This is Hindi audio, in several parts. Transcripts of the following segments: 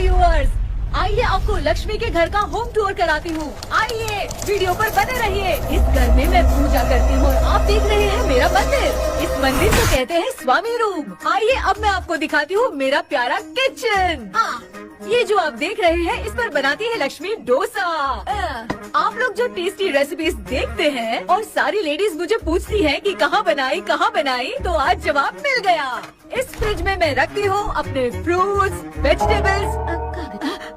व्यूअर्स, आइए आपको लक्ष्मी के घर का होम टूर कराती हूँ। आइए वीडियो पर बने रहिए। इस घर में मैं पूजा करती हूँ और आप देख रहे हैं मेरा मंदिर। इस मंदिर को कहते हैं स्वामी रूम। आइए अब मैं आपको दिखाती हूँ मेरा प्यारा किचन। हाँ, ये जो आप देख रहे हैं इस पर बनाती है लक्ष्मी डोसा। आप लोग जो टेस्टी रेसिपीज देखते हैं और सारी लेडीज मुझे पूछती हैं कि कहाँ बनाई, तो आज जवाब मिल गया। इस फ्रिज में मैं रखती हूँ अपने फ्रूट्स, वेजिटेबल्स।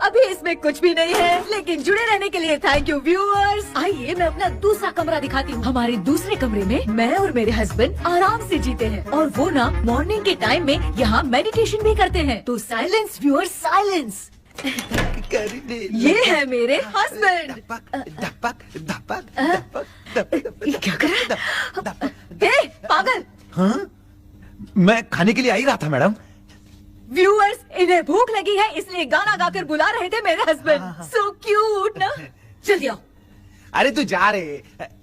अभी इसमें कुछ भी नहीं है, लेकिन जुड़े रहने के लिए थैंक यू व्यूअर्स। आइए मैं अपना दूसरा कमरा दिखाती हूँ। हमारे दूसरे कमरे में मैं और मेरे हस्बैंड आराम से जीते हैं और वो ना मॉर्निंग के टाइम में यहाँ मेडिटेशन भी करते हैं। तो साइलेंस व्यूअर्स, साइलेंस। ये है मेरे हस्बैंड। क्या कर रहा है? पागल। हाँ? मैं खाने के लिए आ ही रहा था मैडम। व्यूअर्स, इन्हें भूख लगी है इसलिए गाना गाकर बुला रहे थे मेरे हस्बैंड। सो क्यूट ना। जल्दी आओ। अरे तू जा रे।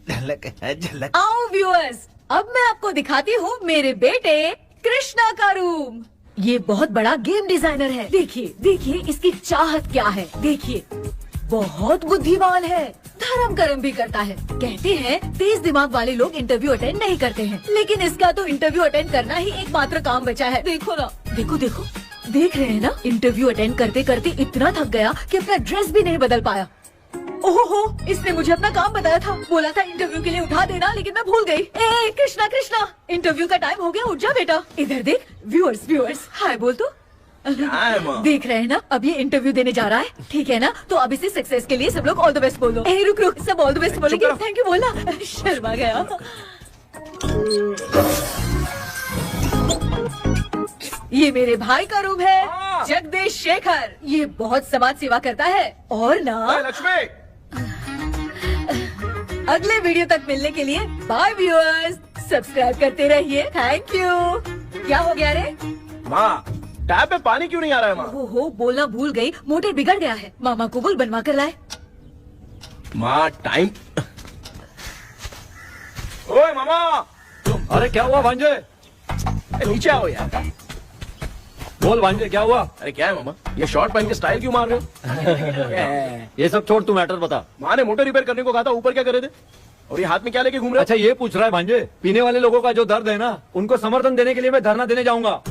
झलक। आओ व्यूअर्स, अब मैं आपको दिखाती हूँ मेरे बेटे कृष्णा का रूम। ये बहुत बड़ा गेम डिजाइनर है। देखिए इसकी चाहत क्या है। देखिए, बहुत बुद्धिमान है, धर्म कर्म भी करता है। कहते हैं तेज दिमाग वाले लोग इंटरव्यू अटेंड नहीं करते हैं, लेकिन इसका तो इंटरव्यू अटेंड करना ही एकमात्र काम बचा है। देखो ना, देखो देख रहे हैं ना, इंटरव्यू अटेंड करते करते इतना थक गया कि अपना ड्रेस भी नहीं बदल पाया। ओहो, इसने मुझे अपना काम बताया था, बोला था इंटरव्यू के लिए उठा देना, लेकिन मैं भूल गई। ए कृष्णा, इंटरव्यू का टाइम हो गया, उठ जा बेटा। इधर देख। व्यूअर्स हाय बोल तो। देख रहे हैं ना, अब ये इंटरव्यू देने जा रहा है, ठीक है ना? तो अब इसे सक्सेस के लिए सब लोग ऑल द बेस्ट बोलो। ए रुक, सब ऑल द बेस्ट बोलेंगे। थैंक यू बोलना। शर्मा गया। ये मेरे भाई का रूम है, जगदीश शेखर। ये बहुत समाज सेवा करता है और ना लक्ष्मी। अगले वीडियो तक मिलने के लिए बाय व्यूअर्स, सब्सक्राइब करते रहिए। Thank you. क्या हो गया रे? माँ, टैप में पानी क्यों नहीं आ रहा है माँ? हो बोलना भूल गई, मोटर बिगड़ गया है। मामा को बोल बनवा कर लाए। माँ टाइम। ओए मामा। अरे क्या हुआ भांजे? नीचे आओ यार। बोल भांजे, क्या हुआ? अरे क्या है मामा, ये शॉर्ट पहन के स्टाइल क्यों मार रहे हो? ये सब छोड़, तू मैटर बता। माँ ने मोटर रिपेयर करने को कहा था, ऊपर क्या करे थे? और ये हाथ में क्या लेके घूम रहे हो? अच्छा ये पूछ रहा है भांजे, पीने वाले लोगों का जो दर्द है ना, उनको समर्थन देने के लिए मैं धरना देने जाऊंगा।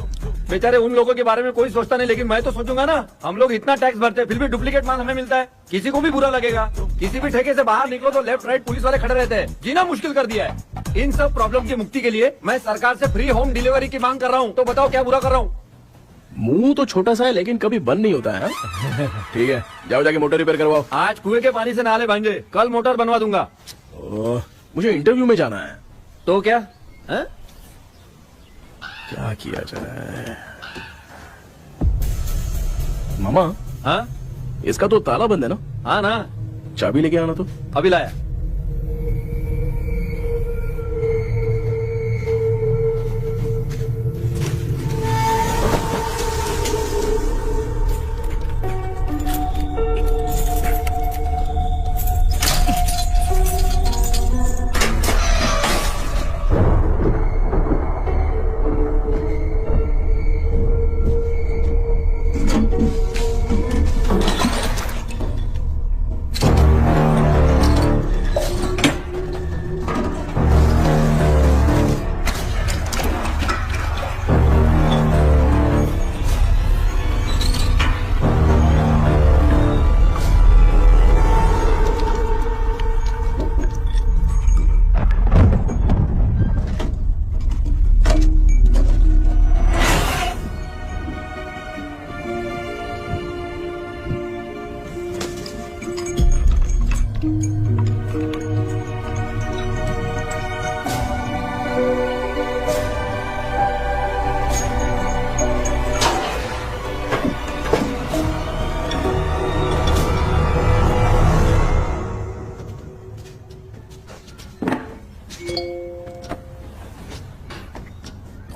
बेचारे उन लोगों के बारे में कोई सोचता नहीं, लेकिन मैं तो सोचूंगा ना। हम लोग इतना टैक्स भरते हैं, फिर भी डुप्लीकेट माल हमें मिलता है। किसी को भी बुरा लगेगा। किसी भी ठेके से बाहर निकलो तो लेफ्ट राइट पुलिस वाले खड़े रहते हैं। जीना मुश्किल कर दिया है। इन सब प्रॉब्लम की मुक्ति के लिए मैं सरकार से फ्री होम डिलीवरी की मांग कर रहा हूँ। तो बताओ क्या बुरा कर रहा हूँ? मुंह तो छोटा सा है लेकिन कभी बंद नहीं होता है। ठीक है, जाओ जाके मोटर रिपेयर करवाओ। आज कुएं के पानी से नहा ले भांजे, कल मोटर बनवा दूंगा। मुझे इंटरव्यू में जाना है। तो क्या है? क्या किया जाए? मामा, हाँ इसका तो ताला बंद है ना? हाँ ना। चाबी लेके आना तो। अभी लाया।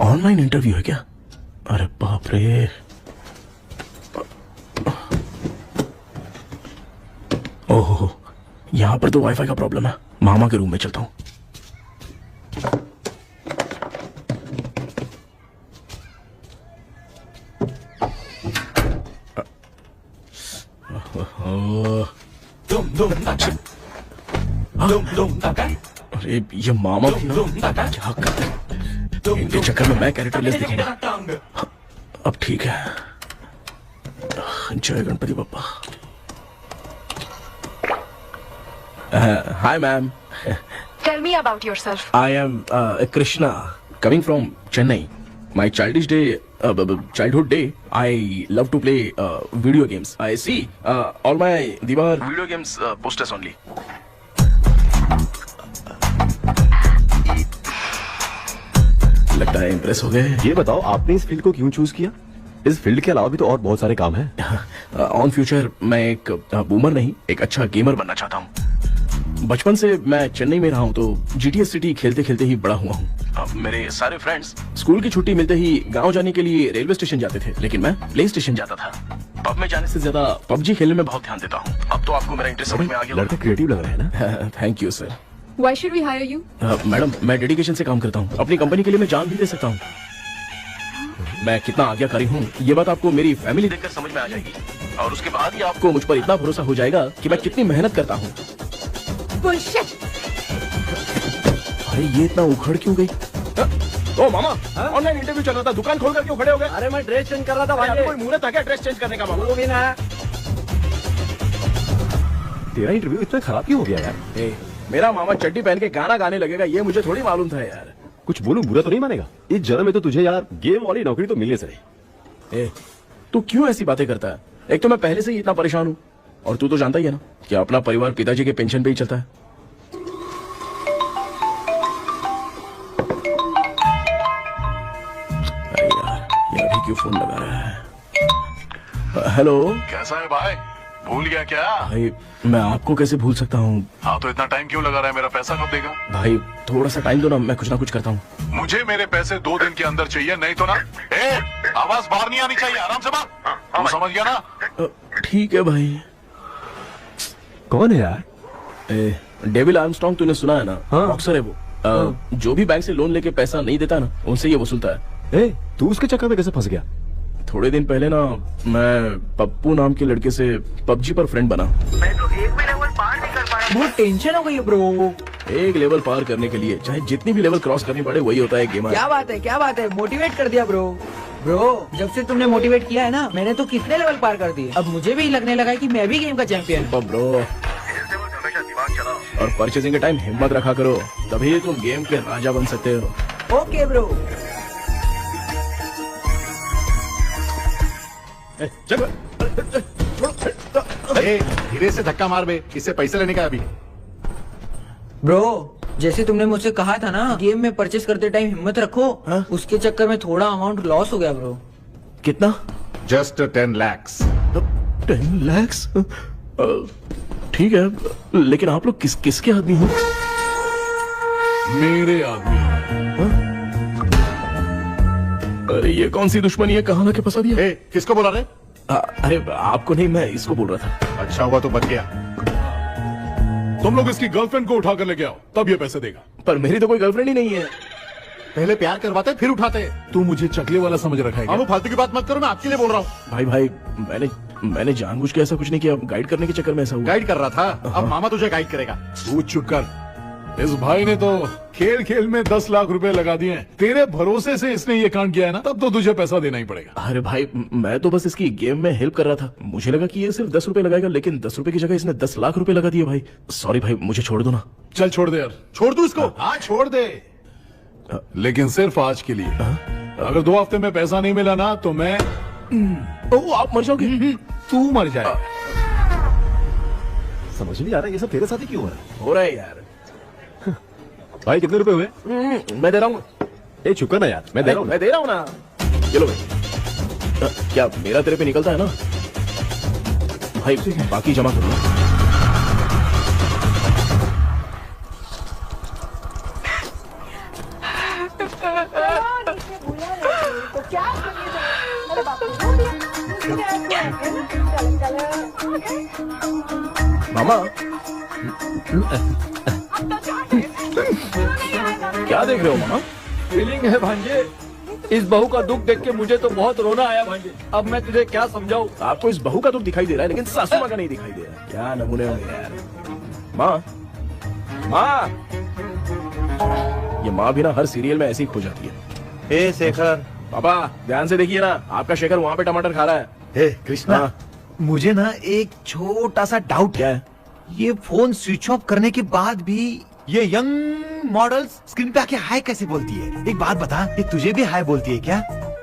ऑनलाइन इंटरव्यू है क्या? अरे बाप रे। ओहो, यहाँ पर तो वाईफाई का प्रॉब्लम है। मामा के रूम में चलता हूँ। अरे ये मामा भी ना क्या करते हैं? इनके चक्कर में मैं कैरेक्टरलेस दिखूंगा। अब ठीक है। जय Ganpati Bappa. Hi ma'am. Tell me about yourself. I am Krishna, coming from Chennai. My childhood day, I love to play video games. I see all my Diwar video games posters only. लगता है इम्प्रेस हो गए। ये बताओ आपने इस फील्ड को क्यों चूज किया? इस फील्ड के अलावा भी तो और बहुत सारे काम हैं। ऑन फ्यूचर मैं एक बूमर नहीं, एक अच्छा गेमर बनना चाहता हूँ। बचपन से मैं चेन्नई में रहा हूँ तो GTA सिटी खेलते खेलते ही बड़ा हुआ हूँ। मेरे सारे फ्रेंड्स स्कूल की छुट्टी मिलते ही गांव जाने के लिए रेलवे स्टेशन जाते थे, लेकिन मैं प्ले स्टेशन जाता था। पब में जाने से ज्यादा PUBG खेलने में बहुत ध्यान देता हूँ। अब तो आपको मेरा इंटरेस्ट समझ में आ गया। लड़का क्रिएटिव लग रहा है ना। Thank you sir. Why should we hire you? Madam मैं डेडिकेशन से काम करता हूँ, अपनी कंपनी के लिए मैं जान भी दे सकता हूँ। मैं कितना आज्ञाकारी हूँ ये बात आपको मेरी फैमिली देखकर समझ में आ जाएगी, और उसके बाद ही आपको मुझ पर इतना भरोसा हो जाएगा कि मैं कितनी मेहनत करता हूँ। Bullshit! भाई ये इतना उखड़ क्यों गई? ओ मामा, ऑनलाइन इंटरव्यू चल रहा था, दुकान खोलकर क्यों खड़े हो गए? अरे मैं ड्रेस चेंज कर रहा था भाई। कोई मुहूर्त था क्या ड्रेस चेंज करने का मामा? वो भी ना। तेरा इंटरव्यू इतना खराब क्यों हो गया यार? मेरा मामा चड्डी पहन के गाना गाने लगेगा ये मुझे थोड़ी मालूम था यार। कुछ बोलूं बुरा तो नहीं मानेगा? इस जन्म में तो तुझे यार गेम वाली नौकरी तो मिलने से रही। तू क्यों ऐसी बातें करता है? एक तो मैं पहले से ही इतना परेशान हूँ, और तू तो जानता ही है ना कि अपना परिवार पिताजी के पेंशन पे ही चलता है। अरे यार ये अभी क्यों फोन लगा रहा है? हेलो। कैसा है भाई? भूल गया क्या? भाई मैं आपको कैसे भूल सकता हूँ? हाँ तो इतना टाइम क्यों लगा रहा है? मेरा पैसा कब देगा? भाई थोड़ा सा टाइम दो ना, मैं कुछ ना कुछ करता हूँ। मुझे मेरे पैसे 2 दिन के अंदर चाहिए, नहीं तो ना आवाज बाहर नहीं आनी चाहिए। आराम से बात। तू समझ गया ना? ठीक है भाई। कौन है यार? डेविल आर्मस्ट्रॉन्ग तूने सुना है ना? हाँ। बॉक्सर है वो। जो भी बैंक से लोन लेके पैसा नहीं देता ना उनसे ये वसूलता है। तू उसके चक्कर में कैसे फंस गया? थोड़े दिन पहले ना मैं पप्पू नाम के लड़के से PUBG पर फ्रेंड बना। मैं तो एक भी लेवल पार नहीं कर पा रहा। बहुत टेंशन हो गई है ब्रो। एक लेवल पार करने के लिए चाहे जितनी भी लेवल क्रॉस करनी पड़े वही होता है गेमर। क्या बात है, मोटिवेट कर दिया ब्रो। जब से तुमने मोटिवेट किया है ना, मैंने तो कितने लेवल पार कर दिए। अब मुझे भी लगने लगा है कि मैं भी गेम का चैंपियन हूँ। ब्रो और परचेजिंग के टाइम हिम्मत रखा करो, तभी तुम गेम के राजा बन सकते हो। Okay bro. धीरे से धक्का मार बे, इससे पैसे लेने का अभी। ब्रो जैसे तुमने मुझसे कहा था ना गेम में परचेस करते टाइम हिम्मत रखो, उसके चक्कर में थोड़ा अमाउंट लॉस हो गया ब्रो। कितना? Just 10 lakhs। 10 lakhs? ठीक है, लेकिन आप लोग किसके आदमी हो? मेरे आदमी। अरे ये कौन सी दुश्मनी है, कहाँ लाके फंसा दिया? किसको बोला रे? अरे आपको नहीं, मैं इसको बोल रहा था। अच्छा हुआ तो बच गया। तुम लोग इसकी गर्लफ्रेंड को उठा कर लेके आओ, तब ये पैसे देगा। पर मेरी तो कोई गर्लफ्रेंड ही नहीं है। पहले प्यार करवाते फिर उठाते। तू मुझे चकले वाला समझ रखा है क्या? वो फालतू की बात मत करो, मैं आपके लिए बोल रहा हूँ। भाई मैंने जानबूझ के ऐसा कुछ नहीं किया, गाइड करने के चक्कर में ऐसा हुआ। गाइड कर रहा था, अब मामा तुझे गाइड करेगा। तू चुप कर। इस भाई ने तो खेल खेल में 10 लाख रुपए लगा दिए हैं। तेरे भरोसे से इसने ये कांड किया है ना, तब तो तुझे पैसा देना ही पड़ेगा। अरे भाई मैं तो बस इसकी गेम में हेल्प कर रहा था, मुझे लगा कि ये सिर्फ 10 रुपए लगाएगा, लेकिन 10 रुपए की जगह इसने 10 लाख रुपए लगा दिए। भाई सॉरी भाई, मुझे छोड़ दो ना। चल छोड़ दे यार। छोड़ दू इसको? हाँ छोड़ दे, लेकिन सिर्फ आज के लिए। अगर 2 हफ्ते में पैसा नहीं मिला ना तो मैं आप मर जाओगे। तू मर जाए। समझ नहीं आ रहा ये सब तेरे साथ ही क्यों हो रहा है? हो रहा है यार। भाई कितने रुपए हुए? मैं दे रहा हूँ। चुप कर ना यार, मैं दे रहा हूँ। मैं दे रहा हूँ ना। चलो भाई, क्या मेरा तेरे पे निकलता है ना भाई? बाकी जमा कर लो। मामा क्या देख रहे हो मामा? फीलिंग है भांजे। इस बहू का दुख देख के मुझे तो बहुत रोना आया भाई। अब मैं तुझे क्या समझाऊं। आपको इस बहू का दुख दिखाई दे रहा है लेकिन सासू माँ का नहीं दिखाई दे रहा। क्या नमूने होंगे यार। माँ, माँ, ये माँ भी ना हर सीरियल में ऐसी ही खो जाती है। ए शेखर, पापा ध्यान से देखिए ना, आपका शेखर वहाँ पे टमाटर खा रहा है। हे कृष्णा, हाँ। मुझे ना एक छोटा सा डाउट क्या है। है? ये फोन स्विच ऑफ करने के बाद भी ये यंग मॉडल्स स्क्रीन पे आके हाय कैसे बोलती है? एक बात बता, ये तुझे भी हाय बोलती है क्या?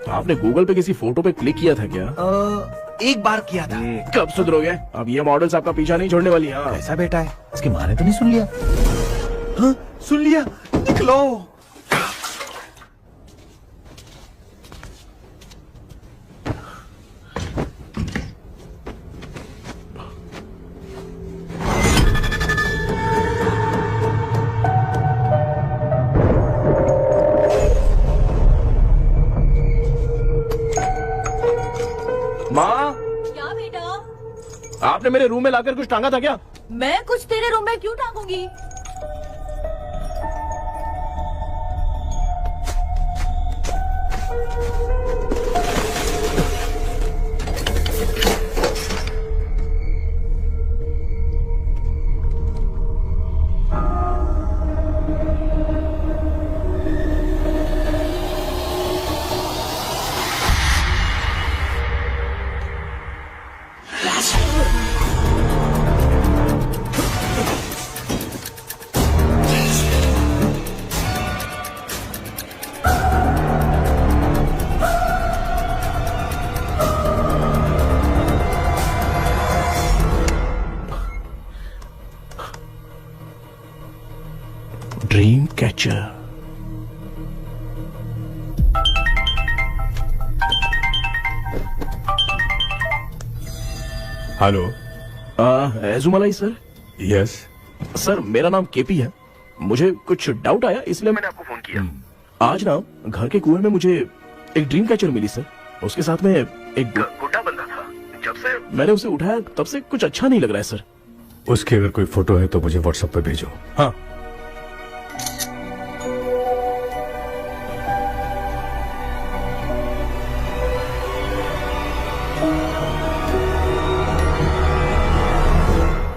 आपने गूगल पे किसी फोटो पे क्लिक किया था क्या? एक बार किया था। कब सुधरोगे? अब ये मॉडल्स आपका पीछा नहीं छोड़ने वाली। हाँ। कैसा बेटा है? इसकी माँ ने तो नहीं सुन लिया? हाँ, सुन लिया। निकलो। माँ, क्या बेटा? आपने मेरे रूम में लाकर कुछ टांगा था क्या? मैं कुछ तेरे रूम में क्यों टांगूंगी? Dream catcher. Hello. Ezhumalai sir. Yes. Sir मेरा नाम केपी है। मुझे कुछ डाउट आया इसलिए मैंने आपको फोन किया। आज ना घर के कुएं में मुझे एक ड्रीम कैचर मिली सर। उसके साथ में एक गुड्डा बंधा था। जब से मैंने उसे उठाया तब से कुछ अच्छा नहीं लग रहा है सर। उसकी अगर कोई फोटो है तो मुझे व्हाट्सएप पे भेजो। हाँ।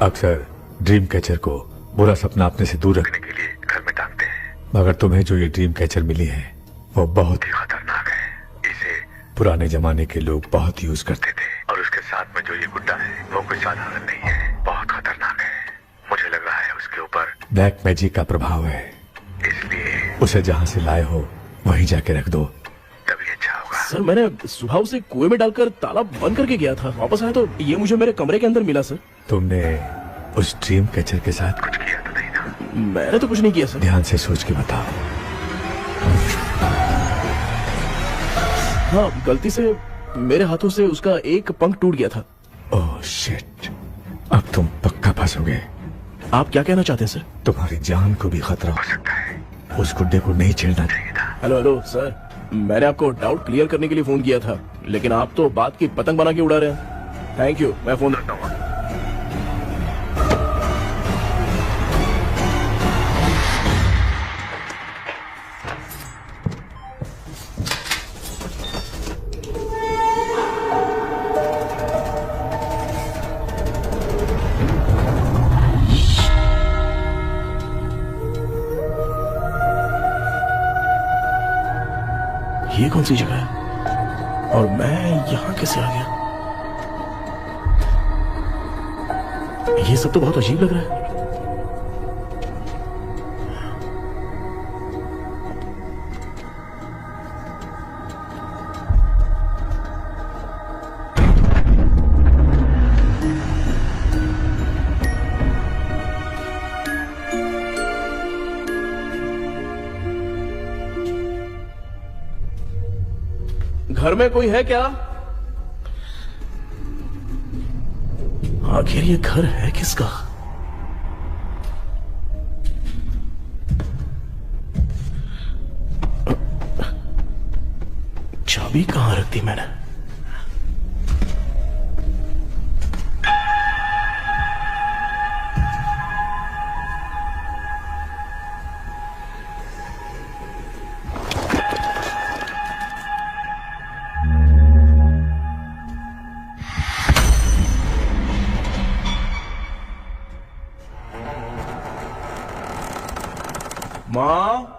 अक्सर ड्रीम कैचर को बुरा सपना अपने से दूर रखने के लिए घर में टांगते हैं, मगर तुम्हें जो ये ड्रीम कैचर मिली है वो बहुत ही खतरनाक है। इसे पुराने जमाने के लोग बहुत यूज करते थे और उसके साथ में जो ये गुड्डा है वो कोई साधारण नहीं है, बहुत खतरनाक है। मुझे लग रहा है उसके ऊपर ब्लैक मैजिक का प्रभाव है, इसलिए उसे जहाँ से लाए हो वहीं जाके रख दो, तभी अच्छा होगा। सर मैंने सुबह उसे कुएं में डालकर ताला बंद करके गया था। वापस आया तो ये मुझे मेरे कमरे के अंदर मिला सर। तुमने उस ड्रीम कैचर के साथ कुछ किया तो नहीं था? मैंने तो कुछ नहीं किया सर। ध्यान से सोच के बताओ। हाँ, गलती से मेरे हाथों से उसका एक पंख टूट गया था। ओह शिट, अब तुम पक्का फंसोगे। आप क्या कहना चाहते हैं सर? तुम्हारी जान को भी खतरा हो सकता है। उस गुड्डे को नहीं छेड़ना चाहिए था। हेलो हेलो सर, मैंने आपको डाउट क्लियर करने के लिए फोन किया था, लेकिन आप तो बात की पतंग बना के उड़ा रहे हैं। थैंक यू, मैं फोन रखता हूँ। ये कौन सी जगह है और मैं यहाँ कैसे आ गया? ये सब तो बहुत अजीब लग रहा है। घर में कोई है क्या? आखिर ये घर है किसका? चाबी कहां रख दी मैंने? माँ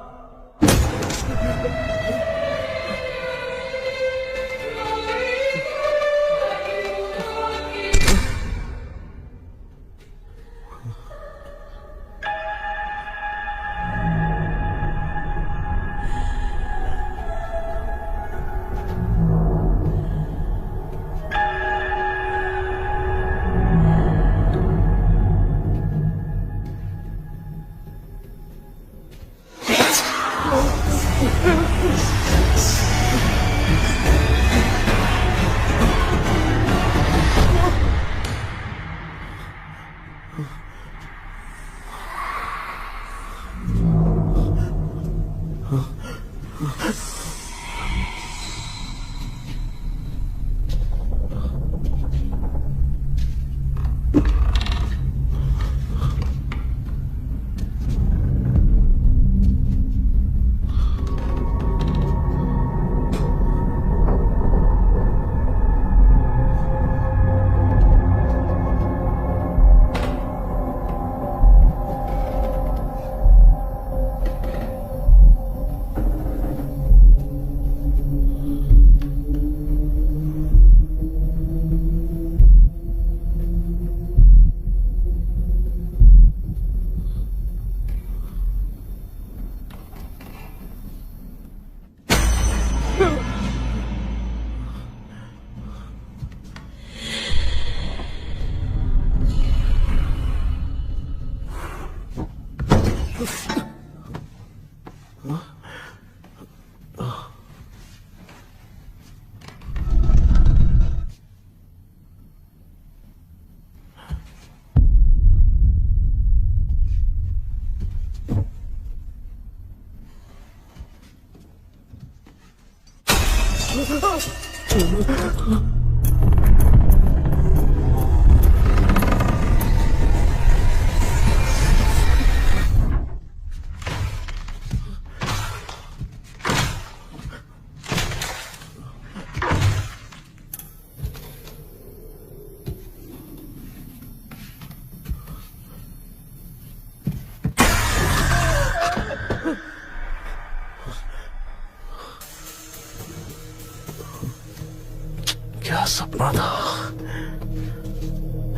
क्या सपना था।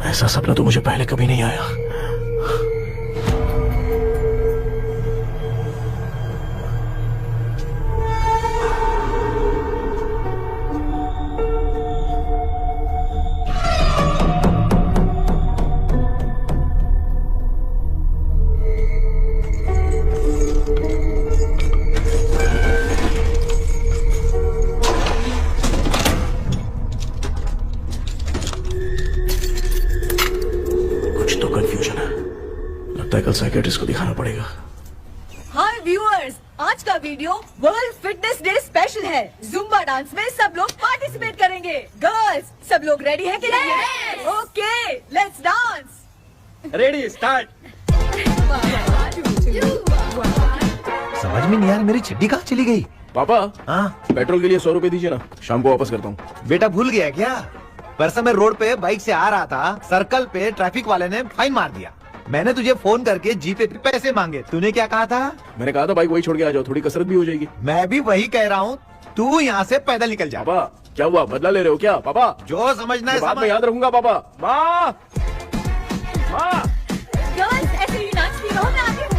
ऐसा सपना तो मुझे पहले कभी नहीं आया। कल साइकियाट्रिस्ट को दिखाना पड़ेगा। हाय व्यूअर्स, आज का video world fitness day special है। जुम्बा डांस में सब लोग पार्टिसिपेट करेंगे। गर्ल्स, सब लोग रेडी हैं कि नहीं? Okay, let's dance. Ready, start. समझ में नहीं यार, मेरी चिट्ठी कहाँ चली गई? पापा, हाँ पेट्रोल के लिए 100 रुपए दीजिए ना, शाम को वापस करता हूँ। बेटा भूल गया क्या? परसों मैं रोड पे बाइक से आ रहा था, सर्कल पे ट्रैफिक वाले ने फाइन मार दिया। मैंने तुझे फोन करके जीपे पे पैसे मांगे, तूने क्या कहा था? मैंने कहा था बाइक वही छोड़ के आ जाओ, थोड़ी कसरत भी हो जाएगी। मैं भी वही कह रहा हूँ, तू यहाँ से पैदल निकल जा। पापा क्या हुआ, बदला ले रहे हो क्या? पापा जो समझना है बाद में समझ। याद रखूंगा। पापा, माँ माँ, गर्ल्स ऐसे ही नाचती रहो, मैं आती हूँ।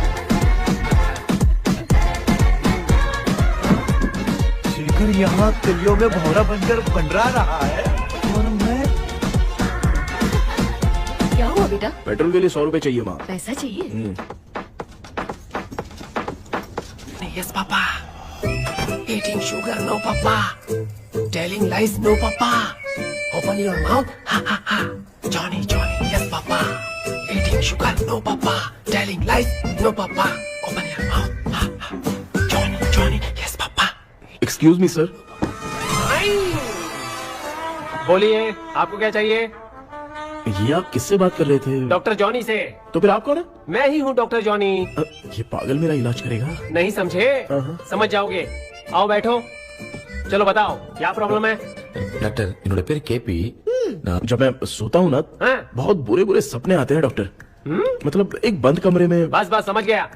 शेखर यहाँ कलियों में भौरा बनकर बंडरा रहा है और मैं। क्या हुआ बेटा? पेट्रोल के लिए 100 रुपए चाहिए माँ। पैसा चाहिए? Yes, Papa. Eating sugar, no, Papa. Telling lies, no, Papa. Open your mouth, ha ha ha. Johnny, Johnny, yes, Papa. Eating sugar, no, Papa. Telling lies, no, Papa. Open your mouth, ha ha. Johnny, Johnny, yes, Papa. Excuse me sir. बोलिए, आपको क्या चाहिए? ये आप किससे बात कर रहे थे? डॉक्टर जॉनी से। तो फिर आप कौन है? मैं ही हूँ डॉक्टर जॉनी। ये पागल मेरा इलाज करेगा? नहीं समझे? समझ जाओगे। आओ बैठो। चलो बताओ क्या प्रॉब्लम है? डॉक्टर, इन्होंने पेर केपी। जब मैं सोता हूँ ना, हाँ? बहुत बुरे बुरे सपने आते हैं डॉक्टर। मतलब एक बंद कमरे में। बस बस समझ गया।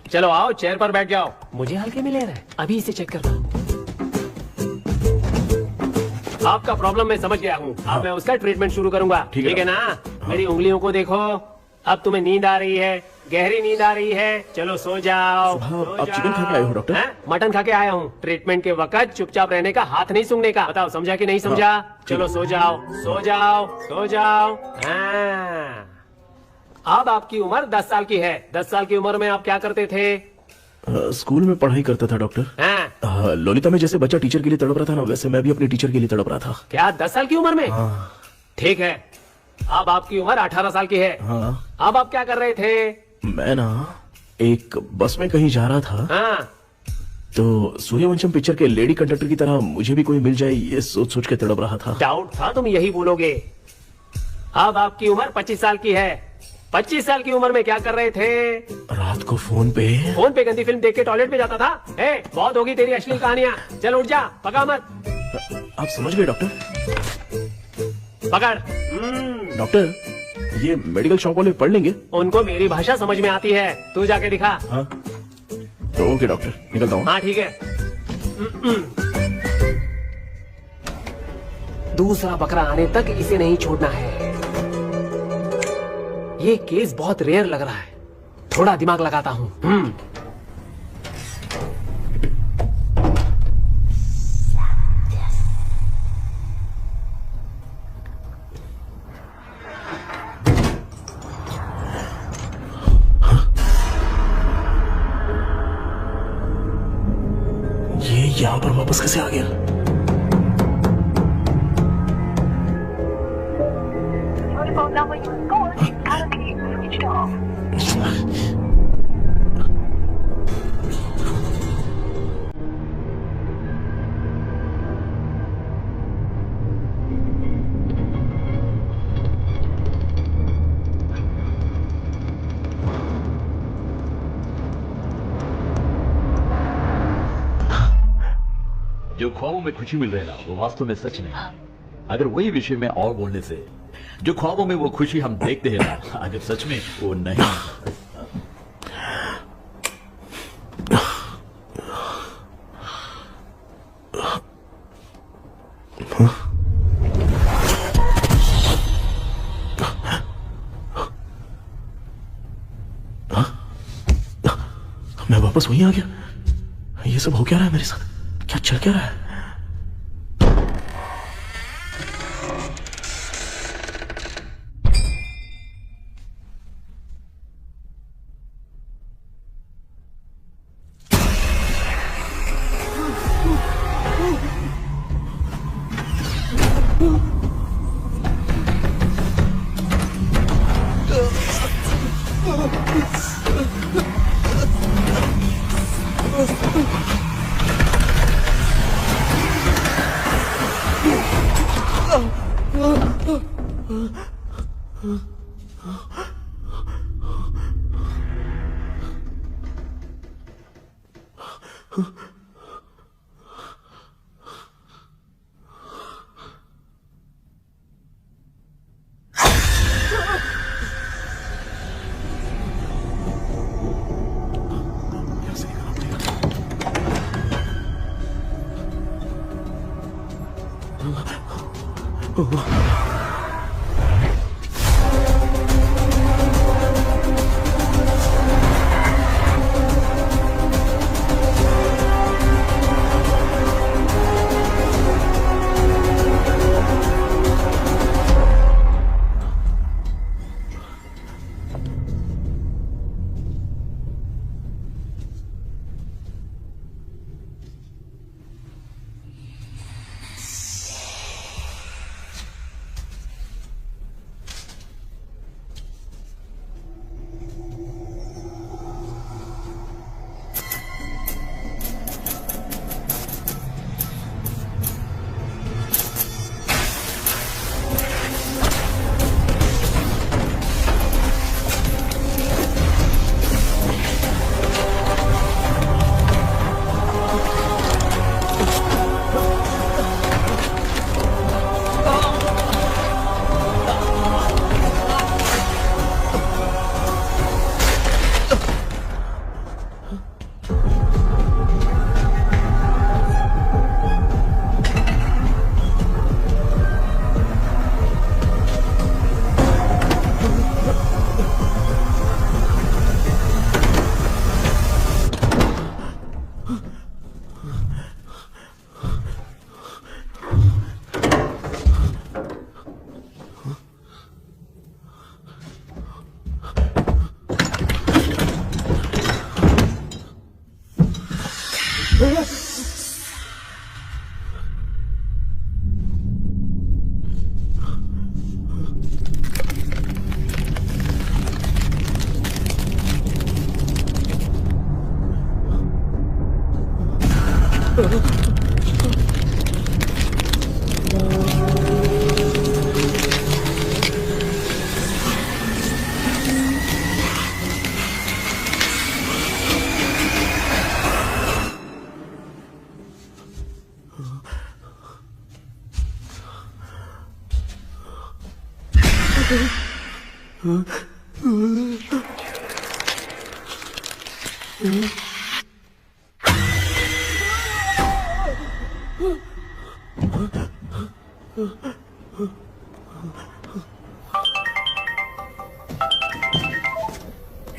चलो आओ, चेयर पर बैठ जाओ। मुझे हल्के में ले रहा है, अभी इसे चेक करता हूँ। आपका प्रॉब्लम मैं समझ गया हूँ। अब मैं उसका ट्रीटमेंट शुरू करूंगा, ठीक है ना? मेरी उंगलियों को देखो, अब तुम्हें नींद आ रही है, गहरी नींद आ रही है। चलो सो जाओ। आप चिकन खा के आए हो डॉक्टर? मटन खा के आया हूँ। ट्रीटमेंट के वक्त चुपचाप रहने का, हाथ नहीं सूंघने का। बताओ समझा कि नहीं समझा? चलो सो जाओ, सो जाओ, सो जाओ। हाँ। अब आपकी उम्र 10 साल की है। 10 साल की उम्र में आप क्या करते थे? स्कूल में पढ़ाई करता था डॉक्टर। ललिता में जैसे बच्चा टीचर के लिए तड़प रहा था ना, वैसे मैं भी अपने टीचर के लिए तड़प रहा था। क्या 10 साल की उम्र में? ठीक है, अब आपकी उम्र 18 साल की है। अब आप क्या कर रहे थे? मैं ना एक बस में कहीं जा रहा था, तो सूर्यवंशम पिक्चर के लेडी कंडक्टर की तरह मुझे भी कोई मिल जाए, ये सोच सोच के तड़प रहा था। डाउट था तुम यही बोलोगे। अब आपकी उम्र 25 साल की है। 25 साल की उम्र में क्या कर रहे थे? रात को फोन पे गंदी फिल्म देख के टॉयलेट में जाता था। बहुत होगी तेरी अश्लील कहानियां। चल उठ जा, पका मत। आप समझ गए डॉक्टर? पकड़। डॉक्टर, ये मेडिकल शॉप वाले पढ़ लेंगे? उनको मेरी भाषा समझ में आती है, तू जाके दिखा। हाँ तो ओके डॉक्टर, निकलता हूँ। हाँ ठीक है। दूसरा बकरा आने तक इसे नहीं छोड़ना है। ये केस बहुत रेयर लग रहा है, थोड़ा दिमाग लगाता हूँ। ये यहाँ पर वापस कैसे आ गया? जो ख्वाबों में खुशी मिल रही है ना, वो वास्तव में सच नहीं। अगर वही विषय में और बोलने से, जो ख्वाबों में वो खुशी हम देखते हैं ना, अगर सच में वो नहीं। मैं वापस वहीं आ गया। ये सब हो क्या रहा है मेरे साथ? क्या चल क्या रहा है?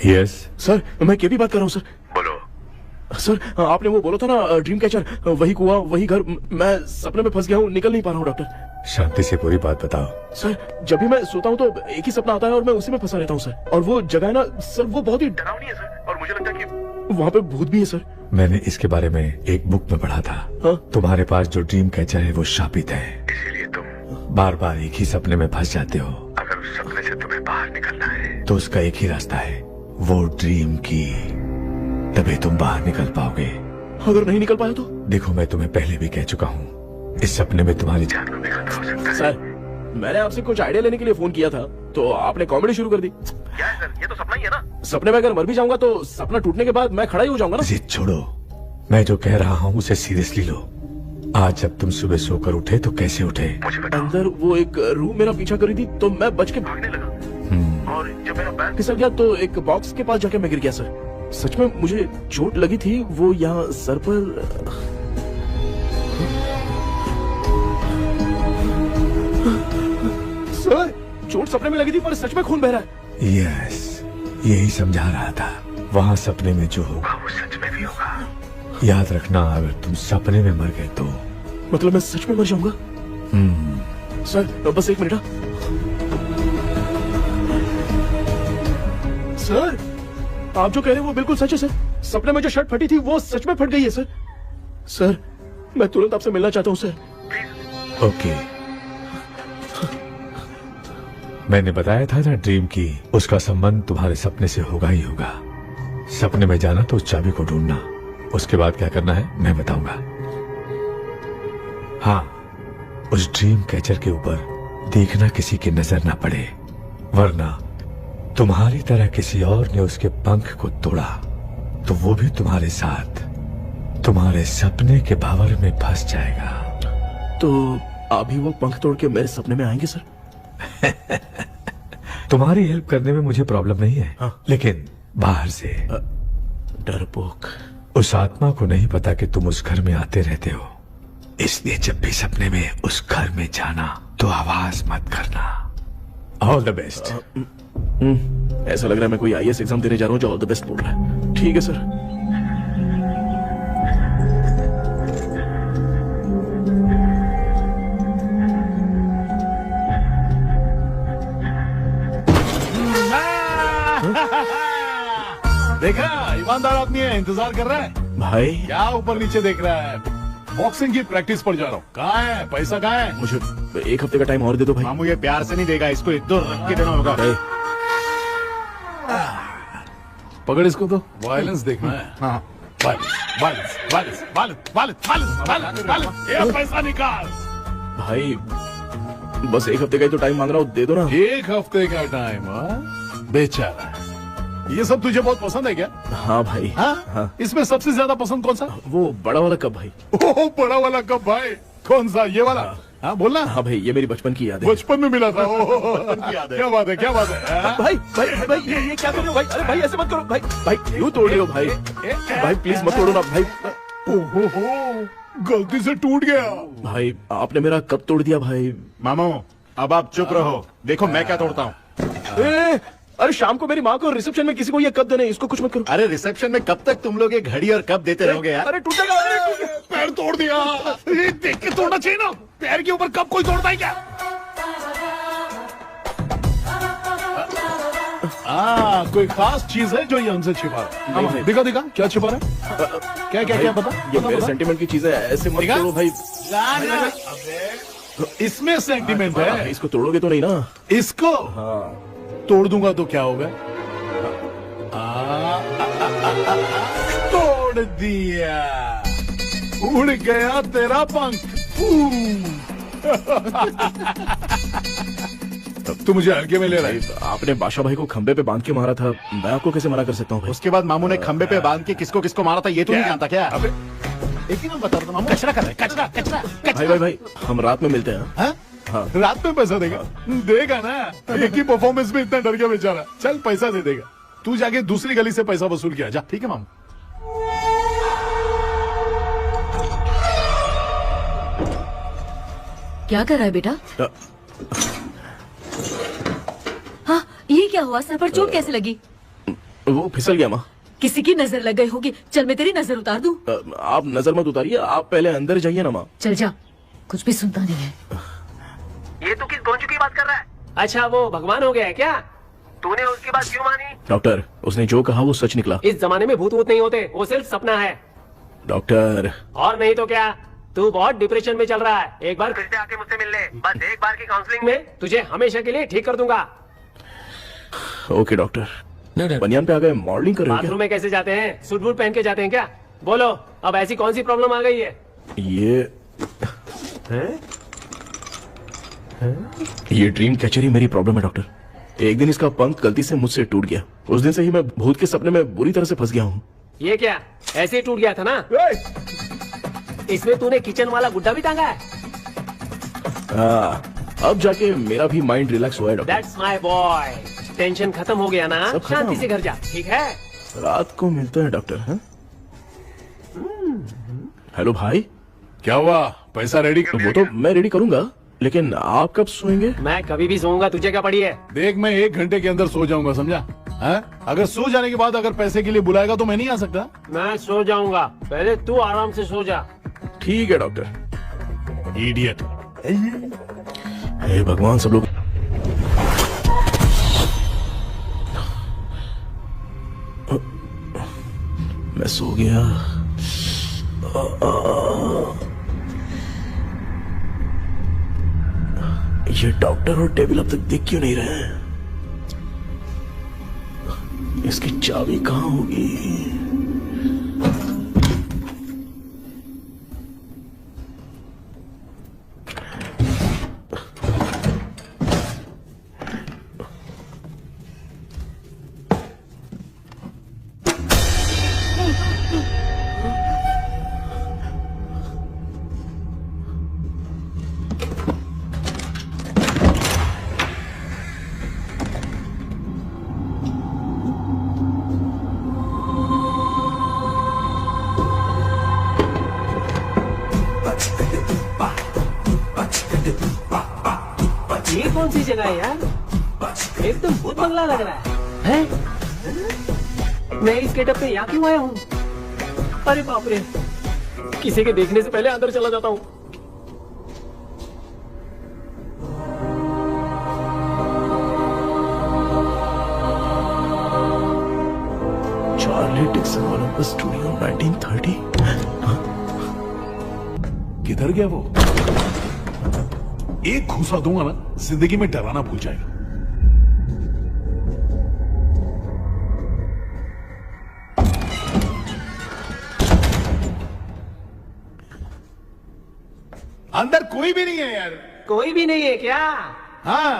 यस सर मैं केबी बात कर रहा हूँ सर। बोलो सर, आपने वो बोला था ना ड्रीम कैचर, वही कुआं वही घर, मैं सपने में फंस गया हूँ, निकल नहीं पा रहा हूँ डॉक्टर। शांति से पूरी बात बताओ। सर जब भी मैं सोता हूँ तो एक ही सपना आता है और मैं उसी में फंसा रहता हूँ सर। और वो जगह है ना सर, वो बहुत ही डरावनी है सर, और मुझे लगता है कि वहाँ पे भूत भी है सर। मैंने इसके बारे में एक बुक में पढ़ा था। हाँ? तुम्हारे पास जो ड्रीम कैचर है वो शापित है, इसीलिए तुम बार बार एक ही सपने में फंस जाते हो। अगर उस सपने से तुम्हें बाहर निकलना है तो उसका एक ही रास्ता है, वो ड्रीम की, तभी तुम बाहर निकल पाओगे। अगर नहीं निकल पाया तो? देखो मैं तुम्हें पहले भी कह चुका हूँ, इस सपने में तुम्हारी जान को भी खतरा हो सकता है। सर मैंने आपसे कुछ आइडिया लेने के लिए फोन किया था तो आपने कॉमेडी शुरू कर दी। क्या है सर, ये तो सपना ही है ना। सपने में अगर मर भी जाऊंगा तो सपना टूटने के बाद मैं खड़ा ही हो जाऊंगा ना। जिद छोड़ो, मैं जो कह रहा हूँ उसे सीरियसली लो। आज जब तुम सुबह सोकर उठे तो कैसे उठे? अंदर वो एक रूह मेरा पीछा करी थी तो मैं बच के भागने लगा, और जब मेरा पैर फिसल गया तो एक बॉक्स के पास जाके मैं गिर गया सर। सच में मुझे चोट लगी थी, वो यहाँ सर पर। सर चोट सपने में लगी थी पर सच में खून बह रहा है। यस, यही समझा रहा था, वहाँ सपने में जो होगा वो सच में भी होगा। याद रखना, अगर तुम सपने में मर गए तो मतलब मैं सच में मर जाऊंगा। सर बस एक मिनट। सर आप जो कह रहे हैं वो बिल्कुल सच है सर। सपने में जो शर्ट फटी थी वो सच में फट गई है सर। सर मैं तुरंत आपसे मिलना चाहता हूँ सर। ओके, मैंने बताया था ना ड्रीम की, उसका संबंध तुम्हारे सपने से होगा ही होगा। सपने में जाना तो उस चाबी को ढूंढना, उसके बाद क्या करना है मैं बताऊंगा। हाँ, उस ड्रीम कैचर के ऊपर देखना किसी की नजर ना पड़े, वरना तुम्हारी तरह किसी और ने उसके पंख को तोड़ा तो वो भी तुम्हारे साथ तुम्हारे सपने के भंवर में फंस जाएगा। तो अभी वो पंख तोड़ के मेरे सपने में आएंगे सर? तुम्हारी हेल्प करने में मुझे प्रॉब्लम नहीं है। हाँ। लेकिन बाहर से डरपोक, उस आत्मा को नहीं पता कि तुम उस घर में आते रहते हो, इसलिए जब भी सपने में उस घर में जाना तो आवाज मत करना। All the best. ऐसा लग रहा है मैं कोई आईएएस एग्जाम देने जा रहा हूँ जो ऑल द बेस्ट बोल रहा है। ठीक है सर। देखा, ईमानदार आदमी है, इंतजार कर रहा है। भाई क्या ऊपर नीचे देख रहा है? बॉक्सिंग की प्रैक्टिस पर जा रहा हूँ। कहाँ है पैसा, कहाँ है? मुझे एक हफ्ते का टाइम और दे दो भाई। मामू ये प्यार से नहीं देगा, इसको एक दो रख के देना होगा। पकड़ इसको तो। वायलेंस देखना है। हाँ, violence violence violence violence violence violence, ये पैसा निकाल। भाई बस एक हफ्ते का ही तो टाइम मांग रहा हूँ, दे दो ना। एक हफ्ते का टाइम? बेचारा, ये सब तुझे बहुत पसंद है क्या? हाँ भाई। हाँ? इसमें सबसे ज्यादा पसंद कौन सा? वो बड़ा वाला कप भाई। ओह, बड़ा वाला कप भाई, कौन सा? ये वाला? हाँ बोलना। हाँ भाई, ये मेरी बचपन की याद है। बचपन में मिला था। क्या बात है, क्या बात है। भाई भाई भाई ये क्या कर रहे हो भाई? अरे भाई ऐसे मत करो भाई। भाई क्यों तोड़ रहे हो भाई? भाई प्लीज मत तोड़ो ना भाई। ओहो, गलती से टूट गया। भाई आपने मेरा कप तोड़ दिया भाई। मामू अब आप चुप रहो, देखो मैं क्या तोड़ता हूँ। अरे शाम को मेरी माँ को रिसेप्शन में किसी को ये कप देने, इसको कुछ मत करो। अरे रिसेप्शन में कब तक तुम लोग ये घड़ी और कप देते रहोगे यार? अरे टूट जाएगा। पैर तोड़ दिया। ये देख के तोड़ना चाहिए ना, पैर के ऊपर कप कोई तोड़ता है क्या? कोई खास चीज है जो ये हमसे छिपा रहा है? दिखा दिखा, क्या छिपा रहा है? क्या क्या क्या पता? ये मेरे सेंटिमेंट की चीज है, ऐसे मत करो भाई। इसमें सेंटिमेंट है। इसको तोड़ोगे तो नहीं ना? इसको तोड़ दूंगा तो क्या होगा? तोड़ दिया। उड़ गया तेरा पंख। तू मुझे हल्के में ले रहा है। आपने बादशाह भाई को खंबे पे बांध के मारा था, मैं आपको कैसे मना कर सकता हूँ भाई? उसके बाद मामू ने खंबे पे बांध के किसको किसको मारा था ये तो नहीं जानता क्या? अबे एक ही नाम बता रहा था मामू। कचरा कर रहा है, कचरा कचरा भाई भाई भाई, हम रात में मिलते हैं। हाँ? हाँ। रात में पैसा देगा? देगा ना, एक ही परफॉर्मेंस में इतना डर गया बेचारा। चल पैसा दे देगा, तू जाके दूसरी गली से पैसा वसूल किया जा। ठीक है मामू। क्या कर रहा है बेटा? हाँ, ये क्या हुआ? सर पर चोट कैसे लगी? वो फिसल गया माँ। किसी की नजर लग गई होगी। चल मैं तेरी नजर उतार दूं। आप नजर मत उतारिए, आप पहले अंदर जाइए ना माँ। चल जा, कुछ भी सुनता नहीं है। ये तू किस गोंचू की बात कर रहा है? अच्छा वो भगवान हो गया है क्या? तूने उसकी बात क्यों मानी? डॉक्टर, उसने जो कहा वो सच निकला। इस जमाने में भूत वूत नहीं होते, वो सिर्फ सपना है। डॉक्टर। और नहीं तो क्या, तू बहुत डिप्रेशन में चल रहा है। एक बार फिर से आके मुझसे मिल ले, बस एक बार की काउंसलिंग में तुझे हमेशा के लिए ठीक कर दूंगा। Okay doctor. बनियान पे आ गए, मॉडलिंग कर रहे हो बाथरूम में कैसे जाते हैं? सूट बूट पहन के जाते हैं क्या? बोलो, अब ऐसी कौन सी प्रॉब्लम आ गई है? ये ड्रीम कैचर ही मेरी प्रॉब्लम है डॉक्टर। एक दिन इसका पंख गलती से मुझसे टूट गया। उस दिन से ही मैं भूत के सपने में बुरी तरह से फंस गया हूँ। ये क्या ऐसे ही टूट गया था ना? इसमें तूने किचन वाला गुड्डा भी टांगा है? अब जाके मेरा भी माइंड रिलैक्स हुआ है doctor. That's my boy। Tension खत्म हो गया ना? शांति से घर जा, ठीक है? रात को मिलते हैं डॉक्टर। हाँ? हेलो भाई, क्या हुआ? पैसा रेडी कर? वो तो मैं रेडी करूंगा, लेकिन आप कब सोएंगे? मैं कभी भी सोऊंगा, तुझे क्या पड़ी है? देख, मैं 1 घंटे के अंदर सो जाऊंगा, समझा? अगर सो जाने के बाद अगर पैसे के लिए बुलाएगा तो मैं नहीं आ सकता। मैं सो जाऊंगा, पहले तू आराम से सो जा। ठीक है डॉक्टर। इडियट। हे भगवान, सब लोग मैं सो गया। ये डॉक्टर और टेबल अब तक दिख क्यों नहीं रहे हैं? इसकी चाबी कहाँ होगी? ये कौन सी जगह है यार? एकदम भूत बंगला लग रहा है। मैं इस गेटअप पे यहाँ क्यों आया हूँ? अरे बाप रे, किसी के देखने से पहले अंदर चला जाता हूँ। Charlie Dixon Olympus studio 1930। किधर गया वो? एक घूसा दूंगा ना, जिंदगी में डराना भूल जाएगा। अंदर कोई भी नहीं है यार। कोई भी नहीं है क्या? हाँ,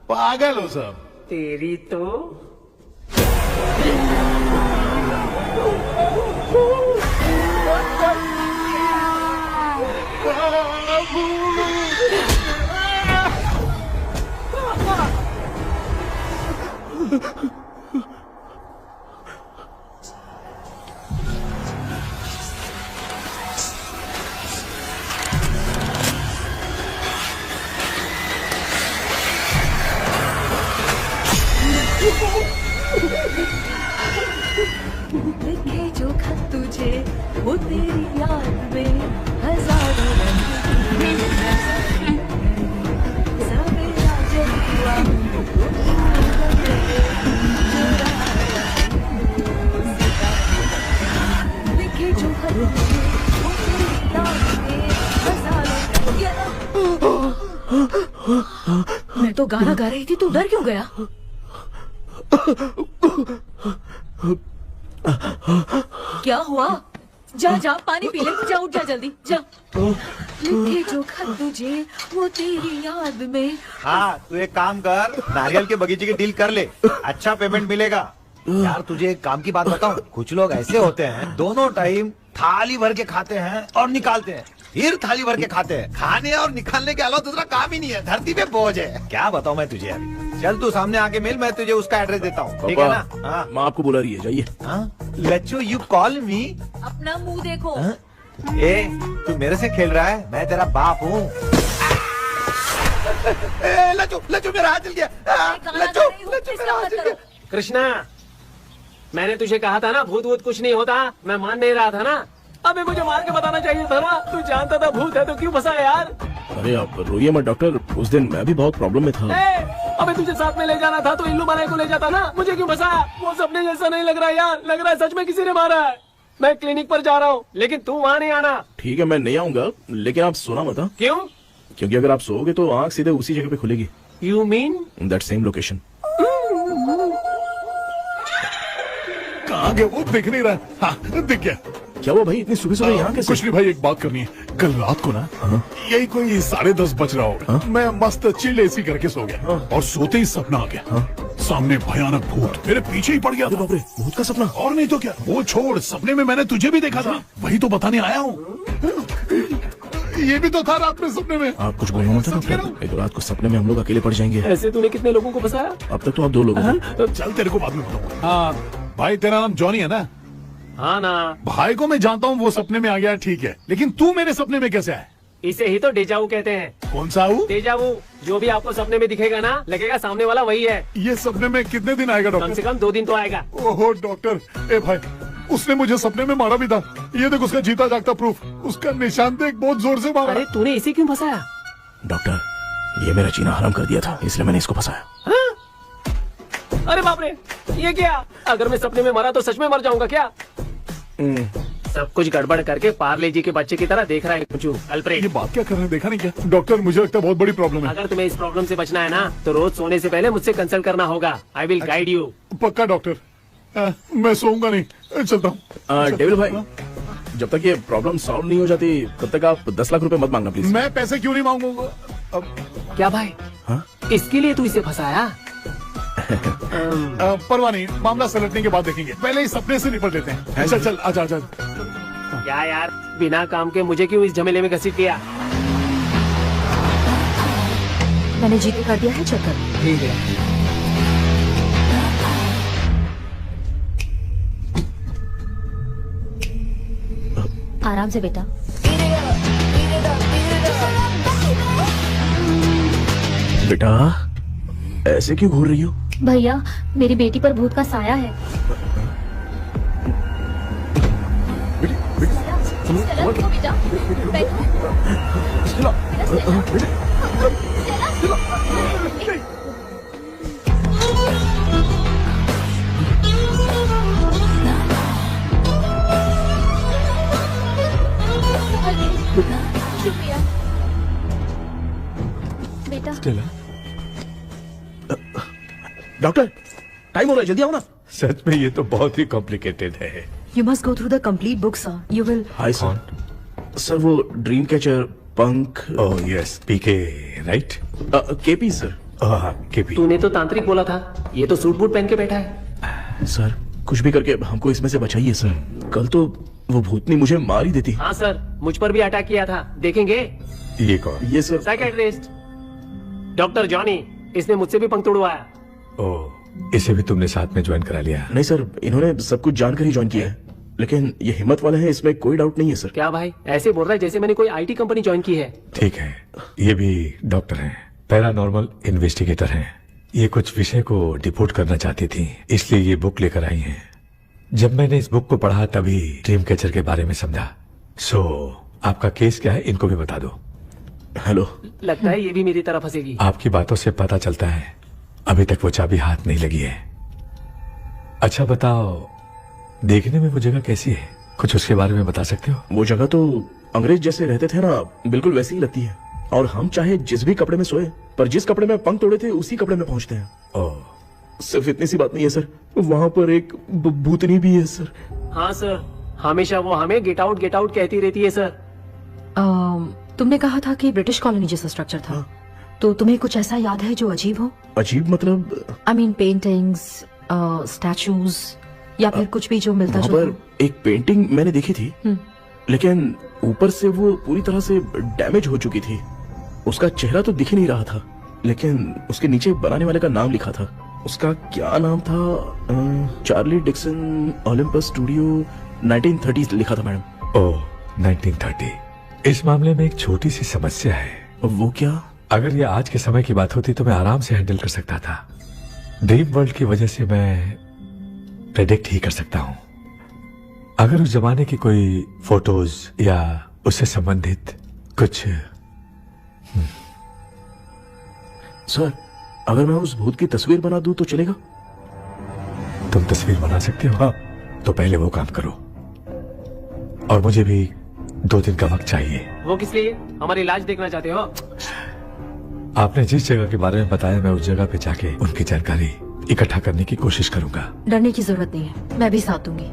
पागल हो सब। तेरी तो लिखे जो खत तुझे वो तेरी याद में हजारों रंग सवेरा जब हुआ लिखे जो खत तुझे वो तेरी याद में हजारों मैं तो गाना गा रही थी, तू डर क्यों गया? क्या हुआ? जा जा पानी पी ले, जा उठ जा जल्दी जा। लिखे जो खत तुझे वो तेरी याद में। हाँ तू एक काम कर, नारियल के बगीचे की डील कर ले, अच्छा पेमेंट मिलेगा। यार तुझे एक काम की बात बताऊं, कुछ लोग ऐसे होते हैं दोनों टाइम थाली भर के खाते हैं और निकालते हैं, फिर थाली भर के खाते हैं। खाने और निकालने के अलावा दूसरा काम ही नहीं है, धरती पे बोझ है। क्या बताऊं मैं तुझे अभी। चल तू सामने आके मिल, मैं तुझे उसका एड्रेस देता हूँ, ठीक है ना? हाँ माँ आपको बुला रही है, जाइए। लच्चू यू कॉल मी? अपना मुंह देखो। ए तू मेरे से खेल रहा है, मैं तेरा बाप हूँ। लच्चू लच्चू मेरा हाथ जल गया। लच्चू लच्चू मेरा हाथ जल गया। कृष्णा, मैंने तुझे कहा था ना भूत वूत कुछ नहीं होता, मैं मान नहीं रहा था ना। अबे मुझे मार के बताना चाहिए था ना, तू जानता था भूत है तो क्यों फंसा यार। अरे आप रोइए मत डॉक्टर, उस दिन मैं भी बहुत प्रॉब्लम में था। अबे तुझे साथ में ले जाना था तो इल्लू बनाए को ले जाता ना, मुझे क्यों फंसाया? वो सपने जैसा नहीं लग रहा यार, लग रहा है सच में किसी ने मारा है। मैं क्लिनिक पर जा रहा हूँ, लेकिन तू वहाँ नहीं आना। ठीक है मैं नहीं आऊंगा, लेकिन आप सोना मत। क्यों? क्योंकि अगर आप सोओगे तो आंख सीधे उसी जगह पे खुलेगी। You mean that same location. कहाँ गया वो, दिख नहीं रहा। हाँ दिख गया। क्या हुआ भाई, इतनी सुबह सुबह यहाँ कैसे? कुछ नहीं भाई, एक बात करनी है। कल रात को ना यही कोई 10:30 बज रहा होगा, मैं मस्त चिल एसी करके सो गया और सोते ही सपना आ गया। सामने भयानक भूत मेरे पीछे ही पड़ गया था। बाप रे, भूत का सपना? और नहीं तो क्या, वो छोड़, सपने में मैंने तुझे भी देखा था, वही तो बताने आया हूँ। ये भी तो था रात में सपने में। आप कुछ बोलना मत डॉक्टर, एक रात को सपने में हम लोग अकेले पड़ जाएंगे। ऐसे तूने कितने लोगों को फंसाया? अब तक तो आप 2 लोगों को। चल तेरे को बाद में बताऊंगा। हाँ भाई, तेरा नाम जॉनी है ना? हाँ ना। भाई को मैं जानता हूँ, वो सपने में आ गया, ठीक है, लेकिन तू मेरे सपने में कैसे आया? इसे ही तो डेजावू कहते हैं। कौन सा हूँ? डेजावू, जो भी आपको सपने में दिखेगा ना, लगेगा सामने वाला वही है। ये सपने में कितने दिन आएगा डॉक्टर? कम से कम 2 दिन तो आएगा। ओहो डॉक्टर, ए भाई उसने मुझे सपने में मारा भी था, ये देख उसका जीता जागता प्रूफ, उसका निशान देख, बहुत जोर से मारा। अरे तूने इसे क्यों फंसाया? डॉक्टर ये मेरा जीना हराम कर दिया था, इसलिए मैंने इसको फंसाया। अरे बाप रे, ये क्या? अगर मैं सपने में मरा तो सच में मर जाऊंगा क्या? सब कुछ गड़बड़ करके पार्ले जी के बच्चे की तरह देख रहा है कुचू अल्फ्रेड। ये बात क्या कर रहे हैं, देखा नहीं क्या? डॉक्टर मुझे लगता है बहुत बड़ी प्रॉब्लम है। अगर तुम्हें इस प्रॉब्लम से बचना है ना, तो रोज सोने से पहले मुझसे कंसल्ट करना होगा। I will guide you. पक्का डॉक्टर, मैं सोऊंगा नहीं, चलता हूँ। डेविल भाई, जब तक ये प्रॉब्लम सॉल्व नहीं हो जाती तब तक आप 10 लाख रुपए मत मांगना प्लीज। मैं पैसे क्यों नहीं मांगूंगा? क्या भाई? हाँ? इसके लिए तू इसे फंसाया? परवाह नहीं, मामला सलटने के बाद देखेंगे, पहले इस सपने से निपट लेते हैं। चल चल आजा आजा। क्या यार, बिना काम के मुझे क्यों इस झमेले में घसीट लिया? मैंने जीके कर दिया है, चेक कर। ठीक है। आराम से बेटा। बेटा ऐसे क्यों घूर रही हो? भैया मेरी बेटी पर भूत का साया है। बेटा स्टेला, डॉक्टर टाइम हो रहा है, जल्दी आओ ना। सच में ये तो बहुत ही कॉम्प्लिकेटेड है। You must go through the complete book, sir. You will. Hi sir. Sir वो ड्रीम कैचर, पंख। ओह यस, पीके राइट? KP sir. केपी। तूने तो तांत्रिक बोला था, ये तो सूट बूट पहन के बैठा है। सर कुछ भी करके हमको इसमें से बचाइए सर, कल तो वो भूतनी मुझे मार ही देती। हाँ सर, मुझ पर भी अटैक किया था, देखेंगे? ये कौन? ये सर साइकियाट्रिस्ट डॉक्टर जॉनी, इसने मुझसे भी पंख तोड़वाया। ओह, इसे भी तुमने साथ में ज्वाइन करा लिया? नहीं सर, इन्होंने सब कुछ जानकर ही ज्वाइन किया है, लेकिन ये हिम्मत वाले हैं, इसमें कोई डाउट नहीं है सर। क्या भाई, ऐसे बोल रहा है जैसे मैंने कोई आईटी कंपनी ज्वाइन की है। ठीक है, ये भी डॉक्टर हैं, पैरानॉर्मल इन्वेस्टिगेटर हैं। ये कुछ विषय को डिपोर्ट करना चाहती थी, इसलिए ये बुक लेकर आई हैं। जब मैंने इस बुक को पढ़ा तभी ड्रीम कैचर के बारे में समझा। सो आपका केस क्या है, इनको भी बता दो। हेलो। लगता है ये भी मेरी तरह फंसेगी। आपकी बातों से पता चलता है अभी तक वो चाबी हाथ नहीं लगी है। अच्छा बताओ, देखने में वो जगह कैसी है, कुछ उसके बारे में बता सकते हो? वो जगह तो अंग्रेज जैसे रहते थे ना, बिल्कुल वैसी ही लगती है। और हम चाहे जिस भी कपड़े में सोए, पर जिस कपड़े में पंख तोड़े थे उसी कपड़े में पहुंचते हैं। ओह, सिर्फ इतनी सी बात नहीं है सर, वहाँ पर एक भूतनी भी है सर। हाँ सर, हमेशा वो हमें गेट आउट कहती रहती है सर। तुमने कहा था कि ब्रिटिश कॉलोनी जैसा स्ट्रक्चर था, तो तुम्हें कुछ ऐसा याद है जो अजीब हो? अजीब मतलब? आई मीन पेंटिंग्स, स्टैचूज या फिर कुछ भी जो मिलता वहाँ जुलता। पर एक पेंटिंग मैंने देखी थी, लेकिन ऊपर से वो पूरी तरह से डैमेज हो चुकी थी। उसका चेहरा तो दिख ही नहीं रहा था, लेकिन उसके नीचे बनाने वाले का नाम लिखा था। उसका क्या नाम था? चार्ली डिक्सन ओलंपस स्टूडियो 1930 लिखा था मैडम। ओह 1930। इस मामले में एक छोटी सी समस्या है। वो क्या? अगर ये आज के समय की बात होती तो मैं आराम से हैंडल कर सकता था। ड्रीम वर्ल्ड की वजह से मैं प्रेडिक्ट ही कर सकता हूँ। अगर उस जमाने की कोई फोटोज या उससे संबंधित कुछ। सर, अगर मैं उस भूत की तस्वीर बना दूं तो चलेगा? तुम तस्वीर बना सकते हो? हाँ। तो पहले वो काम करो, और मुझे भी 2 दिन का वक्त चाहिए। वो किस लिए? हमारी इलाज देखना चाहते हो? आपने जिस जगह के बारे में बताया, मैं उस जगह पे जाके उनकी जानकारी इकट्ठा करने की कोशिश करूंगा। डरने की जरूरत नहीं है, मैं भी साथ दूंगी।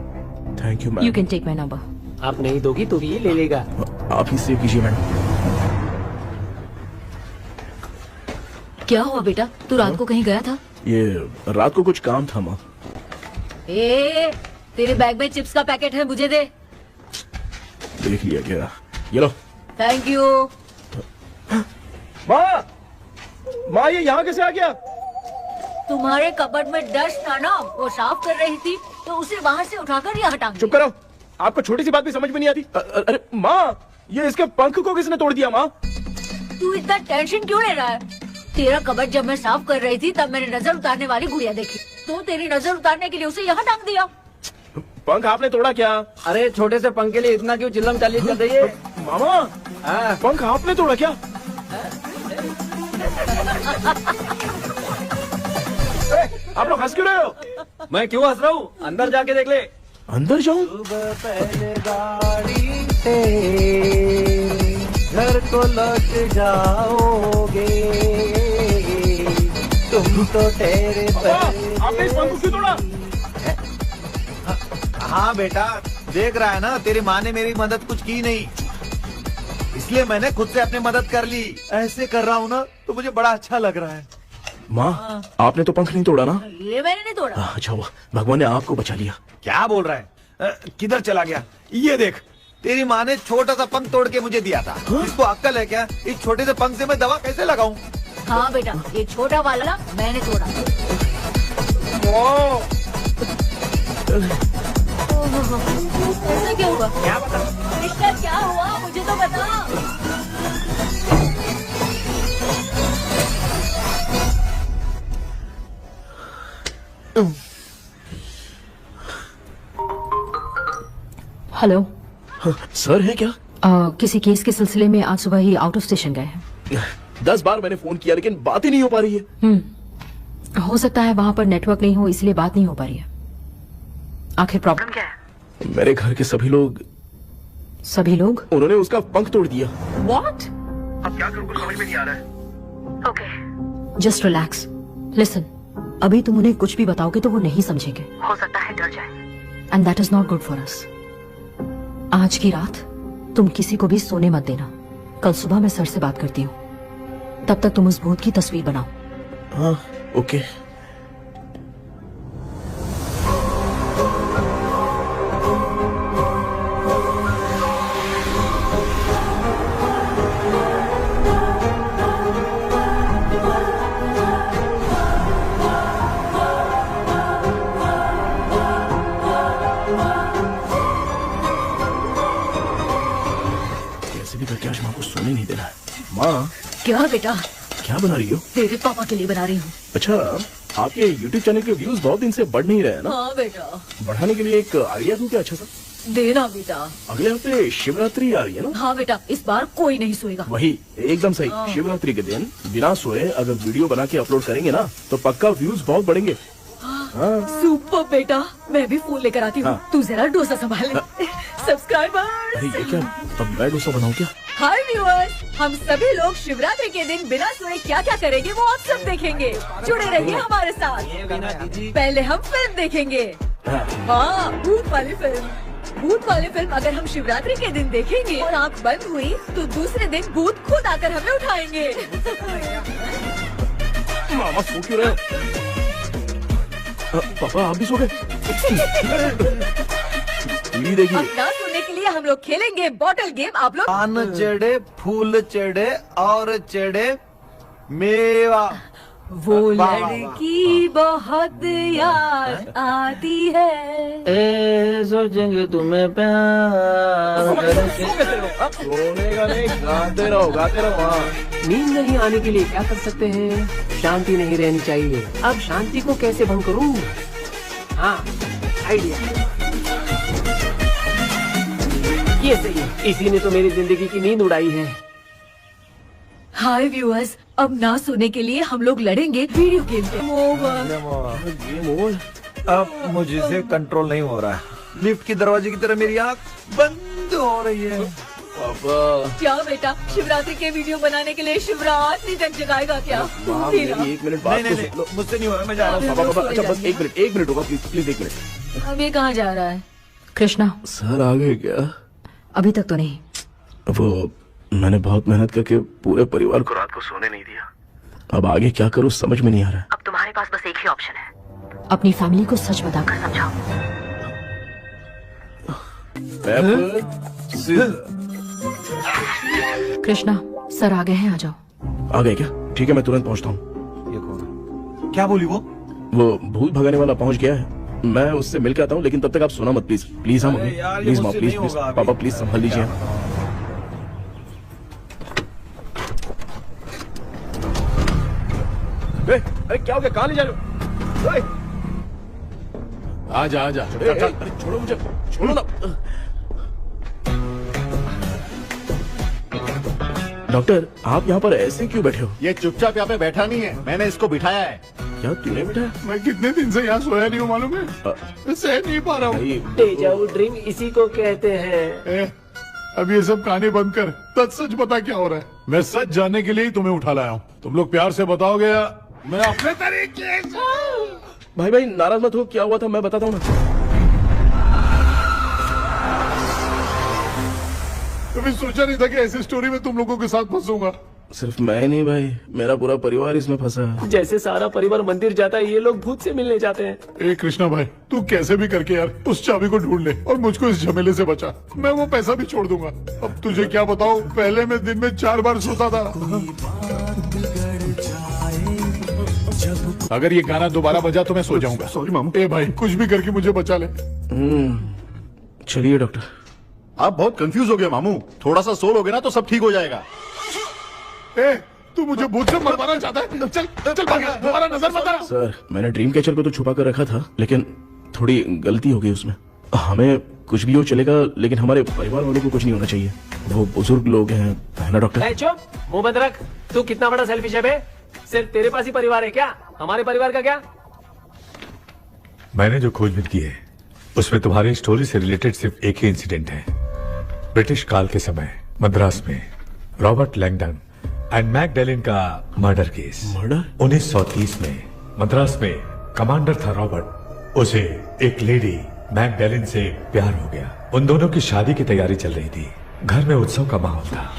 Thank you ma'am. You can take my number. आप नहीं दोगी तो भी ले लेगा। आप ही सेव कीजिए मैडम। क्या हुआ बेटा, तू रात को कहीं गया था? ये रात को कुछ काम था माँ। ए, तेरे बैग में चिप्स का पैकेट है, मुझे दे। देख लिया क्या? ये लो। Thank you. माँ ये यहाँ कैसे आ गया? तुम्हारे कबर्ड में डस्ट था ना, वो साफ कर रही थी तो उसे वहाँ से उठाकर यहाँ टांग चुप करो, आपको छोटी सी बात भी समझ में नहीं आती। अरे माँ, ये इसके पंख को किसने तोड़ दिया? माँ तू इतना टेंशन क्यों ले रहा है? तेरा कबर्ड जब मैं साफ कर रही थी तब मैंने नजर उतारने वाली गुड़िया देखी, तो तेरी नजर उतारने के लिए उसे यहाँ टांग दिया। पंख आपने तोड़ा क्या? अरे छोटे से पंख के लिए इतना क्यों चिल्लम चालीस कर रही है? मामा, पंख आपने तोड़ा क्या? आप लोग हंस क्यों रहे हो? मैं क्यों हंस रहा हूँ? अंदर जाके देख ले। अंदर जाऊं? घर को लौट जाओगे तुम तो तेरे आपने इस पंख को क्यों तोड़ा? हाँ बेटा, देख रहा है ना, तेरी माँ ने मेरी मदद कुछ की नहीं, इसलिए मैंने खुद से अपनी मदद कर ली। ऐसे कर रहा हूँ ना तो मुझे बड़ा अच्छा लग रहा है। माँ, आपने तो पंख नहीं तोड़ा ना? ये मैंने नहीं तोड़ा। अच्छा हुआ, भगवान ने आपको बचा लिया। क्या बोल रहा है? किधर चला गया? ये देख, तेरी माँ ने छोटा सा पंख तोड़ के मुझे दिया था। इसको अक्ल है क्या? इस छोटे से पंख से मैं दवा कैसे लगाऊं? हाँ बेटा, ये छोटा वाला मैंने तोड़ा। ऐसा क्या हुआ? क्या बता? इसका क्या हुआ, मुझे तो बता। हेलो सर है क्या? किसी केस के सिलसिले में आज सुबह ही आउट ऑफ स्टेशन गए हैं। 10 बार मैंने फोन किया लेकिन बात ही नहीं हो पा रही है। हो सकता है वहाँ पर नेटवर्क नहीं हो, इसलिए बात नहीं हो पा रही है। आखिर प्रॉब्लम क्या है? मेरे घर के सभी लोग उन्होंने उसका पंख तोड़ दिया। What? अब क्या करूं, कुछ समझ में नहीं आ रहा है। Okay. Just relax. Listen. अभी तुम उन्हें कुछ भी बताओगे तो वो नहीं समझेंगे। हो सकता है डर जाए। And that is not good for us. आज की रात तुम किसी को भी सोने मत देना। कल सुबह मैं सर से बात करती हूँ। तब तक तुम उस भूत की तस्वीर बनाओ। हाँ, ओके। करके आज माँ को सोने नहीं देना है। माँ, क्या बेटा? क्या बना रही हो? तेरे पापा के लिए बना रही हूँ। अच्छा, आपके YouTube चैनल के व्यूज बहुत दिन से बढ़ नहीं रहे हैं ना? हाँ बेटा। बढ़ाने के लिए एक आइडिया दूं क्या अच्छा सा? देना बेटा। अगले हफ्ते शिवरात्रि आ रही है ना? हाँ बेटा, इस बार कोई नहीं सोएगा। वही, एकदम सही। शिवरात्रि के दिन बिना सोए अगर वीडियो बना के अपलोड करेंगे ना तो पक्का व्यूज बहुत बढ़ेंगे। सुपर बेटा, मैं भी फोन लेकर आती हूँ। तू जरा डोसा संभाल ले। सब्सक्राइबर्स। अरे ये क्या? अब मैं डोसा बनाऊं क्या? हाय व्यूअर्स, हम सभी लोग शिवरात्रि के दिन बिना सोए क्या क्या करेंगे वो आप सब देखेंगे। जुड़े रहिए हमारे साथ। पहले हम फिल्म देखेंगे। हाँ, भूत वाली फिल्म। भूत वाली फिल्म अगर हम शिवरात्रि के दिन देखेंगे और आँख बंद हुई तो दूसरे दिन भूत खुद आकर हमें उठाएंगे। मामा सो क्यों रहे हो? पापा आप भी सो गए? टीवी देखिए। अब ना सोने के लिए हम लोग खेलेंगे बॉटल गेम। आप लोग पान चढ़े, फूल चढ़े और चढ़े मेवा। वो वाह, वाह, लड़की बहुत याद आती है। ए सोचेंगे तुम्हें प्यार। सोने का नहीं, गाते रहो हाँ। नींद नहीं आने के लिए क्या कर सकते हैं? शांति नहीं रहनी चाहिए। अब शांति को कैसे भंग करूं? हाँ, आइडिया ये सही है। इसी ने तो मेरी जिंदगी की नींद उड़ाई है। हाय व्यूअर्स, अब ना सोने के लिए हम लोग लड़ेंगे वीडियो गेम पे। अब मुझसे कंट्रोल नहीं हो रहा है। लिफ्ट की दरवाजे की तरह मेरी आँख बंद हो रही है। पापा क्या बेटा, शिवरात्रि के वीडियो बनाने के लिए शिवरात्रि तक जगाएगा क्या? मेरी 1 मिनट बात नहीं, मुझसे नहीं हो रहा, मैं जा रहा हूँ। पापा अच्छा बस 1 मिनट होगा प्लीज 1 मिनट। अब ये कहाँ जा रहा है? कृष्णा, सर आ गए क्या? अभी तक तो नहीं। वो मैंने बहुत मेहनत करके पूरे परिवार को रात को सोने नहीं दिया। अब आगे क्या करूं समझ में नहीं आ रहा। अब तुम्हारे पास बस एक ही ऑप्शन है, अपनी फैमिली को सच बताकर समझाओ। कृष्णा, सर आ गए हैं, आ जाओ। आ गए क्या? ठीक है मैं तुरंत पहुंचता हूँ। ये कौन है? क्या बोली वो? भूत भगाने वाला पहुंच गया है, मैं उससे मिल के आता हूँ, लेकिन तब तक आप सोना मत प्लीज। प्लीज हाँ मम्मी, यार, ये प्लीज माँ, मुझसे प्लीज नहीं प्लीज होगा अभी। पापा प्लीज संभाल लीजिए। अरे क्या हो गया? कहाँ ले जा रहे हो? आजा आजा। अरे छोड़ो मुझे, छोड़ो ना। डॉक्टर आप यहाँ पर ऐसे क्यों बैठे हो? ये चुपचाप यहाँ पे बैठा नहीं है, मैंने इसको बिठाया है। क्या तूने बैठा? मैं कितने दिन से यहाँ सोया नहीं हूँ मालूम है, मैं सह नहीं पा रहा हूँ। डेजाऊ ड्रीम इसी को कहते हैं। अब ये सब कहानी बंद कर, सच बता क्या हो रहा है। मैं सच जानने के लिए ही तुम्हें उठा लाया हूँ। तुम लोग प्यार से बताओगे या मैं अपने तरीके से? भाई नाराज मत हो, क्या हुआ था मैं बताता हूँ ना। कभी सोचा नहीं था कि ऐसी स्टोरी में तुम लोगों के साथ फंसूंगा। सिर्फ मैं नहीं भाई, मेरा पूरा परिवार इसमें फंसा है। जैसे सारा परिवार मंदिर जाता है, ये लोग भूत से मिलने जाते हैं। ए कृष्णा भाई, तू कैसे भी करके यार उस चाबी को ढूंढ ले और मुझको इस झमेले से बचा। मैं वो पैसा भी छोड़ दूंगा। अब तुझे क्या बताऊं, पहले मैं दिन में 4 बार सोता था। अगर ये गाना दोबारा बजा तो मैं सो जाऊंगा। सॉरी मामू। ए भाई कुछ भी करके मुझे बचा ले। चलिए डॉक्टर। आप बहुत कंफ्यूज हो गए मामू, थोड़ा सा सो लोगे ना तो सब ठीक हो जाएगा। ए तू मुझे भूत से मरवाना चाहता है? चल चल भाग, दोबारा नजर मत आना। सर मैंने ड्रीम कैचर को तो छुपा कर रखा था, लेकिन थोड़ी गलती हो गई उसमें। हमें कुछ भी हो चलेगा, लेकिन हमारे परिवार वालों को कुछ नहीं होना चाहिए। वो बुजुर्ग लोग हैं, है ना डॉक्टर? चुप, मुंह बंद रख। तू कितना बड़ा सेल्फिश है बे? सिर्फ तेरे पास ही परिवार है क्या? हमारे परिवार का क्या? मैंने जो खोजबीन की है उसमें तुम्हारी स्टोरी से रिलेटेड सिर्फ एक ही इंसिडेंट है। ब्रिटिश काल के समय मद्रास में रॉबर्ट लैंगडन एंड मैकडैलिन का मर्डर केस। मर्डर? 1930 में मद्रास में कमांडर था रॉबर्ट, उसे एक लेडी मैकडैलिन से प्यार हो गया। उन दोनों की शादी की तैयारी चल रही थी, घर में उत्सव का माहौल था,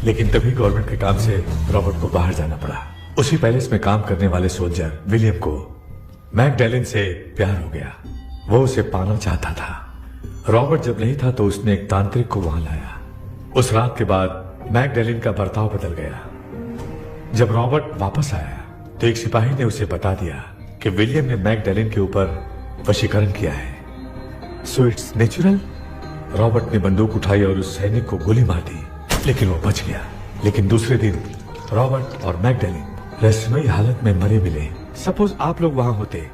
लेकिन तभी गवर्नमेंट के काम से रॉबर्ट को बाहर जाना पड़ा। उसी पैलेस में काम करने वाले सोल्जर विलियम को मैकडैलिन से प्यार हो गया, वो उसे पाना चाहता था। रॉबर्ट जब नहीं था तो उसने एक तांत्रिक को वहां लाया। उस रात के बाद मैकडैलिन का बर्ताव बदल गया। जब रॉबर्ट वापस आया तो एक सिपाही ने उसे बता दिया कि विलियम ने मैकडैलिन के ऊपर वशीकरण किया है। So it's natural. रॉबर्ट ने बंदूक उठाई और उस सैनिक को गोली मार दी, लेकिन वो बच गया। लेकिन दूसरे दिन रॉबर्ट और मैकडैलिन रहस्यमयी हालत में मरे मिले। सपोज आप लोग वहां होते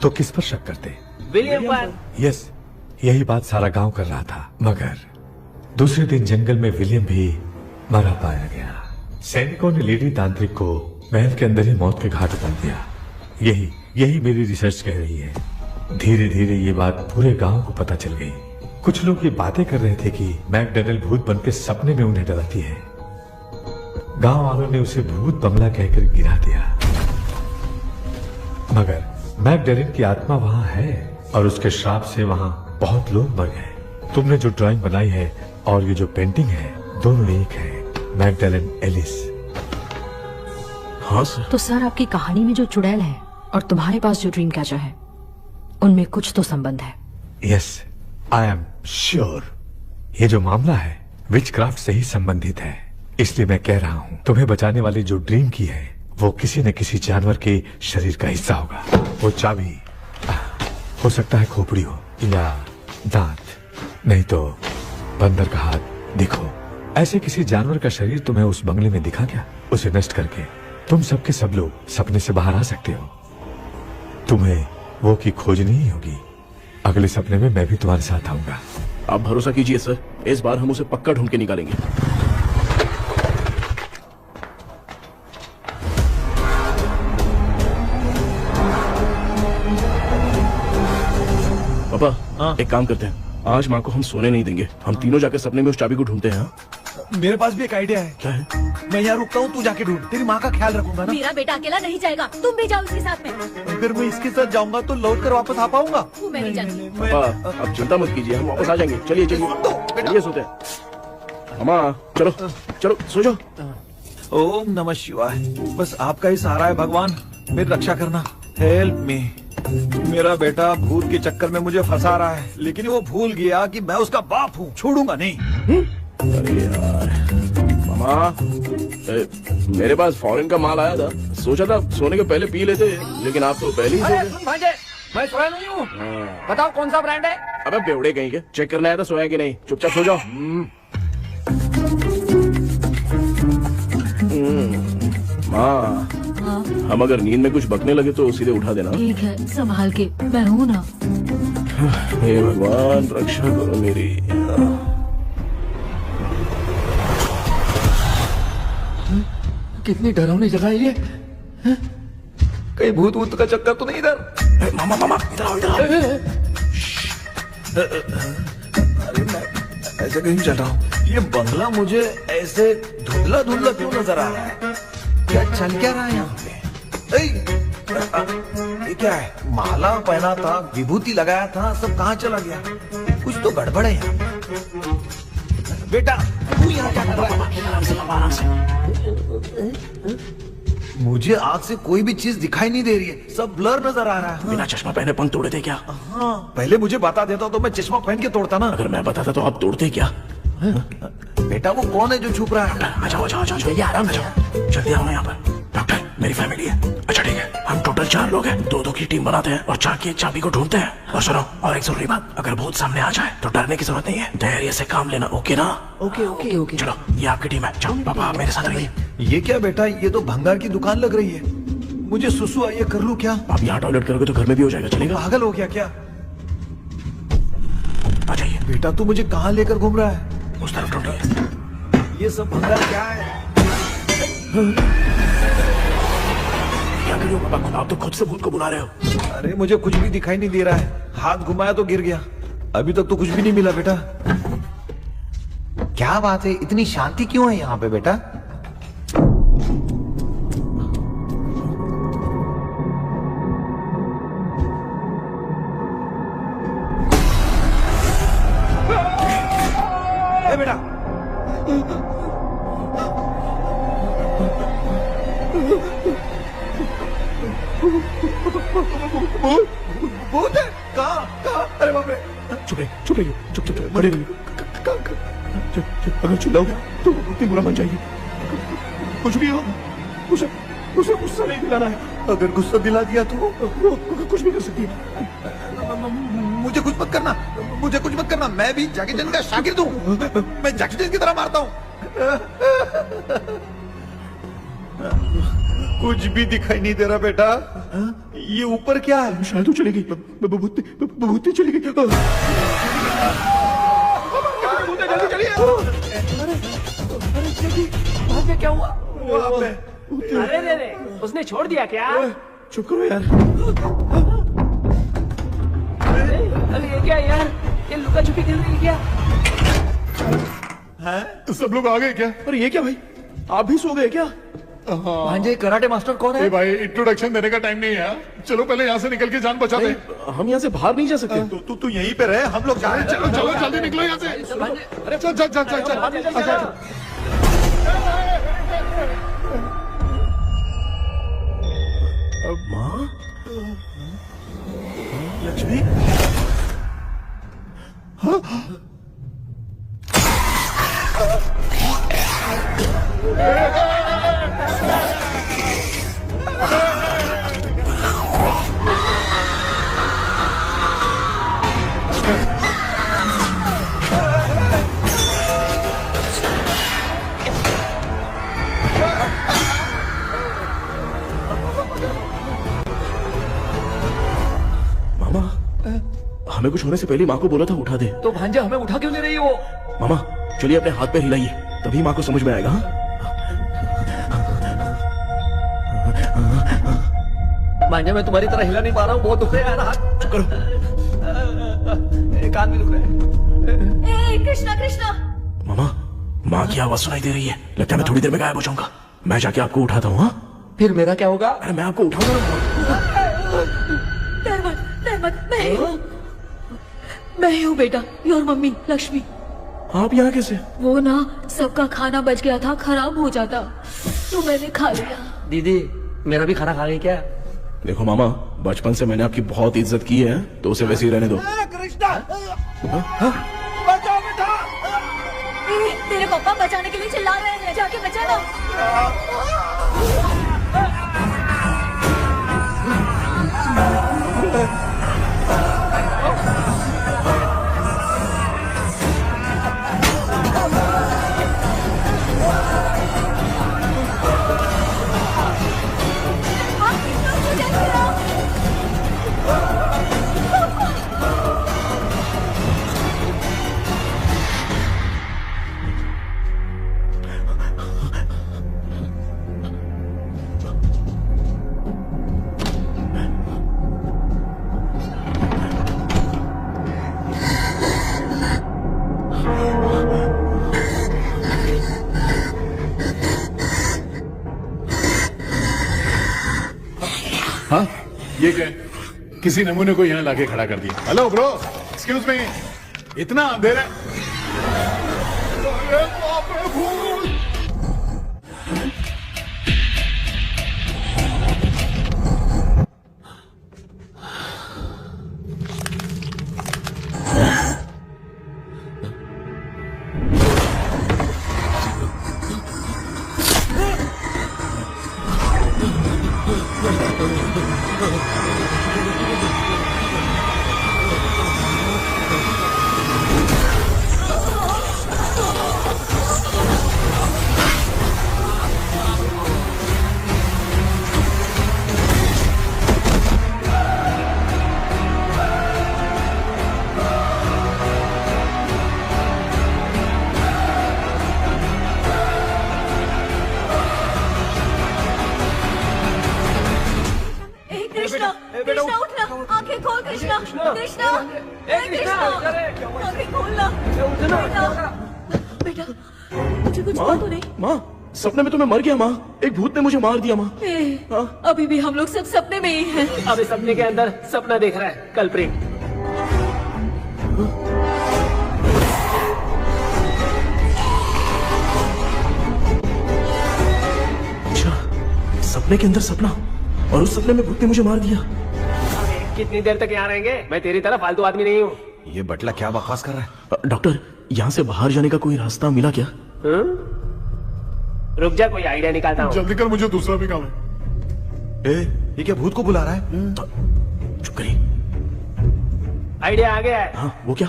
तो किस पर शक करते? विलियम पर। यस, यही बात सारा गांव कर रहा था। मगर दूसरे दिन जंगल में विलियम भी मरा पाया गया। सैनिकों ने लेडी तांत्रिक को महल के अंदर ही मौत के घाट उतार दिया। यही मेरी रिसर्च कह रही है। धीरे धीरे ये बात पूरे गांव को पता चल गई। कुछ लोग ये बातें कर रहे थे कि मैकडैलिन भूत बनकर सपने में उन्हें डराती है। गांव वालों ने उसे भूत बंगला कहकर गिरा दिया। मगर मैकडैलिन की आत्मा वहां है और उसके श्राप से वहां बहुत लोग मर गए। तुमने जो ड्राइंग बनाई है और ये जो पेंटिंग है दोनों एक है, मैगडेलेन एलिस। हाँ सर। तो सर आपकी कहानी में जो चुड़ैल है और तुम्हारे पास जो ड्रीम कैचर है उनमें कुछ तो संबंध है। Yes, I am sure. ये जो मामला है विचक्राफ्ट से ही संबंधित है, इसलिए मैं कह रहा हूँ तुम्हें बचाने वाली जो ड्रीम की है वो किसी न किसी जानवर के शरीर का हिस्सा होगा। वो चाबी हो सकता है खोपड़ी हो या दांत, नहीं तो बंदर का हाथ। देखो, ऐसे किसी जानवर का शरीर तुम्हें उस बंगले में दिखा क्या? उसे नष्ट करके तुम सबके सब लोग सपने से बाहर आ सकते हो। तुम्हें वो की खोजनी ही होगी। अगले सपने में मैं भी तुम्हारे साथ आऊंगा। आप भरोसा कीजिए सर, इस बार हम उसे पक्का ढूंढ के निकालेंगे। पापा, एक काम करते हैं, आज माँ को हम सोने नहीं देंगे। हम तीनों जाकर सपने में उस चाबी को ढूंढते हैं। मेरे पास भी एक आइडिया है। क्या है? मैं यहाँ रुकता हूँ, तू जाके ढूंढ। तेरी माँ का ख्याल रखूंगा ना। मेरा बेटा अकेला नहीं जाएगा, तुम भी जाओ उसके साथ में। अगर मैं इसके साथ जाऊंगा तो लौट कर वापस आ पाऊंगा? वो मैं नहीं जानती। पापा, आप चिंता मत कीजिए, हम वापस आ जाएंगे। चलिए चलिए चलिए सोते हैं। अम्मा चलो चलो सो जाओ। ओम नमः शिवाय। बस आपका ही सहारा है भगवान, मेरी रक्षा करना। Help me. मेरा बेटा भूत के चक्कर में मुझे फंसा रहा है, लेकिन वो भूल गया कि मैं उसका बाप हूँ। छोड़ूंगा नहीं। अरे यार मामा, मेरे पास फॉरेन का माल आया था, सोचा था सोने के पहले पी लेते, लेकिन आप तो पहले ही सो गए। भांजे, मैं सोया नहीं हूँ। बताओ कौन सा ब्रांड है? अबे बेवड़े कहीं के, चेक करना है तो सोया कि नहीं। चुपचाप सो जाओ। माँ, हम अगर नींद में कुछ बकने लगे तो सीधे उठा देना। ठीक है, संभाल के, मैं हूँ ना। हे भगवान रक्षा करो मेरी। कितनी डरावनी जगह है ये। कहीं भूत भूत का चक्कर तो नहीं इधर? मामा मामा इधर आओ, इधर आओ। अरे मैं ऐसे कहीं चल रहा हूँ। ये बंगला मुझे ऐसे धुंधला धुंधला क्यों नजर आ रहा है? क्या चल क्या रहा है यहाँ पे? ये क्या है? माला पहना था, विभूति लगाया था, सब कहाँ चला गया? कुछ तो गड़बड़ है यहाँ। बेटा तू यहाँ क्या कर रहा है? आराम से। मुझे आग से कोई भी चीज दिखाई नहीं दे रही है, सब ब्लर नजर आ रहा है। बिना चश्मा पहने पंख तोड़े थे क्या? हाँ, पहले मुझे बता देता तो मैं चश्मा पहन के तोड़ता ना। अगर मैं बताता तो आप तोड़ते क्या? बेटा वो कौन है जो छुप रहा है? आ जाओ, आराम से जल्दी आओ ना यहाँ पर। डॉक्टर, मेरी फैमिली है। अच्छा ठीक है, हम टोटल 4 लोग हैं, 2-2 की टीम बनाते हैं और जाके चाबी को ढूंढते हैं। और सुनो, और एक जरूरी बात, अगर भूत सामने आ जाए तो डरने की जरूरत नहीं है, धैर्य से काम लेना। ओके ना? ओके। चलो, ये आपकी टीम है। जाओ पापा, आप मेरे साथ रहिए। ये क्या बेटा, ये तो भंगार की दुकान लग रही है। मुझे सुसु आई है, कर लूं क्या? आप यहाँ टॉयलेट करोगे तो घर में भी हो जाएगा, चलेगा? पागल हो गया क्या? आ जाइए। बेटा तू मुझे कहाँ लेकर घूम रहा है? उस तरफ ढूंढिए। ये सब भंगार क्या है? क्या करियो पापा, आप तो खुद से भूत को बुला रहे हो। अरे मुझे कुछ भी दिखाई नहीं दे रहा है, हाथ घुमाया तो गिर गया। अभी तक तो कुछ भी नहीं मिला बेटा। क्या बात है, इतनी शांति क्यों है यहाँ पे बेटा? बेटा भूत है? कहाँ? अरे बाप रे! चुप रहिए, चुप खड़े रहिए। अगर चिल्लाओगे तो इतनी बुरा बन जाएगी। कुछ भी हो, उसे गुस्सा नहीं दिलाना है। अगर गुस्सा दिला दिया तो वो कुछ भी कर सकती है। मुझे कुछ मत करना। मैं भी जैकी चैन का शागिर्द हूँ। मैं जैकी चैन की तरह मारता हूँ। कुछ भी दिखाई नहीं दे रहा बेटा। ये ऊपर क्या है? शायद वो चली गई, भूती चली गई। जल्दी चलिए। भाग्य क्या हुआ? अरे रे, उसने छोड़ दिया क्या? चुप करो यार। अरे ये क्या यार, ये लुका छुपी खेल रही है क्या? हैं? सब लोग आ गए क्या? अरे ये क्या भाई, आप भी सो गए क्या? भांजे कराटे मास्टर कौन ए है? भाई इंट्रोडक्शन देने का टाइम नहीं है। चलो पहले यहाँ से निकल के जान बचा दे। हम यहाँ से बाहर नहीं जा सकते। तू यहीं पे रहे, हम लोग जा रहे हैं। चलो चलो जल्दी निकलो यहाँ से। चल चल चल चल चल। माँ, लक्ष्मी, मामा, हमें कुछ होने से पहले माँ को बोला था उठा दे। तो भांजे हमें उठा क्यों ले रही हो? मामा चलिए अपने हाथ पैर हिलाइए, तभी माँ को समझ में आएगा। हाँ? भांजे मैं तुम्हारी तरह हिला नहीं पा रहा हूँ, बहुत दुख रहा है हाथ। चुप करो। एक हाथ भी दुख रहा है। ए कृष्णा कृष्णा, मामा, माँ की आवाज सुनाई दे रही है, लगता है मैं थोड़ी देर में गायब हो जाऊंगा। मैं जाके आपको उठाता हूँ। हाँ, फिर मेरा क्या होगा? अरे मैं आपको उठाऊंगा। डर मत, मैं ही हूँ बेटा, योर मम्मी लक्ष्मी। आप यहाँ कैसे? वो ना सबका खाना बच गया था, खराब हो जाता तो मैंने खा लिया। दीदी मेरा भी खाना खा गई क्या? देखो मामा, बचपन से मैंने आपकी बहुत इज्जत की है, तो उसे वैसे ही रहने दो। तेरे पापा बचाने के लिए चिल्ला रहे हैं, जाके बचा लो। हाँ, ये क्या? किसी नमूने को यहाँ लाके खड़ा कर दिया। हेलो ब्रो, एक्सक्यूज मी, इतना अंधेरा है। अरे बाप रे, भूत! कृष्णा उठना, आंखें खोल कृष्णा, कृष्णा, आंखें खोलना बेटा, मुझे कुछ हुआ तो नहीं? माँ, सपने में तो मैं मर गया माँ, एक भूत ने मुझे मार दिया माँ। अभी भी हम लोग सब सपने में ही हैं। अभी सपने के अंदर सपना देख रहा है कल्प्रिट। अच्छा, सपने के अंदर सपना, और उस सपने में भूत ने मुझे मार दिया। कितनी देर तक यहाँ रहेंगे? मैं तेरी तरह फालतू आदमी नहीं हूँ। ये बटला क्या बकवास कर रहा है? डॉक्टर, यहाँ से बाहर जाने का कोई रास्ता मिला क्या? रुक जा, कोई आइडिया निकालता हूँ। जल्दी कर, मुझे दूसरा भी काम है। ये क्या भूत को बुला रहा है? चुप करिए। आइडिया आ गया है। हाँ, वो क्या?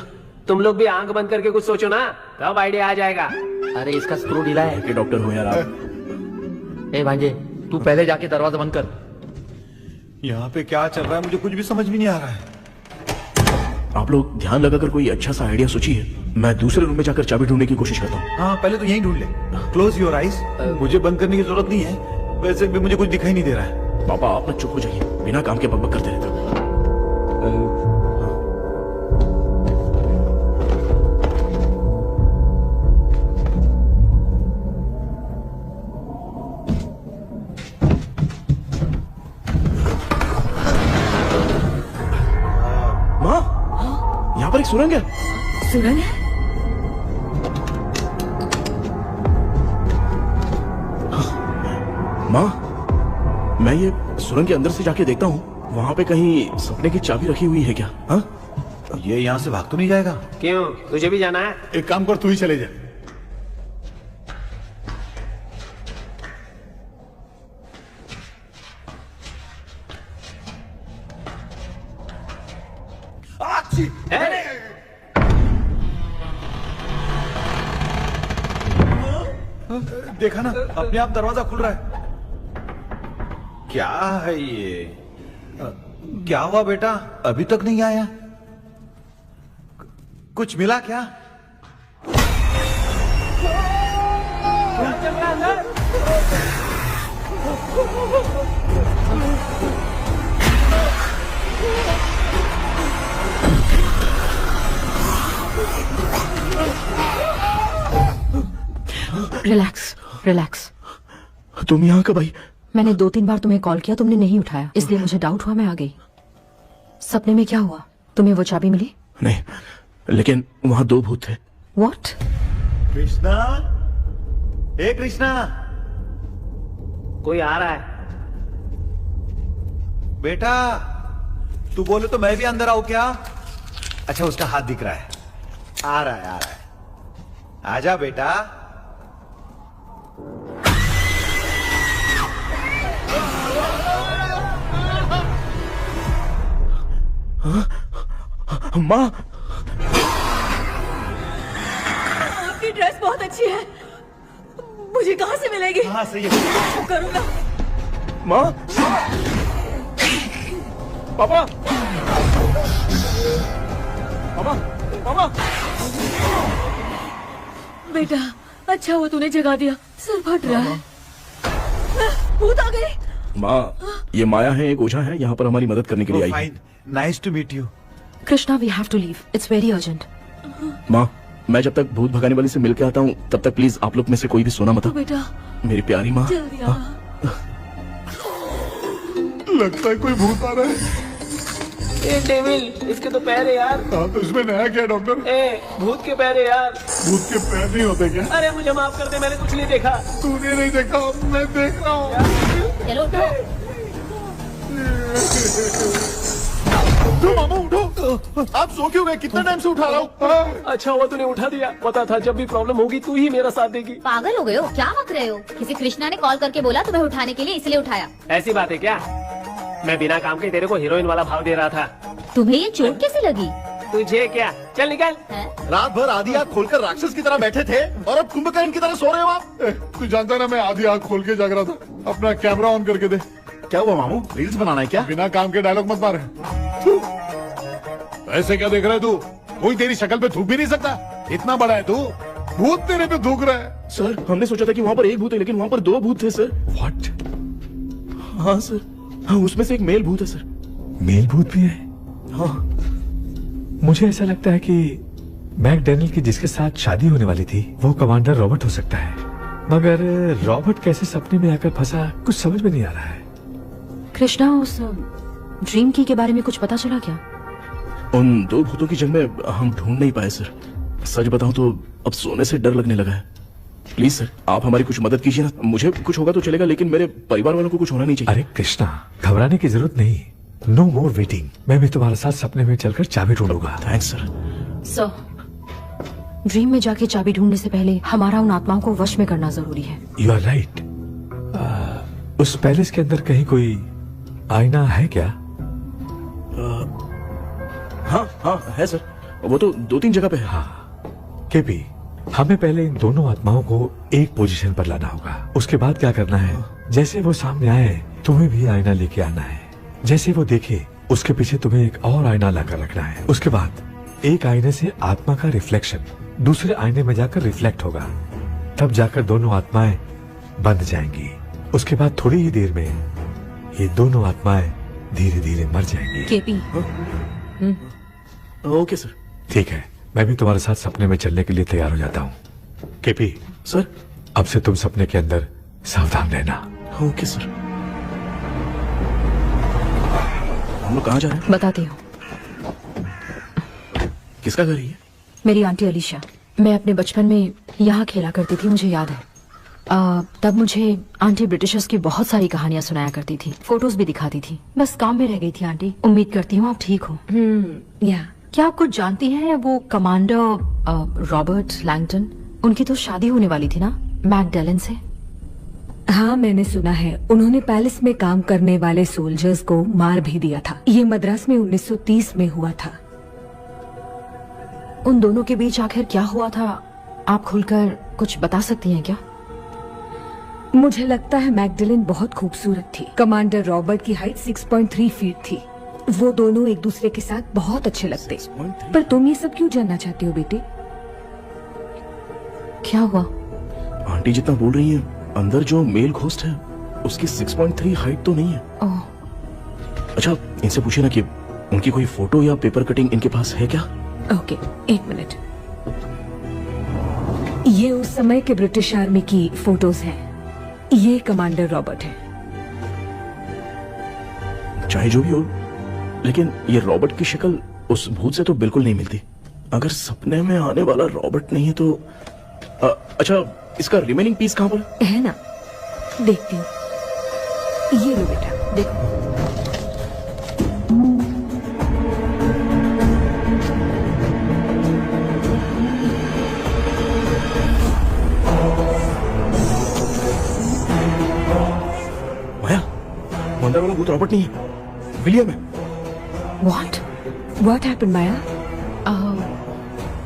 तुम लोग भी आंख बंद करके कुछ सोचो ना, तब आइडिया आ जाएगा। अरे इसका स्क्रू ढीला है। डॉक्टर हो यार आप। ए भांजे, तू पहले जाके दरवाजा बंद कर। यहाँ पे क्या चल रहा है मुझे कुछ भी समझ में नहीं आ रहा है। आप लोग ध्यान लगाकर कोई अच्छा सा आइडिया सोचिए, मैं दूसरे रूम में जाकर चाबी ढूंढने की कोशिश करता हूँ। हाँ, पहले तो यहीं ढूंढ ले। Close your eyes. मुझे बंद करने की जरूरत नहीं है, वैसे भी मुझे कुछ दिखाई नहीं दे रहा है। पापा, आप ना चुप हो जाइए, बिना काम के बकबक करते रहते हो। एक सुरंग है। सुरंग है? माँ, मैं ये सुरंग के अंदर से जाके देखता हूँ, वहाँ पे कहीं सपने की चाबी रखी हुई है क्या? हाँ? ये यहाँ से भाग तो नहीं जाएगा? क्यों, तुझे भी जाना है? एक काम कर, तू ही चले जा। देखा ना, अपने आप दरवाजा खुल रहा है। क्या है ये? क्या हुआ बेटा, अभी तक नहीं आया? कुछ मिला क्या? Relax relax. तुम यहाँ कब आई? मैंने 2-3 बार तुम्हें कॉल किया, तुमने नहीं उठाया, इसलिए मुझे डाउट हुआ, मैं आ गई। सपने में क्या हुआ? तुम्हें वो चाबी मिली? नहीं, लेकिन वहाँ 2 भूत थे। व्हाट? कृष्णा, हे कृष्णा, कोई आ रहा है। बेटा तू बोले तो मैं भी अंदर आऊं क्या? अच्छा, उसका हाथ दिख रहा है, आ रहा है, आ रहा है। आजा बेटा। माँ, आपकी ड्रेस बहुत अच्छी है, मुझे कहाँ से मिलेगी? हाँ सही है। करूँगा। माँ, पापा, पापा, पापा। बेटा अच्छा हुआ तूने जगा दिया, सर फट रहा है। भूत आ गई। माँ, ये माया है, एक ओझा है, यहाँ पर हमारी मदद करने के लिए आई है। Fine, nice to meet you. Krishna, we have to leave, it's very urgent. माँ, मैं जब तक भूत भगाने वाली से मिल के आता हूँ तब तक प्लीज आप लोग में से कोई भी सोना मत। तो बेटा मेरी प्यारी माँ। जल्दी आ। लगता है कोई भूत आ रहा है। ए डेविल, इसके तो पैर है यार। हाँ, तो इसमें नया क्या डॉक्टर? ए, भूत के पैर है यार। भूत के पैर नहीं होते क्या? अरे मुझे माफ कर दे, मैंने कुछ नहीं देखा। तूने नहीं देखा, मैं देख रहा हूँ। चलो उठो। उठो मामा, उठो। आप सो क्यों गए? कितना टाइम से उठा रहा हूँ। अच्छा हुआ तूने उठा दिया, पता था जब भी प्रॉब्लम होगी तू ही मेरा साथ देगी। पागल हो गए हो क्या? बक रहे हो? किसी कृष्णा ने कॉल करके बोला तुम्हें उठाने के लिए, इसलिए उठाया। ऐसी बात है क्या? मैं बिना काम के तेरे को हीरोइन वाला भाव दे रहा था। तुम्हें ये चोट कैसे लगी? तुझे क्या? चल निकल। रात भर आधी आँख खोलकर राक्षस की तरह बैठे थे और अब कुंभकर्ण की तरह सो रहे हो आप। तू जानता है ना, मैं आधी आँख खोल के जाग रहा था। अपना कैमरा ऑन करके दे। क्या हुआ मामू, रील्स बनाना है क्या? बिना काम के डायलॉग मत मार। ऐसे क्या देख रहा है तू? कोई तेरी शक्ल पे थूक भी नहीं सकता, इतना बड़ा है तू। भूत तेरे पे थूक रहा है। सर, हमने सोचा था कि वहाँ पर एक भूत है, लेकिन वहाँ पर 2 भूत थे सर। व्हाट? हाँ सर, हाँ, उसमें से एक मेल भूत है सर। मेल भूत भी है? हाँ। मुझे ऐसा लगता है कि मैकडैनियल की जिसके साथ शादी होने वाली थी वो कमांडर रॉबर्ट हो सकता है, मगर रॉबर्ट कैसे सपने में आकर फंसा, कुछ समझ में नहीं आ रहा है। कृष्णा, उस ड्रीम की के बारे में कुछ पता चला क्या? उन 2 भूतों की जंग में हम ढूंढ नहीं पाए सर। सच बताऊं तो अब सोने से डर लगने लगा है। प्लीज सर, आप हमारी कुछ मदद कीजिए ना। मुझे कुछ होगा तो चलेगा, लेकिन मेरे परिवार वालों को कुछ होना नहीं चाहिए। अरे कृष्णा, घबराने की जरूरत नहीं, नो मोर वेटिंग। मैं भी तुम्हारे साथ सपने में चलकर चाबी ढूंढूंगा। Thanks sir. सर, ड्रीम में जाके चाबी ढूंढने से पहले हमारा उन आत्माओं को वश में करना जरूरी है। You are right. उस पैलेस के अंदर कहीं कोई आईना है क्या? हाँ हाँ है सर, वो तो 2-3 जगह पे है। हाँ केपी, हमें पहले इन दोनों आत्माओं को एक पोजीशन पर लाना होगा। उसके बाद क्या करना है, जैसे वो सामने आए तुम्हें भी आईना लेके आना है। जैसे वो देखे उसके पीछे तुम्हें एक और आईना लाकर रखना है। उसके बाद एक आईने से आत्मा का रिफ्लेक्शन दूसरे आईने में जाकर रिफ्लेक्ट होगा, तब जाकर दोनों आत्माएं बंद जाएंगी। उसके बाद थोड़ी ही देर में ये दोनों आत्माएं धीरे धीरे मर जाएंगी। KP, okay sir. ठीक है, मैं भी तुम्हारे साथ सपने में चलने के लिए तैयार हो जाता हूँ। केपी सर, अब से तुम सपने के अंदर सावधान रहना। Okay sir. हम लोग कहाँ जा रहे हैं? बताती हूँ। किसका घर है ये? मेरी आंटी अलीशा। मैं अपने बचपन में यहाँ खेला करती थी, मुझे याद है। तब मुझे आंटी ब्रिटिशर्स की बहुत सारी कहानियां सुनाया करती थी, फोटोज भी दिखाती थी। बस काम में रह गई थी आंटी। उम्मीद करती हूँ आप ठीक हो। या क्या आप कुछ जानती हैं वो कमांडर रॉबर्ट लैंगटन? उनकी तो शादी होने वाली थी ना मैकडेलन से। हाँ, मैंने सुना है उन्होंने पैलेस में काम करने वाले सोल्जर्स को मार भी दिया था। ये मद्रास में 1930 में हुआ था। उन दोनों के बीच आखिर क्या हुआ था, आप खुलकर कुछ बता सकती हैं क्या? मुझे लगता है मैकडेलन बहुत खूबसूरत थी। कमांडर रॉबर्ट की हाइट 6.3 फीट थी। वो दोनों एक दूसरे के साथ बहुत अच्छे लगते। पर तुम ये सब क्यों जानना चाहते हो बेटे? क्या हुआ? आंटी जितना बोल रही है, अंदर जो मेल घोस्ट है उसकी 6.3 हाइट तो नहीं है। ओह। अच्छा, इनसे पूछिए ना कि उनकी कोई फोटो या पेपर कटिंग इनके पास है क्या? ओके, एक मिनट। ये उस समय के ब्रिटिश आर्मी की फोटोज हैं। ये कमांडर रॉबर्ट है। चाहे जो भी हो, लेकिन ये रॉबर्ट की शक्ल उस भूत से तो बिल्कुल नहीं मिलती। अगर सपने में आने वाला रॉबर्ट नहीं है तो अच्छा, इसका रिमेनिंग पीस कहाँ पर है? ना, देखती हूँ। ये लो बेटा, देखो। माया, अंदर वाला भूत रॉबर्ट नहीं है, विलियम है। What happened, Maya?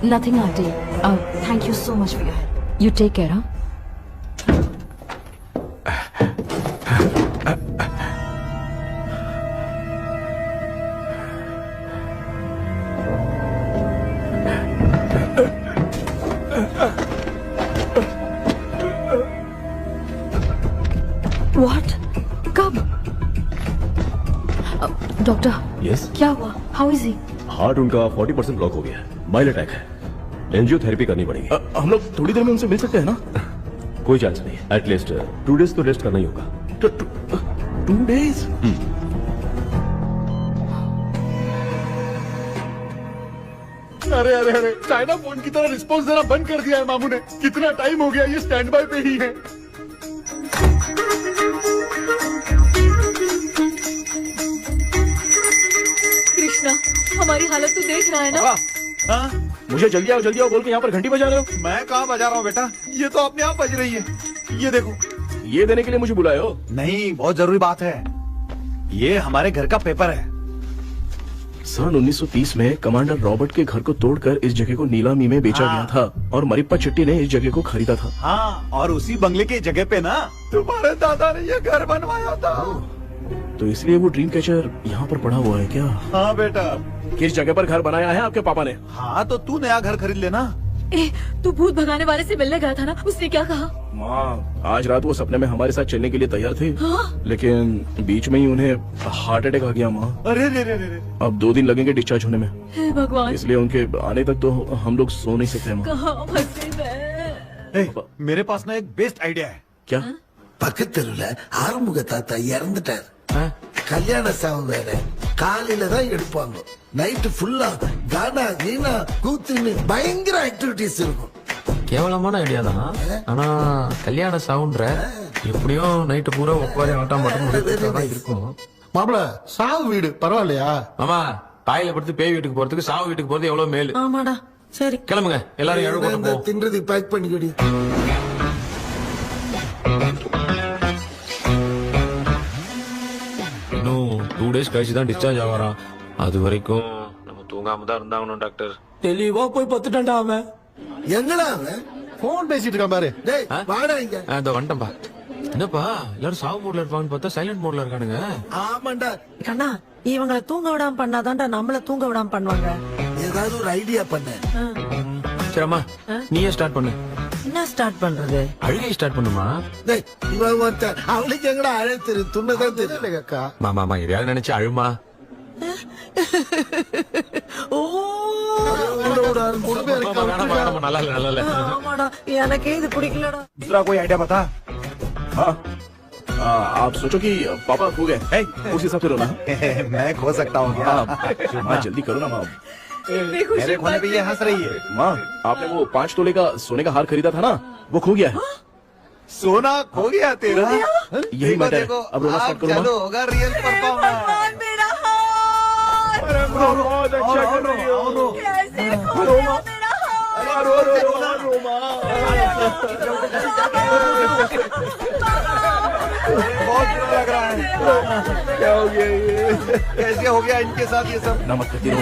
Nothing, auntie. Thank you so much for your help. You take care, huh? What? कब? डॉक्टर। यस। क्या हुआ? How is he? हार्ट उनका 40% ब्लॉक हो गया है। माइल्ड अटैक है। एंजियोथेरेपी करनी पड़ेगी। हम लोग थोड़ी देर में उनसे मिल सकते हैं ना? कोई चांस नहीं। एटलीस्ट 2 डेज तो रेस्ट करना ही होगा। 2 डेज? अरे अरे अरे, चाइना फोन की तरह रिस्पॉन्स देना बंद कर दिया है मामू ने। कितना टाइम हो गया ये स्टैंड बाय पे ही है। कृष्णा, हमारी हालत तो देख रहा है ना। हाँ? मुझे जल्दी आओ बोल के यहाँ पर घंटी बजा रहे हो। मैं कहाँ बजा रहा हूँ बेटा, ये तो अपने आप बज रही है। ये देखो। ये देने के लिए मुझे बुलाए हो? नहीं, बहुत जरूरी बात है। ये हमारे घर का पेपर है। सन 1930 में कमांडर रॉबर्ट के घर को तोड़कर इस जगह को नीलामी में बेचा गया था और मरिप्पा चिट्टी ने इस जगह को खरीदा था। हाँ, और उसी बंगले की जगह पे ना तुम्हारे दादा ने ये घर बनवाया था। तो इसलिए वो ड्रीम कैचर यहाँ पर पड़ा हुआ है क्या? हाँ बेटा। किस जगह पर घर बनाया है आपके पापा ने? हाँ, तो तू नया घर खरीद लेना। तू भूत भगाने वाले से मिलने गया था ना, उसने क्या कहा? माँ, आज रात वो सपने में हमारे साथ चलने के लिए तैयार थे। हाँ? लेकिन बीच में ही उन्हें हार्ट अटैक आ गया। माँ, अरे रे रे रे। अब 2 दिन लगेंगे डिस्चार्ज होने में। हे भगवान, इसलिए उनके आने तक तो हम लोग सो नहीं सकते। माँ, कहाँ फंसे मैं? मेरे पास ना एक बेस्ट आइडिया है। क्या? பக்கத்தெருவுல ஆறுமுக தாத்தா இறந்துட்டார். கல்யாண சாவு வேற. காலையில தான் எடுப்பாங்க. நைட் ஃபுல்லா கானா கீனா கூத்துன்னு பயங்கர ஆக்டிவிட்டிஸ் இருக்கும். கேவலமான ஐடியா தான். ஆனா கல்யாண சாவுன்ற எப்படியும் நைட்டு பூரா ஒப்பாரி ஆட்டம் மட்டும் இருக்கும். மாப்பிள, சாவு வீடு பரவாயில்லையா? மாமா, காயில படுத்து பேய் வீட்டுக்கு போறதுக்கு சாவு வீட்டுக்கு போறது எவ்வளவு மேலு. ஆமாடா, சரி கிளம்புங்க, எல்லாரும் எழு கொண்டு போ. தின்றதுக்கு பேக் பண்ணிக்கடி. இன்னும் 2 டேஸ் கழிச்சு தான் டிஸ்சார்ஜ் ஆவாராம். அது வரைக்கும் நம்ம தூங்காம தான் இருந்தாகணும் டாக்டர். தெளிவா போய் பத்துட்டான்டா அவன். எங்கடா அவன்? போன் பேசிட்டு இருக்கான் பாரு. டேய், வாடா இங்க. இதோ வந்துட்டேன்பா. என்னப்பா எல்லாரும் சாவு மோட்ல இருப்பாங்கன்னு பார்த்தா சைலண்ட் மோட்ல இருக்கானுங்க. ஆமாண்டா. கண்ணா, இவங்களை தூங்க விடாம பண்ணாதான்டா நம்மள தூங்க விடாம பண்ணுவாங்க. ஏதாவது ஒரு ஐடியா பண்ணு. சரிம்மா, நீயே ஸ்டார்ட் பண்ணு. என்ன ஸ்டார்ட் பண்றது? அழுகை ஸ்டார்ட் பண்ணுமா? டேய், இவன் ஒருத்தன் அவளுக்கு எங்கடா அழ தெரியும்? துண்ணதான் தெரியல அக்கா. மாமா எதையாவது நினைச்சு அழுமா. நல்லா இல்ல. ஆமாடா, எனக்கே இது பிடிக்கலடா. दूसरा कोई आइडिया बता। हाँ, आप सोचो कि पापा खो गए, उस हिसाब से रोना। मैं खो सकता हूँ क्या? माँ, जल्दी करो ना माँ। मेरे खोने पे ये हंस रही है। माँ, आपने वो 5 तोले का सोने का हार खरीदा था ना, वो खो गया है। सोना खो गया तेरा? यही मैटर है। देखो, अब रोना स्टार्ट करो चालू माँ। होगा रियल परफॉर्मेंस। मेरा हाथ बहुत अच्छा कर रही हो। कैसे खो गया मेरा बहुत बुरा लग रहा है। क्या हो गया ये? कैसे हो गया इनके साथ ये सब? ना मत करती रो।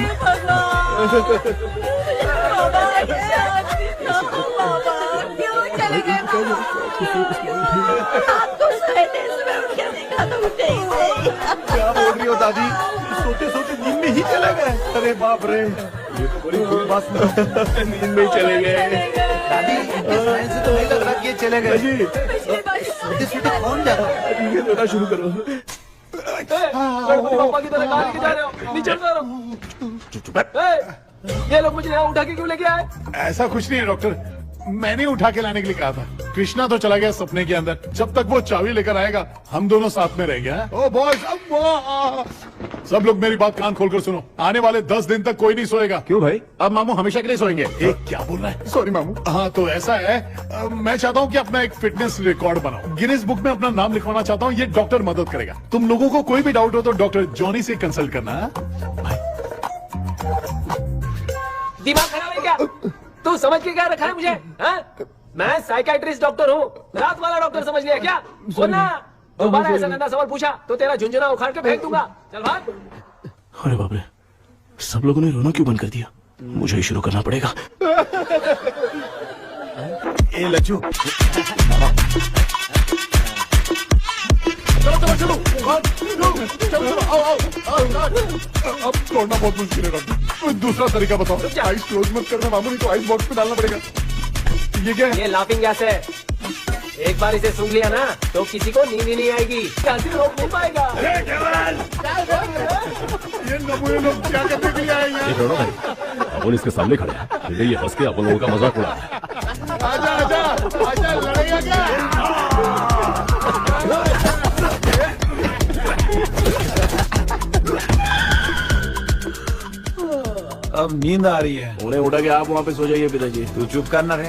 क्यों चले गए आपको सोते सुबह उठ के देखा तो उठे ही नहीं। क्या बोल रही हो दादी? सोते सोते नींद में ही चले गए? अरे बाप रे, ये तो बड़ी बुरी बात सुना। नींद में ही चले गए। दादी, इस लाइन से तो नहीं लग रहा कि ये चले गए। सोते सोते कौन जाता है? ये रोना शुरू करो। पापा की तरह कहाँ लेके जा रहे हो? नीचे उतारो। ये लोग मुझे यहाँ उठा के क्यों लेके आए? ऐसा कुछ नहीं है डॉक्टर, मैंने उठा के लाने के लिए कहा था। कृष्णा तो चला गया सपने के अंदर, जब तक वो चाबी लेकर आएगा हम दोनों साथ में रह गए। ओ बॉयज, सब लोग मेरी बात कान खोलकर सुनो, आने वाले 10 दिन तक कोई नहीं सोएगा। क्यों भाई? अब मामू हमेशा के लिए सोएंगे। क्या बोल रहा है? सॉरी मामू। हाँ तो ऐसा है, मैं चाहता हूँ कि अपना एक फिटनेस रिकॉर्ड बनाओ, गिनीज बुक में अपना नाम लिखवाना चाहता हूँ। ये डॉक्टर मदद करेगा। तुम लोगों को कोई भी डाउट हो तो डॉक्टर जॉनी से कंसल्ट करना। दिमाग खराब है क्या? तू समझ के क्या रखा है मुझे? हाँ? मैं साइकाइट्रिस्ट डॉक्टर हूँ, रात वाला डॉक्टर समझ लिया क्या? सुनना, दोबारा ऐसा गंदा सवाल पूछा तो तेरा झुंझुना उखाड़ के फेंक दूंगा। चल भाग। अरे बाप रे, सब लोगों ने रोना क्यों बंद कर दिया? मुझे ही शुरू करना पड़ेगा। ए लच्चू, चलो अब छोड़ना बहुत मुश्किल है डॉक्टर, कोई दूसरा तरीका बताओ। आइस क्लोज मत करना मामू, नहीं तो आइस बॉक्स पे डालना पड़ेगा। ये क्या है? ये लाफिंग गैस है। एक बार इसे सूंघ लिया ना तो किसी को नींद ही नहीं आएगी, काफी रोक नहीं पाएगा। ये नमूने लोग क्या करने के लिए आए हैं? छोड़ो भाई, अपन इसके सामने खड़े हैं, फिर ये हंस के अपन लोगों का मजाक उड़ा है। आजा आजा आजा, लड़ेगा क्या? अब नींद आ रही है। उन्हें उठा के आप वहाँ पे सो जाइए पिताजी। तू चुप करना रे।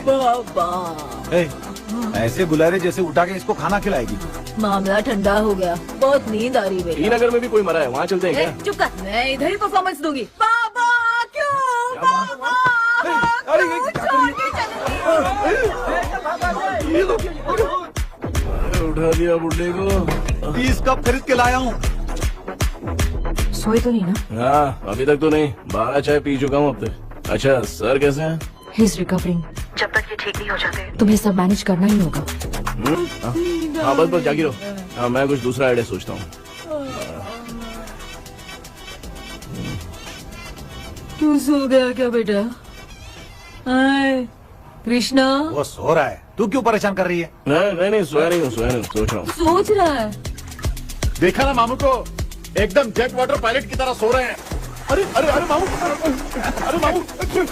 ऐसे बुला रहे जैसे उठा के इसको खाना खिलाएगी। मामला ठंडा हो गया, बहुत नींद आ रही है। श्रीनगर में भी कोई मरा है, वहाँ चलते हैं क्या? चुप कर, मैं इधर ही परफॉर्मेंस दूंगी। बाबा क्यों? बाबा उठा दिया बुड्ढे को। 30 कप खरीद के लाया हूँ। सोए तो नहीं ना? हाँ, अभी तक तो नहीं, 12 चाय पी चुका हूँ अब तक। अच्छा, सर कैसे हैं? He is recovering. जब तक ये ठीक नहीं हो जाते तुम्हें सब मैनेज करना ही होगा। हाँ बस जागी रहो। हाँ, मैं कुछ दूसरा आइडिया सोचता हूँ। तू सो गया क्या बेटा? कृष्णा, वो सो रहा है, तू क्यों परेशान कर रही है? नहीं सोया नहीं हूँ, सोच रहा हूँ। सोच रहा है। देखा ना मामू को, एकदम जेट वाटर पायलट की तरह सो रहे हैं। अरे अरे अरे मामू, अरे मामू,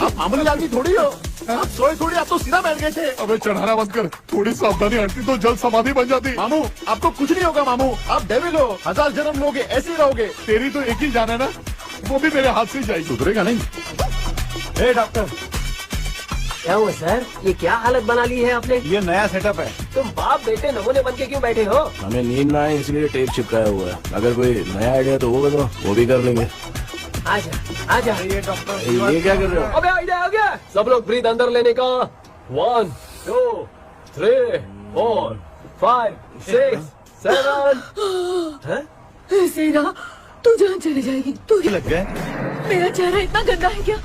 आप मामूली आदमी थोड़ी हो। आप सोए थोड़ी, आप तो सीधा बैठ गए थे। अबे चढ़ाना बंद कर, थोड़ी सावधानी हटती तो जल्द समाधि बन जाती। मामू आपको कुछ नहीं होगा मामू, आप डेविल हो, 1000 जन्म लोगे ऐसे ही रहोगे। तेरी तो एक ही जान है ना, वो भी मेरे हाथ से जाएगी। सुधरेगा नहीं। ए डॉक्टर, क्या हुआ सर? ये क्या हालत बना ली है आपने? ये नया सेटअप है। तुम बाप बेटे नमूने बन के क्यों बैठे हो? हमें नींद ना आए इसलिए टेप चिपकाया हुआ है। अगर कोई नया आइडिया तो वो बताओ, वो भी कर लेंगे। आजा आजा। ये डॉक्टर, ये क्या कर रहे हो? अबे आइडिया आ गया। सब लोग ब्रीथ अंदर लेने का। 1 2 3 4 5 6 7। ऐसे ना तू जान चली जाएगी। तू लग गए। मेरा चेहरा इतना गंदा है क्या?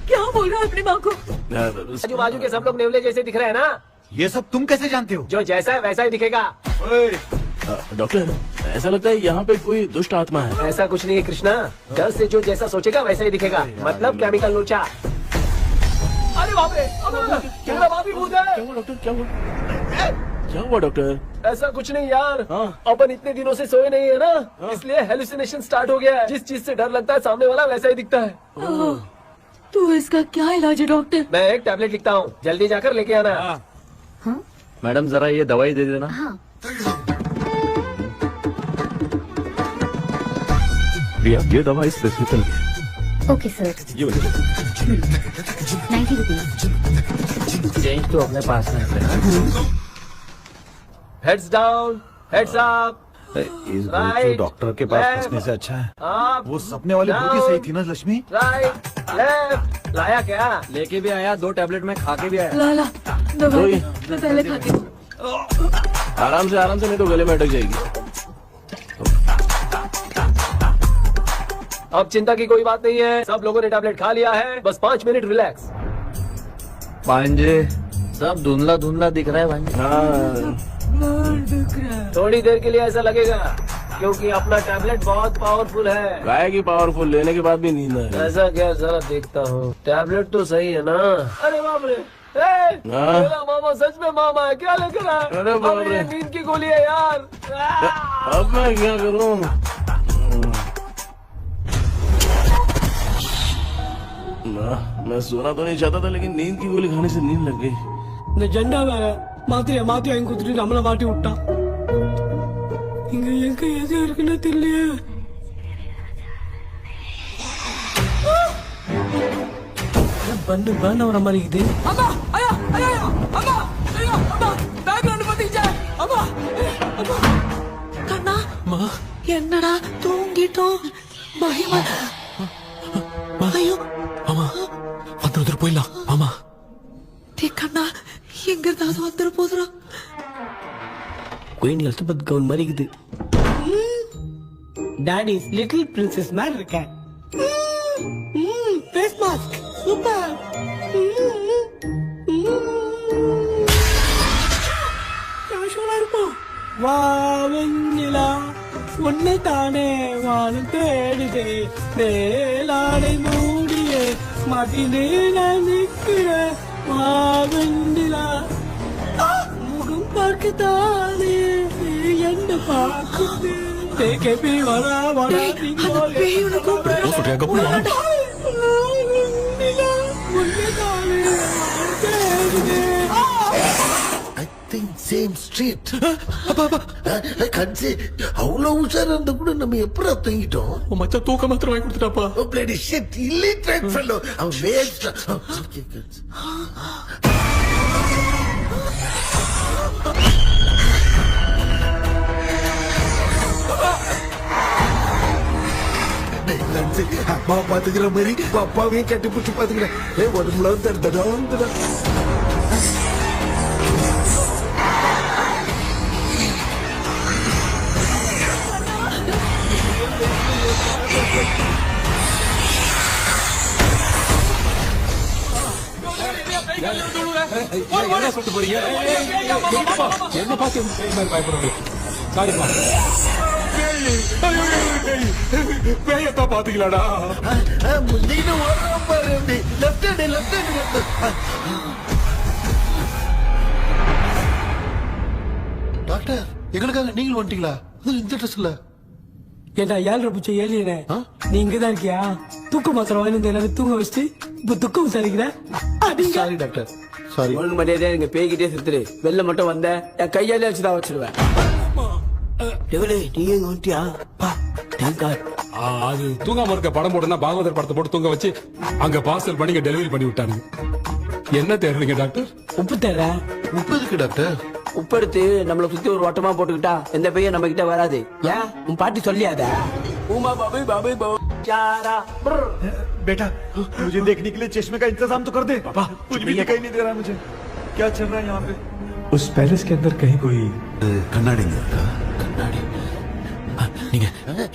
क्या बोल रहा है अपनी माँ को? आजू बाजू के सब लोग नेवले जैसे दिख रहे हैं ना? ये सब तुम कैसे जानते हो? जो जैसा है वैसा ही दिखेगा। डॉक्टर, ऐसा लगता है यहाँ पे कोई दुष्ट आत्मा है। ऐसा कुछ नहीं है कृष्णा, डर से जो जैसा सोचेगा वैसा ही दिखेगा। मतलब केमिकल लोचा। अरे बाप रे, क्या बाप ही भूत है। क्या हुआ डॉक्टर? क्या हुआ डॉक्टर? ऐसा कुछ नहीं यार, अपन इतने दिनों से सोए नहीं है ना, इसलिए हेलुसिनेशन स्टार्ट हो गया है। जिस चीज से डर लगता है सामने वाला वैसा ही दिखता है। तो इसका क्या इलाज है डॉक्टर? मैं एक टैबलेट लिखता हूँ, जल्दी जाकर लेके आना। मैडम जरा ये दवाई दे देना। प्रिया, ये दवा इस प्रेस्क्रिप्शन की है। Okay sir. ये वाली। 90 रुपीज। चेंज तो अपने पास में है। Heads down, heads up. इस भूत डॉक्टर के पास फंसने से अच्छा है वो सपने वाली भूत ही सही थी ना लक्ष्मी। Right left. लाया क्या? लेके भी आया, 2 टैबलेट में खा के भी आया। लाला दवाई मैं पहले खाती हूँ। आराम से नहीं तो गले में अटक जाएगी। अब चिंता की कोई बात नहीं है, सब लोगों ने टैबलेट खा लिया है, बस 5 मिनट रिलैक्स। भांजे सब धुंधला धुंधला दिख रहा है भांजे। हाँ थोड़ी देर के लिए ऐसा लगेगा क्योंकि अपना टैबलेट बहुत पावरफुल है। गाय की पावरफुल लेने के बाद भी नींद है। ऐसा क्या? जरा देखता हूँ। टैबलेट तो सही है ना? अरे बाप रे, मेरा मामा सच में मामा है क्या? लेकर आया। अरे बाप रे, नींद की गोली है यार। अब मैं क्या करूँ? मैं सोना तो नहीं चाहता था, लेकिन नींद की गोली खाने से नींद लग गई। ஜெண்டா வேற மாத்தி வாங்கி கொடுத்துட்டு நம்மள மாட்டி விட்டான். இங்க எங்க எது இருக்குன்னு தெரியலையே. பண்ண வர மாதிரி இது. அம்மா ஐயா ஐயா அம்மா ஐயா அம்மா பேக்ரவுண்ட் பாத்தீங்க. அம்மா அம்மா கண்ணா அம்மா என்னடா தூங்கிட்டோம். பயமா ஐயோ அம்மா வந்து போயிடலாம். அம்மா கண்ணா எங்க இருந்தாவது வந்துட போதுரா. குயின் எலிசபெத் கவுன் மாதிரி இருக்குது. டாடி லிட்டில் பிரின்சஸ் மாதிரி இருக்கேன். Face mask super. கேஷுவலா இருப்போம். வா வெண்ணிலா உன்னை தானே வானம் தேடுதே மேலாடை மூடிய மாட்டினே நான் நிற்கிறேன். வெண்ணிலா முகம் பார்க்கத்தானே என்ன பார்க்குது. வரா வரா சேம் ஸ்ட்ரீட் கன்சி அவ்வளவு உஷாரா இருந்தா கூட நம்ம எப்படி தூங்கிட்டோம். மச்சா தூக்க மாத்திரம் வாங்கி கொடுத்துட்டாப்பா. Bloody shit illiterate fellow. அவன் வேஸ்ட். அம்மா பாத்துக்கிற மாதிரி அப்பாவையும் கட்டி பிடிச்சி பாத்துக்கிறேன். உடம்புல தடுத்தடா வந்துடா. என்ன சொல்லிட்டு போறீங்க? என்ன பார்த்து பயப்படுறது? சாரிப்பா. பேயத்தான் பாத்தீங்களாடா? முந்தின ஓடுறோம் பாரு. Left hand left hand. Doctor எங்களுக்காக நீங்களும் வந்துட்டீங்களா? இந்த ட்ரெஸ்ல ஏண்டா 7 பூச்சை ஏலியனே, நீ இங்கதான் இருக்கியா? தூக்க மாத்திரம் வாங்கி எல்லாரும் தூங்க வச்சுட்டு இப்ப துக்கம் விசாரிக்கிற. Sorry doctor sorry. ஒழுங்கு மரியாதையா நீங்க பேய்கிட்டே செத்துரு. வெளில மட்டும் வந்த என் கையாலே வச்சுதான் வச்சிருவேன். நீ எங்க வந்துட்டியா? அது தூங்காம இருக்க படம் போடுனா பாகவதர் படத்தை போட்டு தூங்க வச்சு அங்க பார்சல் பண்ணி டெலிவரி பண்ணி விட்டானுங்க. என்ன தேடுறீங்க டாக்டர்? உப்பு தேட. உப்பு இருக்கு டாக்டர். உப்பு எடுத்து நம்மள சுத்தி ஒரு வட்டமா போட்டுக்கிட்டா எந்த பையன் நம்ம கிட்ட வராது. ஏன் உன் பாட்டி சொல்லியாத? உமா பாபு பாபு चारा। बेटा मुझे देखने के लिए चश्मे का इंतजाम तो कर दे। पापा कुछ भी दिखाई नहीं दे रहा मुझे, क्या चल रहा है यहाँ पे? उस पैलेस के अंदर कहीं कोई கண்ணாடி கண்ணாடி நீங்க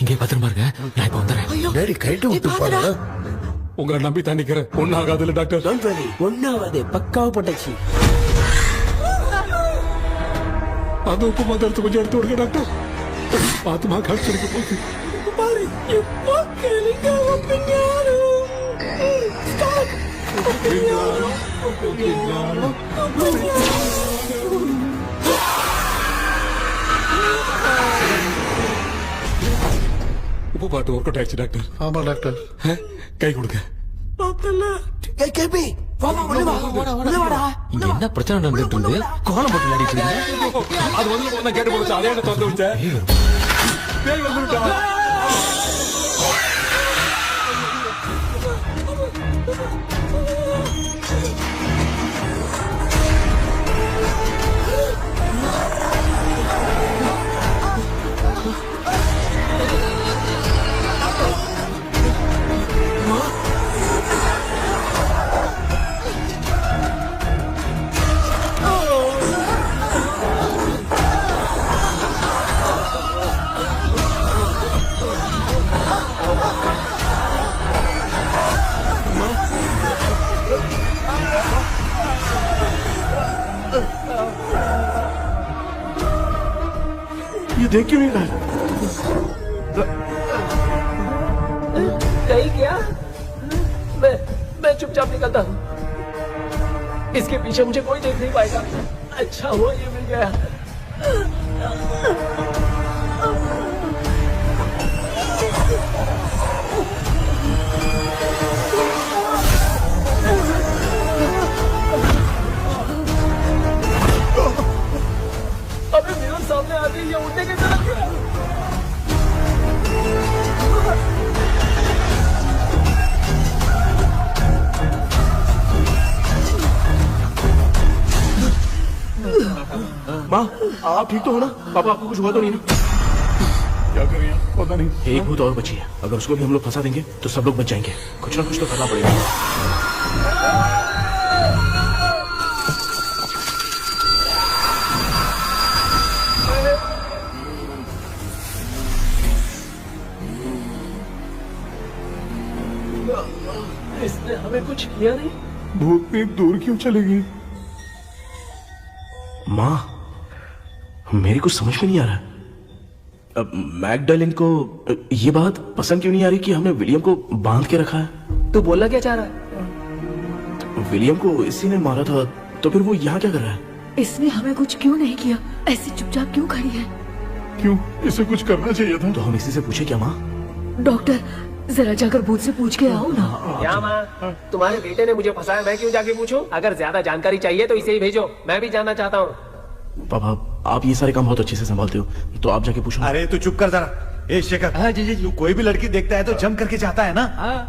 இங்கே பத்திரமா இருங்க, நான் இப்ப வந்துடுறேன். டேடி கைட்டு விட்டு பாரு. உங்களை நம்பி தான் நிக்கிறேன். ஒன்னாகாதுல டாக்டர்? ஒன்னாவது பக்காவ போட்டாச்சு. அந்த உப்பு மாத்திரத்தை கொஞ்சம் எடுத்து விடுங்க டாக்டர். பாத்துமா கழிச்சிருக்க போகுது. உப்பு பாட்டு ஒர்க் அவுட் ஆயிடுச்சு டாக்டர். ஆமா டாக்டர். கை கொடுங்க. இங்க என்ன பிரச்சனை நடந்துட்டு இருந்து கோலம் போட்டு விளையாடிட்டு இருக்கீங்க? அது வந்து கேட்டு போச்சு. அதே திறந்து விட்டேன். பேய் வந்துட்டா. देख क्यों नहीं रहा है? नहीं क्या? मैं चुपचाप निकलता हूँ। इसके पीछे मुझे कोई देख नहीं पाएगा। अच्छा हुआ ये मिल गया। अबे मेरे सामने आ गई, ये उड़ने की तरफ है। माँ, आप ठीक तो हो ना? पापा आपको कुछ हुआ तो नहीं ना? क्या करें पता नहीं। एक भूत और बची है, अगर उसको भी हम लोग फंसा देंगे तो सब लोग बच जाएंगे। कुछ ना कुछ तो करना पड़ेगा। इसने हमें कुछ किया नहीं। भूतनी दूर क्यों चली गई? माँ, मेरी कुछ समझ में नहीं आ रहा। अब मैगडालिन को ये बात पसंद क्यों नहीं आ रही कि हमने विलियम को बांध के रखा है? तू बोलना क्या चाह रहा है? विलियम को इसी ने मारा था, तो फिर वो यहाँ क्या कर रहा है? इसने हमें कुछ क्यों नहीं किया? ऐसे चुपचाप क्यों खड़ी है? क्यों? इसे कुछ करना चाहिए था। तो हम इसी से पूछे क्या माँ? डॉक्टर, जरा जाकर भूत से पूछ के आओ ना। क्या माँ, तुम्हारे बेटे ने मुझे फंसाया, मैं क्यों जाके पूछूं? अगर ज्यादा जानकारी चाहिए तो इसे ही भेजो, मैं भी जानना चाहता हूँ। पापा, आप ये सारे काम बहुत अच्छे से संभालते हो, तो आप जाके पूछो। अरे तू चुप कर जरा। ए शेखर, हाँ जी, तू कोई भी लड़की देखता है तो जम करके जाता है ना।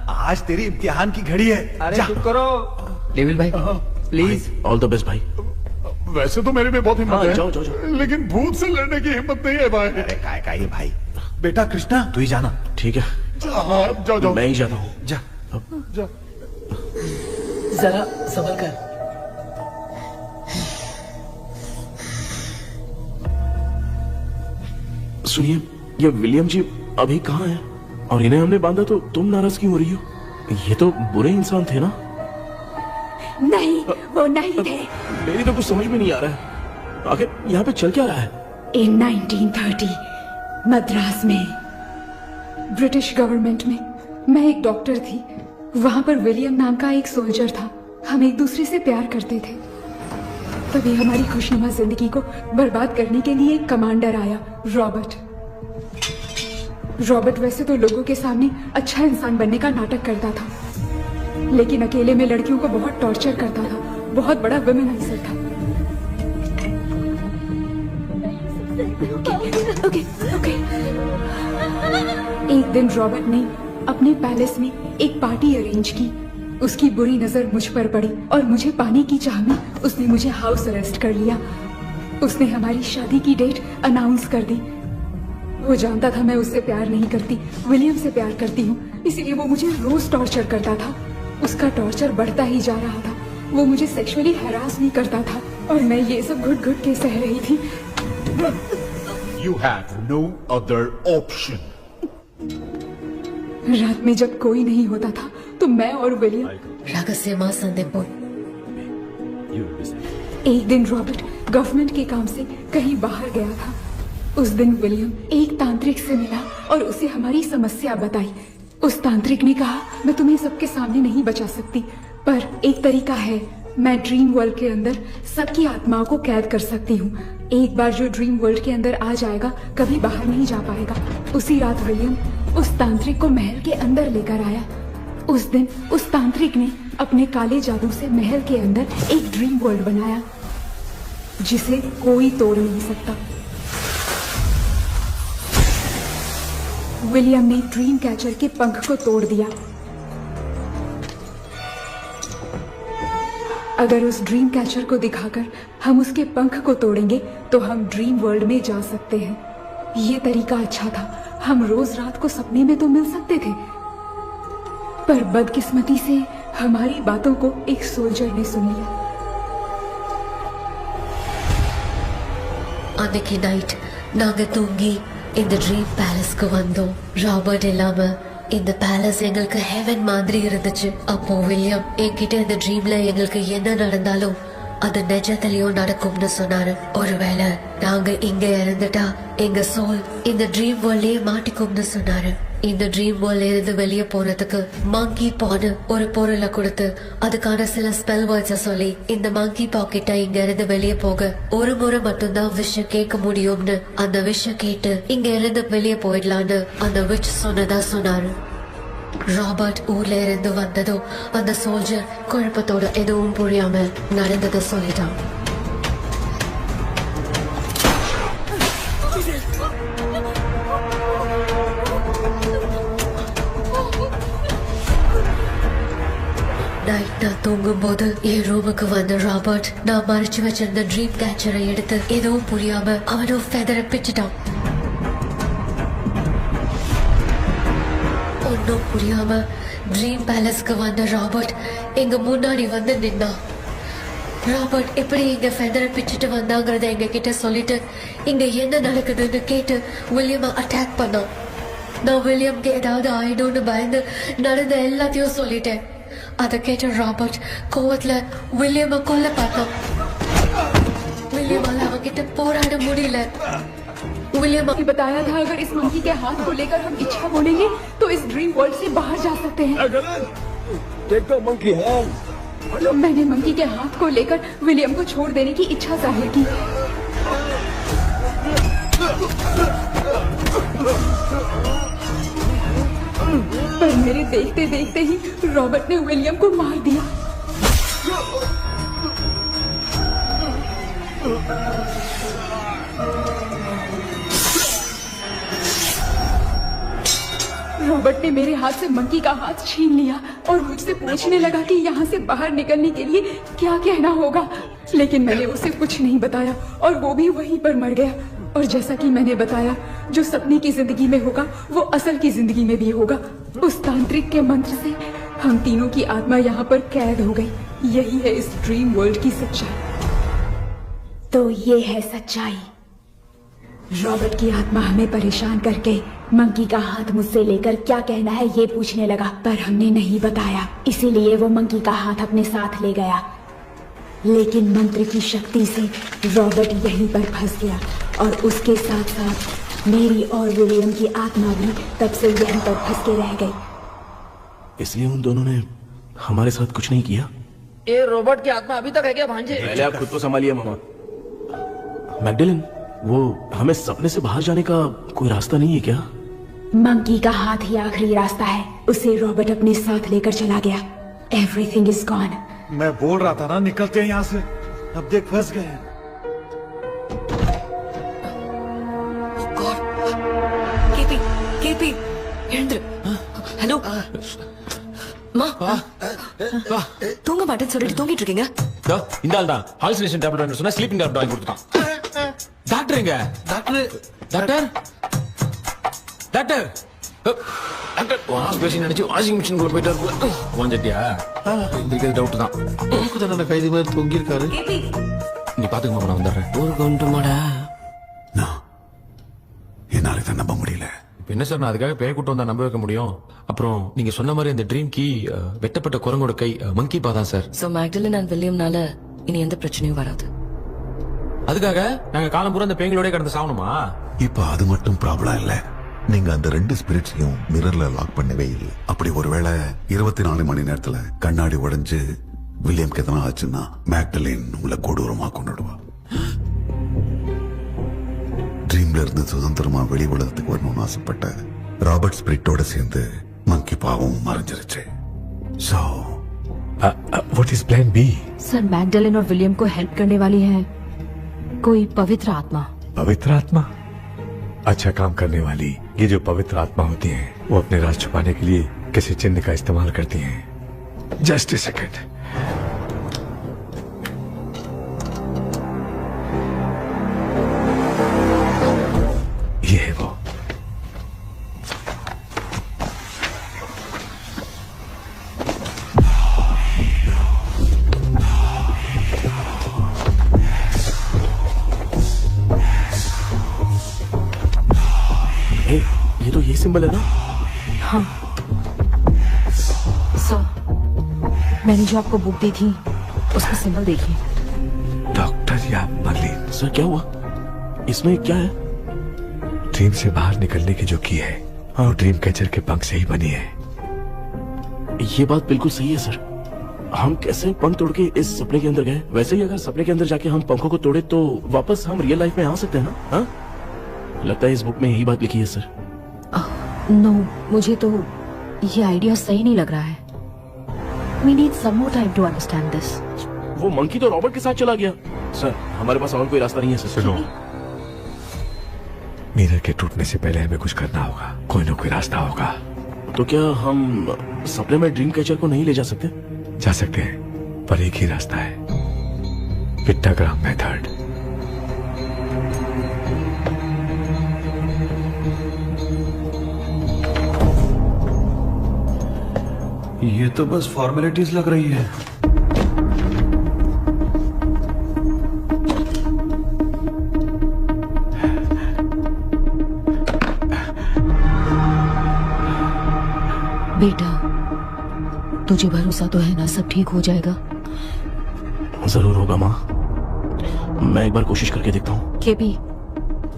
आज तेरी इम्तिहान की घड़ी है। अरे चुप करो डेविल भाई, प्लीज। ऑल द बेस्ट भाई। वैसे तो मेरे में बहुत हिम्मत है, जाओ, जाओ, जाओ। लेकिन भूत से लड़ने की हिम्मत नहीं है भाई। अरे काय का ये भाई। बेटा कृष्णा, तू ही जाना। ठीक है, हाँ, जाओ जाओ। मैं ही जाता हूँ। जा जा। जरा संभल कर। सुनिए, ये विलियम जी अभी कहाँ है? और इन्हें हमने बांधा तो तुम नाराज क्यों हो रही हो? ये तो बुरे इंसान थे ना? नहीं, वो नहीं थे। मेरी तो कुछ समझ में नहीं आ रहा है। आखिर यहाँ पे चल क्या रहा है? इन 1930 मद्रास में ब्रिटिश गवर्नमेंट में मैं एक डॉक्टर थी। वहां पर विलियम नाम का एक सोल्जर था। हम एक दूसरे से प्यार करते थे। तभी हमारी खुशनुमा जिंदगी को बर्बाद करने के लिए एक कमांडर आया, रॉबर्ट। रॉबर्ट वैसे तो लोगों के सामने अच्छा इंसान बनने का नाटक करता था, लेकिन अकेले में लड़कियों को बहुत टॉर्चर करता था। बहुत बड़ा वुमेनाइजर था। Okay, okay. एक दिन रॉबर्ट ने अपने पैलेस में एक पार्टी अरेंज की। उसकी बुरी नजर मुझ पर पड़ी और मुझे पाने की चाह में उसने मुझे हाउस अरेस्ट कर लिया। उसने हमारी शादी की डेट अनाउंस कर दी। वो जानता था मैं उससे प्यार नहीं करती, विलियम से प्यार करती हूँ, इसीलिए वो मुझे रोज टॉर्चर करता था। उसका टॉर्चर बढ़ता ही जा रहा था। वो मुझे सेक्सुअली हैरास भी करता था और मैं ये सब घुट घुट के सह रही थी। You have no other option. रात में जब कोई नहीं होता था तो मैं और विलियम रहस्यमा संदेपुर। एक दिन रॉबर्ट गवर्नमेंट के काम से कहीं बाहर गया था। उस दिन विलियम एक तांत्रिक से मिला और उसे हमारी समस्या बताई। उस तांत्रिक ने कहा, मैं तुम्हें सबके सामने नहीं बचा सकती, पर एक तरीका है। मैं ड्रीम वर्ल्ड के अंदर सबकी आत्माओं को कैद कर सकती हूँ। एक बार जो ड्रीम वर्ल्ड के अंदर आ जाएगा कभी बाहर नहीं जा पाएगा। उसी रात विलियम उस तांत्रिक को महल के अंदर लेकर आया। उस दिन उस तांत्रिक ने अपने काले जादू से महल के अंदर एक ड्रीम वर्ल्ड बनाया जिसे कोई तोड़ नहीं सकता। विलियम ने ड्रीम कैचर के पंख को तोड़ दिया। अगर उस ड्रीम कैचर को दिखाकर हम उसके पंख को तोड़ेंगे तो हम ड्रीम वर्ल्ड में जा सकते हैं। ये तरीका अच्छा था। हम रोज रात को सपने में तो मिल सकते थे, पर बदकिस्मती से हमारी बातों को एक सोल्जर ने सुन लिया। அன்னைக்கு நைட் நாங்க தூங்கி இந்த ட்ரீம் பேலஸ்க்கு வந்தோம். ராபர்ட் இல்லாம இந்த பேலஸ் எங்களுக்கு ஹெவன் மாதிரி இருந்துச்சு. அப்போ வில்லியம் என்கிட்ட இந்த ட்ரீம்ல எங்களுக்கு என்ன நடந்தாலும் அது நிஜத்திலயோ நடக்கும்னு சொன்னாரு. ஒருவேளை நாங்க இங்க இறந்துட்டா எங்க சோல் இந்த ட்ரீம் வேர்ல்ட்லயே மாட்டிக்கும்னு சொன்னாரு. இந்த ட்ரீம் வேர்ல்ட்ல இருந்து வெளியே போறதுக்கு மங்கி பான்னு ஒரு பொருளை கொடுத்து அதுக்கான சில ஸ்பெல் வேர்ட்ஸ சொல்லி இந்த மங்கி பாக்கெட்டை இங்க இருந்து வெளியே போக ஒரு முறை மட்டும்தான் விஷயம் கேட்க முடியும்னு அந்த விஷயம் கேட்டு இங்க இருந்து வெளியே போயிடலான்னு அந்த விச் சொன்னதா சொன்னாரு. ராபர்ட் ஊர்ல இருந்து வந்ததும் அந்த சோல்ஜர் குழப்பத்தோட எதுவும் புரியாம நடந்ததை சொல்லிட்டான். நைட் நான் தூங்கும் போது என் ரூமுக்கு வந்த ராபர்ட் நான் மறைச்சு வச்சிருந்த ட்ரீம் கேச்சரை எடுத்து எதுவும் புரியாம அவனும் ஃபெதரை பிச்சுட்டான். ஒன்னும் புரியாம ட்ரீம் பேலஸ்க்கு வந்த ராபர்ட் எங்க முன்னாடி வந்து நின்னான். ராபர்ட் எப்படி இங்க ஃபெதரை பிச்சுட்டு வந்தாங்கறத எங்க கிட்ட சொல்லிட்டு இங்க என்ன நடக்குதுன்னு கேட்டு வில்லியமை அட்டாக் பண்ணான். நான் வில்லியம்க்கு ஏதாவது ஆயிடும்னு பயந்து நடந்த எல்லாத்தையும் சொல்லிட்டேன். அதை கேட்ட ராபர்ட் கோவத்துல வில்லியமை கொல்ல பார்த்தான். विलियम அவகிட்ட போராட முடியல. विलियम ने बताया था अगर इस मंकी के हाथ को लेकर हम इच्छा बोलेंगे तो इस ड्रीम वर्ल्ड से बाहर जा सकते हैं. मैंने मंकी के हाथ को लेकर विलियम को छोड़ देने की इच्छा जाहिर की. पर मेरे देखते देखते ही रॉबर्ट ने विलियम को मार दिया. रॉबर्ट ने मेरे हाथ से मंकी का हाथ छीन लिया और मुझसे पूछने लगा कि यहाँ से बाहर निकलने के लिए क्या कहना होगा. लेकिन मैंने उसे कुछ नहीं बताया और वो भी वहीं पर मर गया. और जैसा कि मैंने बताया जो सपने की जिंदगी में होगा वो असल की जिंदगी में भी होगा. उस तांत्रिक के मंत्र से हम तीनों की आत्मा यहाँ पर कैद हो गई. यही है इस ड्रीम वर्ल्ड की सच्चाई. तो ये है सच्चाई. रॉबर्ट की आत्मा हमें परेशान करके मंकी का हाथ मुझसे लेकर क्या कहना है ये पूछने लगा. पर हमने नहीं बताया इसीलिए वो मंकी का हाथ अपने साथ ले गया. लेकिन मंत्र की शक्ति से रॉबर्ट यहीं पर फंस गया और उसके साथ साथ मेरी और विलियम की आत्मा भी तब से यहीं पर फंस के रह गई. इसलिए उन दोनों ने हमारे साथ कुछ नहीं किया. ये रॉबर्ट की आत्मा अभी तक है क्या भांजे? पहले आप खुद को संभालिए मामा. मैगडेलिन वो हमें सपने से बाहर जाने का कोई रास्ता नहीं है क्या? मंकी का हाथ ही आखिरी रास्ता है. उसे रॉबर्ट अपने साथ लेकर चला गया. Everything is gone. मैं बोल रहा था ना निकलते हैं यहाँ से. अब देख फंस गए. கேபி எழுந்துரு. ஹலோ மா தூங்க மாட்டேன்னு சொல்லிட்டு தூங்கிட்டு இருக்கீங்க. இந்த ஆள் தான் ஹாலுசினேஷன் டேப்லெட் வாங்கி சொன்னா ஸ்லீப்பிங் டேப்லெட் வாங்கி கொடுத்தான். டாக்டர் எங்க? Doctor doctor doctor doctor wash basin நினைச்சு வாஷிங் மிஷின் குள்ள போயிட்டாரு. வாஞ்சட்டியா? இந்த டவுட் தான். தான கைதி மாதிரி தொங்கி இருக்காரு. நீ பாத்துக்க மாமா, நான் வந்துடுறேன். ஒரு கொண்டுமாடா என்னால இதை நம்ப முடியல. இப்ப என்ன சார், நான் அதுக்காக பேய் கூட்டம் வந்தா நம்ப வைக்க முடியும்? அப்புறம் நீங்க சொன்ன மாதிரி அந்த ட்ரீம் கீ வெட்டப்பட்ட குரங்கோட கை மங்கி பாதான் சார். சோ மேக்டலின் அண்ட் வில்லியம்னால இனி எந்த பிரச்சனையும் வராது. அதுக்காக நாங்க காலம் பூரா அந்த பேய்களோட கடந்து சாவணுமா? இப்ப அது மட்டும் ப்ராப்ளம் இல்ல. நீங்க அந்த ரெண்டு ஸ்பிரிட்ஸையும் மிரர்ல லாக் பண்ணவே இல்லை. அப்படி ஒருவேளை 24 மணி நேரத்துல கண்ணாடி உடைஞ்சு வில்லியம்க்கு எதனா ஆச்சுன்னா மேக்டலின் உங்களை கொடூரமா கொண்டுடுவா. ட்ரீம்ல இருந்து சுதந்திரமா வெளி உலகத்துக்கு வரணும்னு ஆசைப்பட்ட ராபர்ட் ஸ்பிரிட்டோட சேர்ந்து மங்கி பாவம் மறைஞ்சிருச்சு. So what is plan B? Sir Magdalene और विलियम को हेल्प करने वाली है कोई पवित्र आत्मा. पवित्र आत्मा? अच्छा काम करने वाली. ये जो पवित्र आत्मा होती हैं वो अपने राज छुपाने के लिए किसी चिन्ह का इस्तेमाल करती हैं. Just a second. ये है वो. ये तो ये सिंबल है ना? हाँ सर मैंने जो आपको बुक दी थी उसका सिंबल देखिए. या मर्लिन। सर क्या हुआ? इसमें क्या है? ड्रीम से बाहर निकलने की जो की है वो ड्रीम कैचर के पंख से ही बनी है। ये बात बिल्कुल सही है सर। हम कैसे पंख तोड़ के इस सपने के अंदर गए? वैसे ही अगर सपने के अंदर जाके हम पंखों को तोड़े तो वापस हम रियल लाइफ में आ सकते हैं ना? हाँ? लगता है इस बुक में यही बात लिखी है सर। नो, मुझे तो ये आइडिया सही नहीं लग रहा है। We need some more time to understand this. वो मंकी तो रॉबर्ट के साथ चला गया। सर हमारे पास और कोई रास्ता नहीं है सर। सुनो, मिरर के टूटने से पहले हमें कुछ करना होगा। कोई ना कोई रास्ता होगा। तो क्या हम सपने में ड्रीम कैचर को नहीं ले जा सकते? जा सकते हैं, पर एक ही रास्ता है, पिट्टाग्राम मेथड। ये तो बस फॉर्मेलिटीज लग रही है। बेटा, तुझे भरोसा तो है ना सब ठीक हो जाएगा? जरूर होगा माँ। मैं एक बार कोशिश करके देखता हूँ। केपी,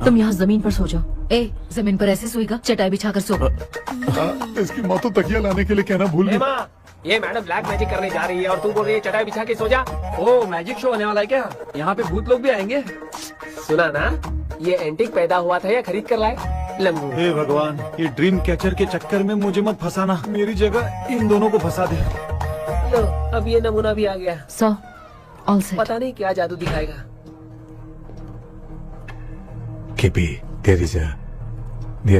तुम यहाँ जमीन पर सो जाओ। ए, जमीन पर ऐसे सोएगा? चटाई बिछाकर सो। इसकी माँ तो तकिया लाने के लिए कहना भूल गई। माँ, ये मैडम ब्लैक मैजिक करने जा रही है और तू बोल रही है चटाई बिछा के सो जा। ओ, मैजिक शो होने वाला है क्या? यहाँ पे भूत लोग भी आएंगे। सुना ना, ये एंटीक पैदा हुआ था या खरीद कर लाए? लम्बू। हे भगवान, ये ड्रीम कैचर के चक्कर में मुझे मत फंसाना। मेरी जगह इन दोनों को फंसा दे। लो, अब ये नमूना भी आ गया। So, all set. पता नहीं क्या जादू दिखाएगा। KP, there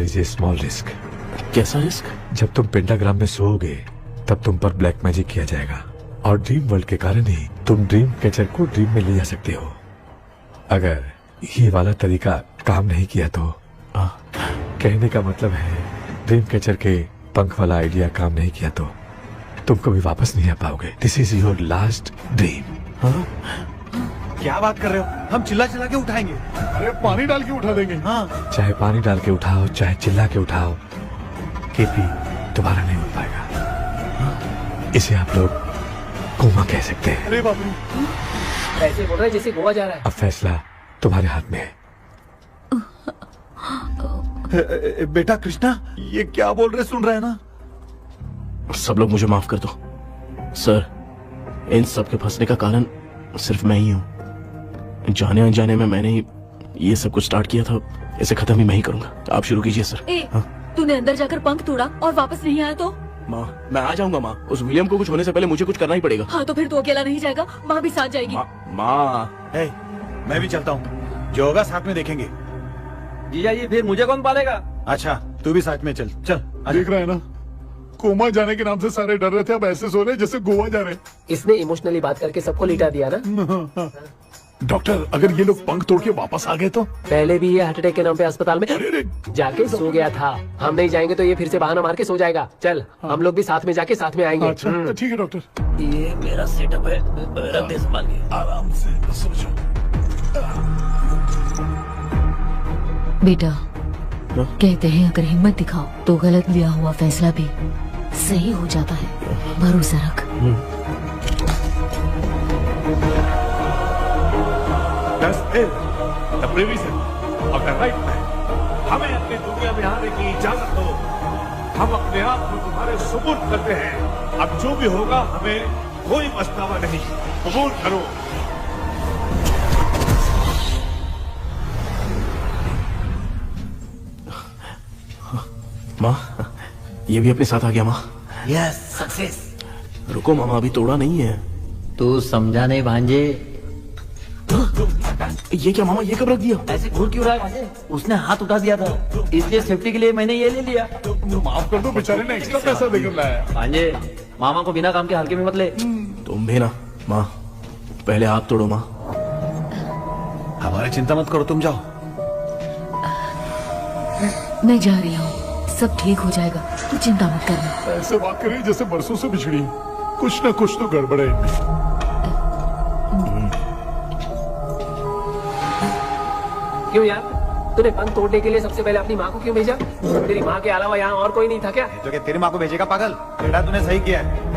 is a small risk. कैसा रिस्क? जब तुम पेंटाग्राम में सोओगे तब तुम पर ब्लैक मैजिक किया जाएगा और ड्रीम वर्ल्ड के कारण ही तुम ड्रीम कैचर को ड्रीम में ले जा सकते हो। अगर ये वाला तरीका काम नहीं किया तो कहने का मतलब है ड्रीम कैचर के पंख वाला आइडिया काम नहीं किया तो तुम कभी वापस नहीं आ पाओगे। This is your last dream. क्या बात कर रहे हो? हम चिल्ला चिल्ला के उठाएंगे। अरे पानी डाल के उठा देंगे। हाँ। चाहे पानी डाल के उठाओ, चाहे चिल्ला के उठाओ, केपी दोबारा नहीं उठ पाएगा। इसे आप लोग कोमा कह सकते हैं। अरे बाप रे, ऐसे बोल रहे हैं जैसे गोवा जा रहा है। अब फैसला तुम्हारे हाथ में है। बेटा कृष्णा, ये क्या बोल रहे, सुन रहे हैं ना? सब लोग मुझे माफ कर दो सर। इन सब के फंसने का कारण सिर्फ मैं ही हूँ। जाने अनजाने में मैंने ही ये सब कुछ स्टार्ट किया था। इसे खत्म ही मैं ही करूंगा। आप शुरू कीजिए सर। तूने अंदर जाकर पंख तोड़ा और वापस नहीं आया तो? माँ, मैं आ जाऊंगा माँ। उस विलियम को कुछ होने से पहले मुझे कुछ करना ही पड़ेगा। हाँ, तो फिर तू अकेला नहीं जाएगा, माँ भी साथ जाएगी। माँ, मैं भी चलता हूँ, जो होगा साथ में देखेंगे। जीजा जी, फिर मुझे कौन पालेगा? अच्छा, तू भी साथ में चल। चल, देख रहा है ना, कोमा जाने के नाम से सारे डर रहे थे, अब ऐसे सो रहे जैसे गोवा जा रहे। इसने इमोशनली बात करके सबको लिटा दिया ना। डॉक्टर, अगर ये लोग पंख तोड़ के वापस आ गए तो? पहले भी ये हार्ट अटैक के नाम पे अस्पताल में जाके सो गया था। हम नहीं जाएंगे तो ये फिर से बहाना मार के सो जाएगा। चल, हम लोग भी साथ में जाके साथ में आएंगे। अच्छा, ठीक है डॉक्टर। ये मेरा सेटअप है, रख दे संभाल के। आराम से सो जाओ। बेटा, कहते हैं अगर हिम्मत दिखाओ तो गलत लिया हुआ फैसला भी सही हो जाता है। भरोसा रख। हमें अपनी दुनिया में आने की इजाजत दो। हम अपने आप को तुम्हारे सुपुर्द करते हैं। अब जो भी होगा हमें कोई पछतावा नहीं। कबूल करो। माँ, ये भी अपने साथ आ गया। माँ, यस, सक्सेस। रुको मामा, अभी तोड़ा नहीं है। तू समझा नहीं भांजे। ये क्या मामा, ये कब रख दिया? ऐसे घूर क्यों रहा है? उसने हाथ उठा दिया था, इसलिए सेफ्टी के लिए मैंने ये ले लिया। माफ कर दो, बेचारे ने एक्स्ट्रा पैसा देकर लाया। भांजे, मामा को बिना काम के हल्के में मत ले। तुम भी ना। माँ, पहले हाथ तोड़ो। माँ, हमारी चिंता मत करो, तुम जाओ। मैं जा रही हूँ, सब ठीक हो जाएगा, तू चिंता मत करना। ऐसे बात करी जैसे बरसों से बिछड़ी। कुछ न कुछ तो गड़बड़ है। क्यों यार, तूने पंख तोड़ने के लिए सबसे पहले अपनी माँ को क्यों भेजा? तेरी माँ के अलावा यहाँ और कोई नहीं था क्या? तो क्या तेरी माँ को भेजेगा पागल? बेटा, तूने सही किया है।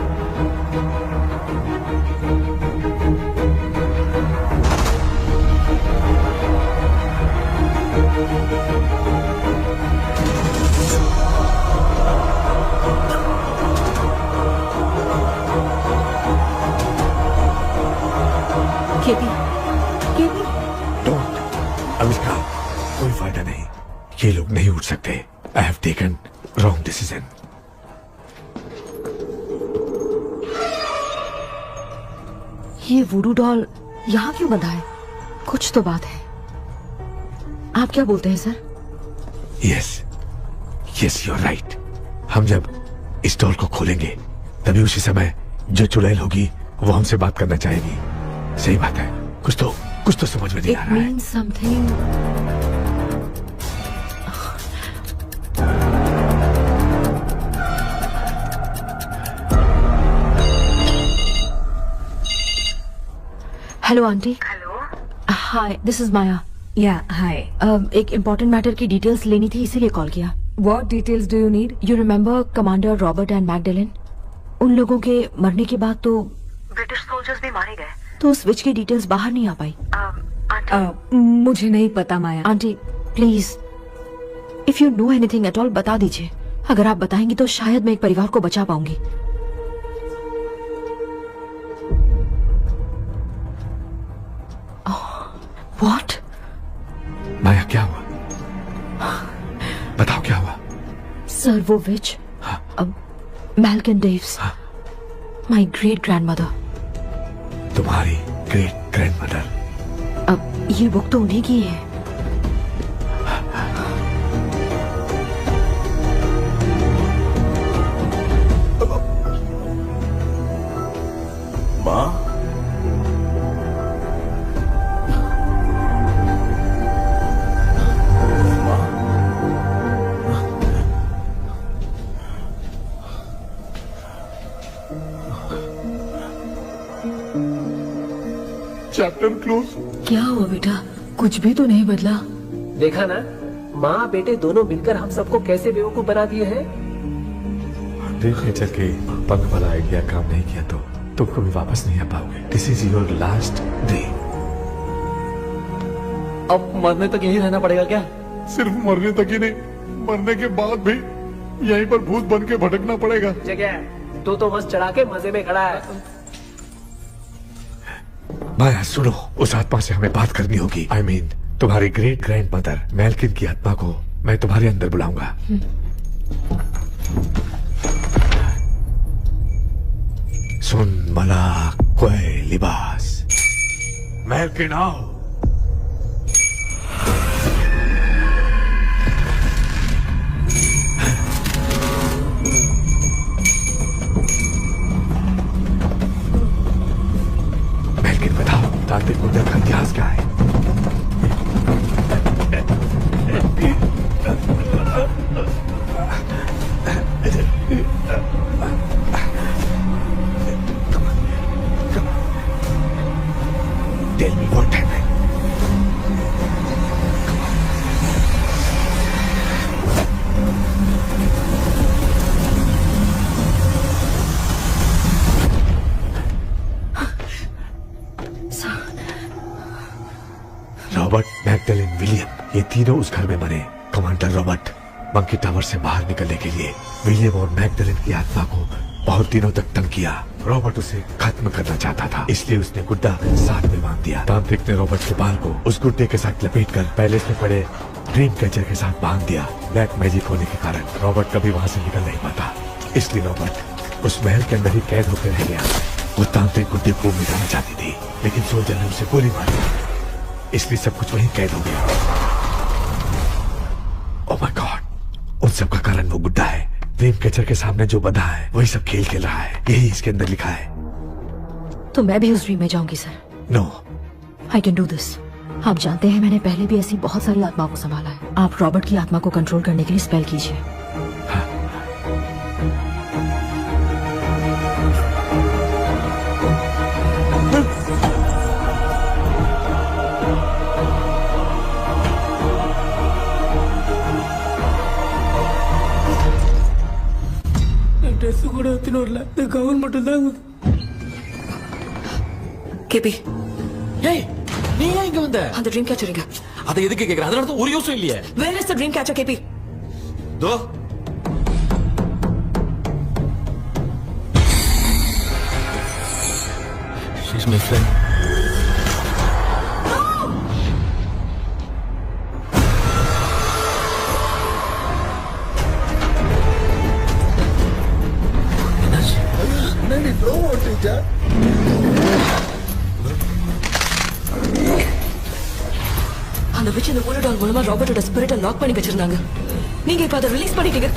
KP, KP. डोंट अविष्का, कोई फायदा नहीं, ये लोग नहीं उठ सकते। I have taken wrong decision. ये वुडू डॉल यहाँ क्यों बंधा है? कुछ तो बात है। आप क्या बोलते हैं sir? Yes yes, you are right. हम जब इस डॉल को खोलेंगे तभी उसी समय जो चुड़ैल होगी वो हमसे बात करना चाहेगी। सही बात है, कुछ तो समझ में नहीं आ रहा है। It means something. Hello aunty. Hello, hi, this is Maya. Yeah hi. एक इम्पोर्टेंट मैटर की डिटेल्स लेनी थी, इसीलिए कॉल किया। What details do you need? You remember commander Robert and Magdalene? उन लोगों के मरने के बाद तो ब्रिटिश सोल्जर्स भी मारे गए, तो स्विच की डिटेल्स बाहर नहीं आ पाई। मुझे नहीं पता Maya. Aunty please, if you know anything at all बता दीजिए। अगर आप बताएंगी तो शायद मैं एक परिवार को बचा पाऊंगी। व्हाट? माया क्या हुआ? बताओ क्या हुआ? सर वो विच, मैल्कन डेव्स, माय ग्रेट ग्रैंडमदर। तुम्हारी ग्रेट ग्रैंडमदर? अब ये बुक तो उन्हीं की है। माँ, चैप्टर क्लोज। क्या हुआ बेटा? कुछ भी तो नहीं बदला। देखा ना, माँ बेटे दोनों मिलकर हम सबको कैसे बेवकूफ बना दिए हैं। ड्रीम कैचर के पंख वाला आइडिया काम नहीं किया तो तुम कभी वापस नहीं आ पाओगे। This is your last dream. अब मरने तक यही रहना पड़ेगा क्या? सिर्फ मरने तक ही नहीं, मरने के बाद भी यहीं पर भूत बन के भटकना पड़ेगा। जगह तो बस चढ़ा के मजे में खड़ा है। माया सुनो, उस आत्मा से हमें बात करनी होगी। आई मीन तुम्हारी ग्रेट ग्रैंड मदर मैल्किन की आत्मा को मैं तुम्हारे अंदर बुलाऊंगा। सुन मला कोई लिबास, मैल्किन आओ। मैल्किन बताओ, तांत्रिक मुद्रा का इतिहास क्या है? Tell me what happened. Robert, Magdalene, William, ये तीनों उस घर में मरे। कमांडर रॉबर्ट मंकी टावर से बाहर निकलने के लिए विलियम और मैगडेलिन की आत्मा को बहुत दिनों तक तंग किया। रॉबर्ट उसे खत्म करना चाहता था, इसलिए उसने गुड्डा साथ में बांध दिया। तांत्रिक ने रॉबर्ट के बाल को उस गुड्डे के साथ लपेटकर पैलेस में पड़े ड्रीम कैचर के साथ बांध दिया। ब्लैक मैजिक होने के कारण रॉबर्ट कभी वहाँ से निकल नहीं पाता, इसलिए रॉबर्ट उस महल के अंदर ही कैद होकर रह गया। वो तांत्रिक गुड्डे को मिटाना चाहती थी, लेकिन सोल्जर ने उसे गोली मार दी, इसलिए सब कुछ वहीं कैद हो गया। ओह माय गॉड, उन सब का कारण वो गुड्डा है। ड्रीम कैचर के सामने जो बंधा है वही सब खेल खेल रहा है, यही इसके अंदर लिखा है। तो मैं भी उस ड्रीम में जाऊंगी sir? No, I can do this. आप जानते हैं मैंने पहले भी ऐसी बहुत सारी आत्माओं को संभाला है। आप रॉबर्ट की आत्मा को कंट्रोल करने के लिए स्पेल कीजिए। கேபி, ஏய் நீ ஏன் இங்க வந்த? அந்த ட்ரீம் கேச்சர் எங்க? அதை எதுக்கு கேக்குற? அதனால தான் ஒரு யூஸும் இல்லையே. Where is the dream catcher, KP? தோ she's my friend. टीचर அந்த வச்சு இந்த போலடால் மூலமா ராபர்ட்டோட ஸ்பிரிட்டை லாக் பண்ணி வச்சிருந்தாங்க. நீங்க இப்ப அதை ரிலீஸ் பண்ணிட்டீங்க.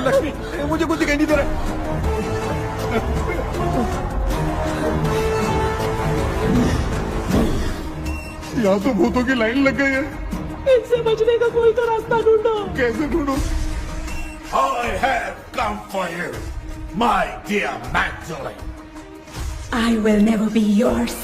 लक्ष्मी मुझे कुछ दिखाई नहीं दे रहा। यहाँ तो भूतों की लाइन लग गई है। इनसे बचने का कोई तो रास्ता ढूंढो। कैसे ढूंढूं? I have come for you, my dear Magdalene. I will never be yours.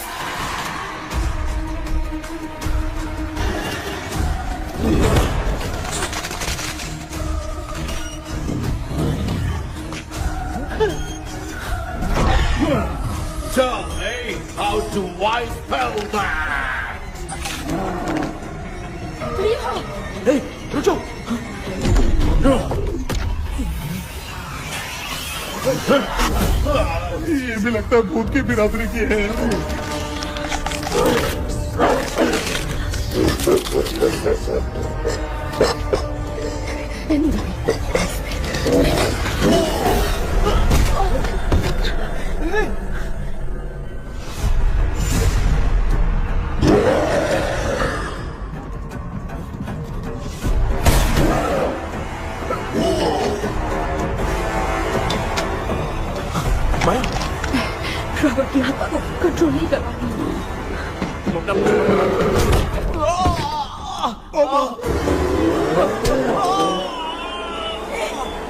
Tell me how to wipe spell that. Hey, रुको। ये भी लगता है भूत की बिरादरी की है। रॉबर्ट की आत्मा को कंट्रोल नहीं कर पाती।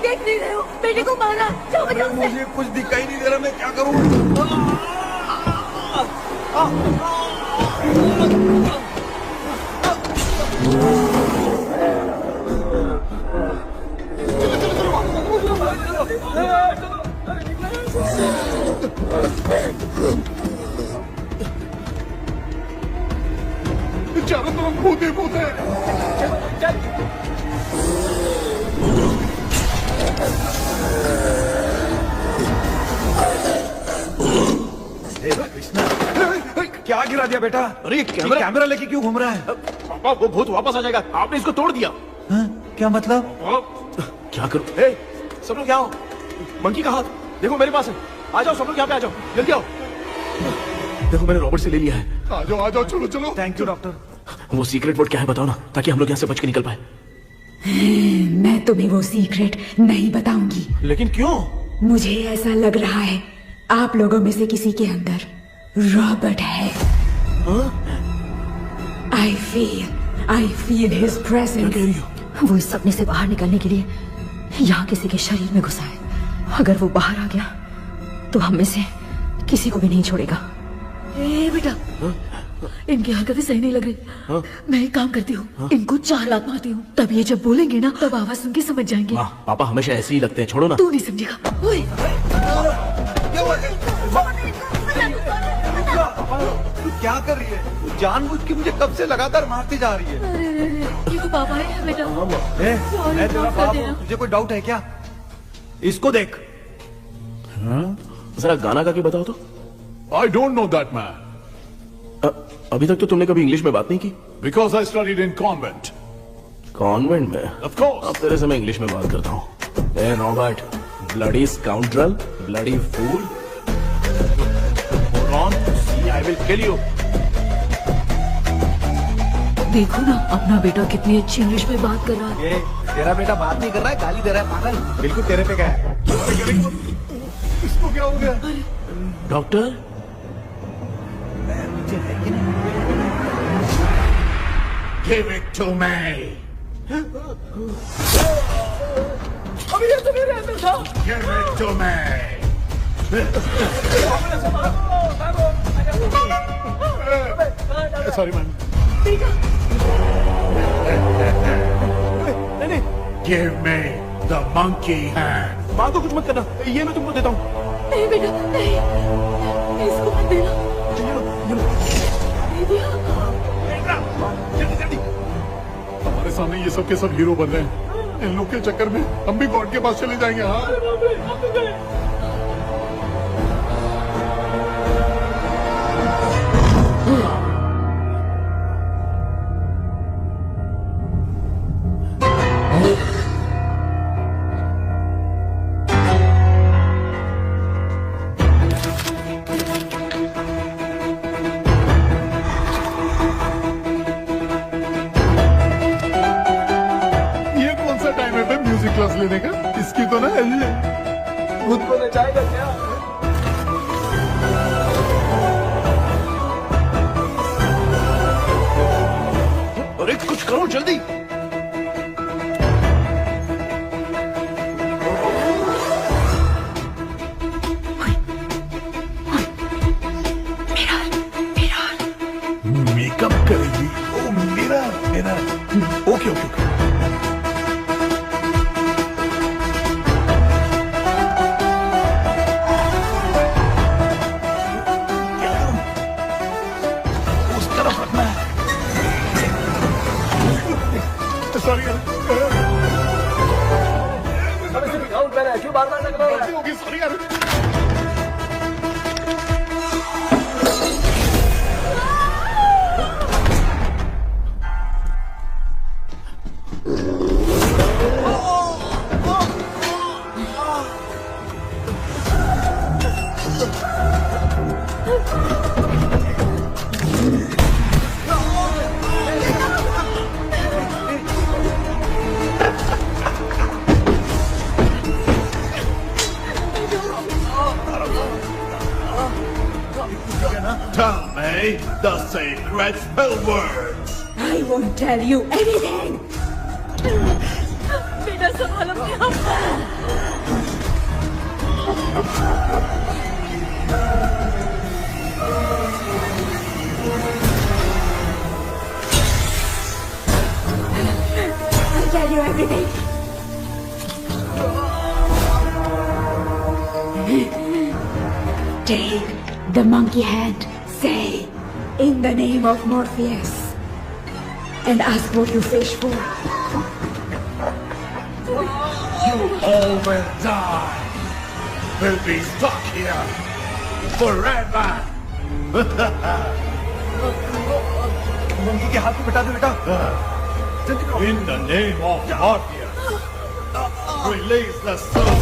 देख नहीं रहे हो बेटे को मारा। जाओ बचाओ उसे। मुझे कुछ दिखाई नहीं दे रहा, मैं क्या करूं? चारों तरफ भूत ही भूत है। क्या गिरा दिया बेटा? अरे ये कैमरा लेके क्यों घूम रहा है? पापा वो भूत वापस आ जाएगा, आपने इसको तोड़ दिया। क्या मतलब? क्या करूं? सब लोग यहाँ आओ। मंकी का हाथ देखो मेरे पास है। आ जाओ सब लोग यहाँ पे, आ जाओ जल्दी आओ। देखो मैंने रॉबर्ट से ले लिया है। आ जाओ चलो चलो। Thank you doctor. वो सीक्रेट वर्ड क्या है बताओ ना, ताकि हम लोग यहाँ से बच के निकल पाए। मैं तुम्हें वो सीक्रेट नहीं बताऊंगी। लेकिन क्यों? मुझे ऐसा लग रहा है आप लोगों में से किसी के अंदर रॉबर्ट है। I feel his presence. वो इस सपने से बाहर निकलने के लिए यहाँ किसी के शरीर में घुसा है। अगर वो बाहर आ गया तो हम में से किसी को भी नहीं छोड़ेगा। ए बेटा, इनकी हरकतें सही नहीं लग रही। मैं एक काम करती हूँ, इनको 4 लात मारती हूँ, तब ये जब बोलेंगे ना तब आवाज सुन के समझ जाएंगे। पापा हमेशा ऐसे ही लगते हैं, छोड़ो ना। तू नहीं समझेगा। ओए, तू क्या कर रही है? जानबूझ के मुझे कब से लगातार मारती जा रही है। अरे ये तो पापा है बेटा। मैं तेरा बाप हूँ, तुझे कोई डाउट है क्या? इसको देख। जरा गाना गा के बताओ तो। I don't know that man. अभी तक तो तुमने कभी इंग्लिश में बात नहीं की। Because I studied in convent. Convent में? Of course. अब तेरे से मैं इंग्लिश में बात करता हूँ। ए Robert, bloody scoundrel, bloody fool. Hold on, see, I will kill you. देखो ना अपना बेटा कितनी अच्छी इंग्लिश में बात कर रहा है। ये तेरा बेटा बात नहीं कर रहा है, गाली दे रहा है पागल। बिल्कुल तेरे पे क्या है? इसको क्या हो गया? Doctor? Give it to me. अभी ये तो मेरे अंदर था। Give it to me. Sorry man. नहीं। Give me the monkey hand. माँ को कुछ मत करना, ये मैं तुमको देता हूँ। नहीं बेटा नहीं, इसको मत देना। हमारे सामने ये सब के सब हीरो बन रहे हैं, इन लोग के चक्कर में हम भी गॉड के पास चले जाएंगे। हाँ क्लास लेने का, इसकी तो ना खुद को नचाएगा क्या? अरे कुछ करो जल्दी। मेकअप करेगी? ओ मेरा मेरा ओके ओके ओके। सॉरी क्यों बार बार लग रहा है? होगी सॉरी यार। Tell me the secret spell words. I won't tell you anything. बेटा संभालो अपने आप। I'll tell you everything. Take the monkey hand. Say, in the name of Morpheus, and ask what you fish for. You all will die. Will be stuck here forever. Monkey के हाथ में बिठा दो बेटा। In the name of Morpheus, release the soul.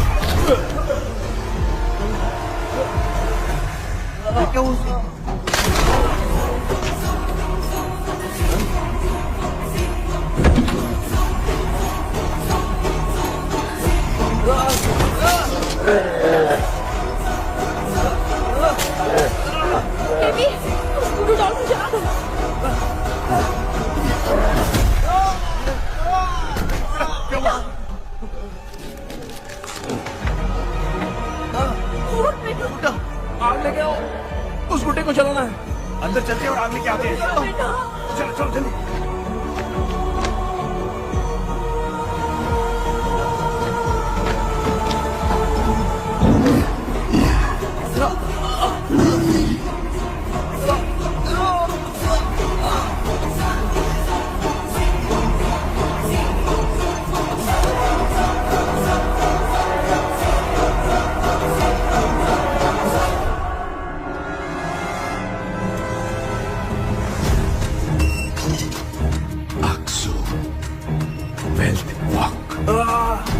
Baby, उसको डाल के चला दो। आग लेके आओ, उस गुड्डे को चलाना है। अंदर चलते और आग लेके आते हैं। चलो चलो जल्दी।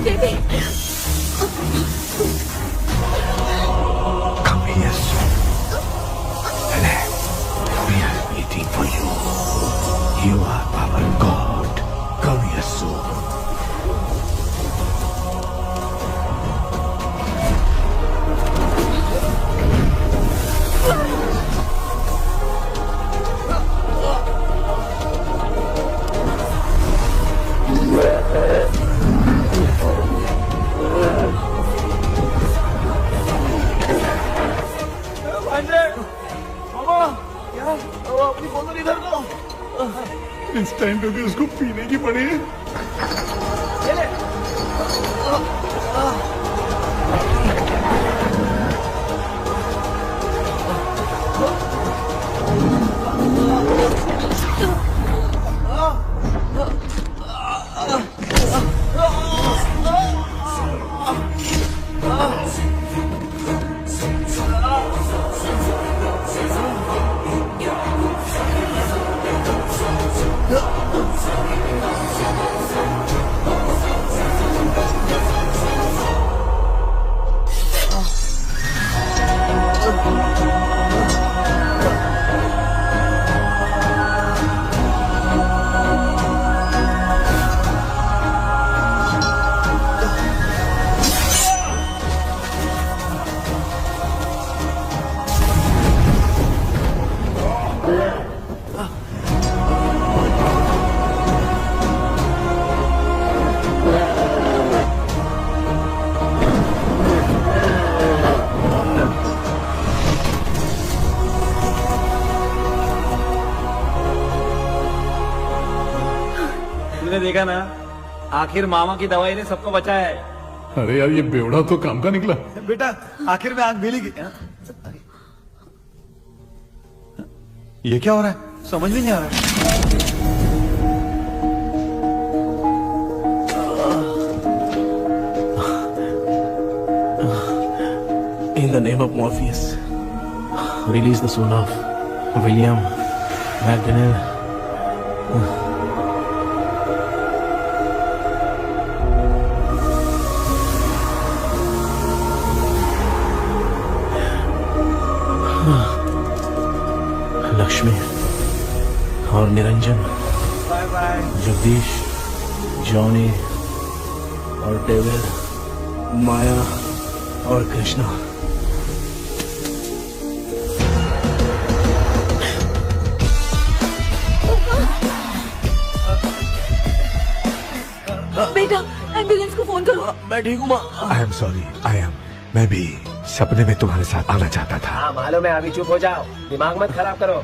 Baby, Come here soon. Relax. We are waiting for you. You are our God. Come here soon. अपनी बोतल इधर दो। इस टाइम पे भी उसको पीने की पड़ी है। तुमने देखा ना, आखिर मामा की दवाई ने सबको बचाया है। अरे यार ये बेवड़ा तो काम का निकला। बेटा आखिर में आंख मिली गई। ये क्या हो रहा है, समझ में नहीं आ रहा है। In the name of Morpheus, release the soul of William Magdalene. Lakshmi और निरंजन, जगदीश, जॉनी और डेविड, माया और कृष्णा। बेटा एम्बुलेंस को फोन करो। मैं ठीक हूँ। आई एम सॉरी, मैं भी सपने में तुम्हारे साथ आना चाहता था। हाँ मालूम है, अभी चुप हो जाओ, दिमाग मत खराब करो।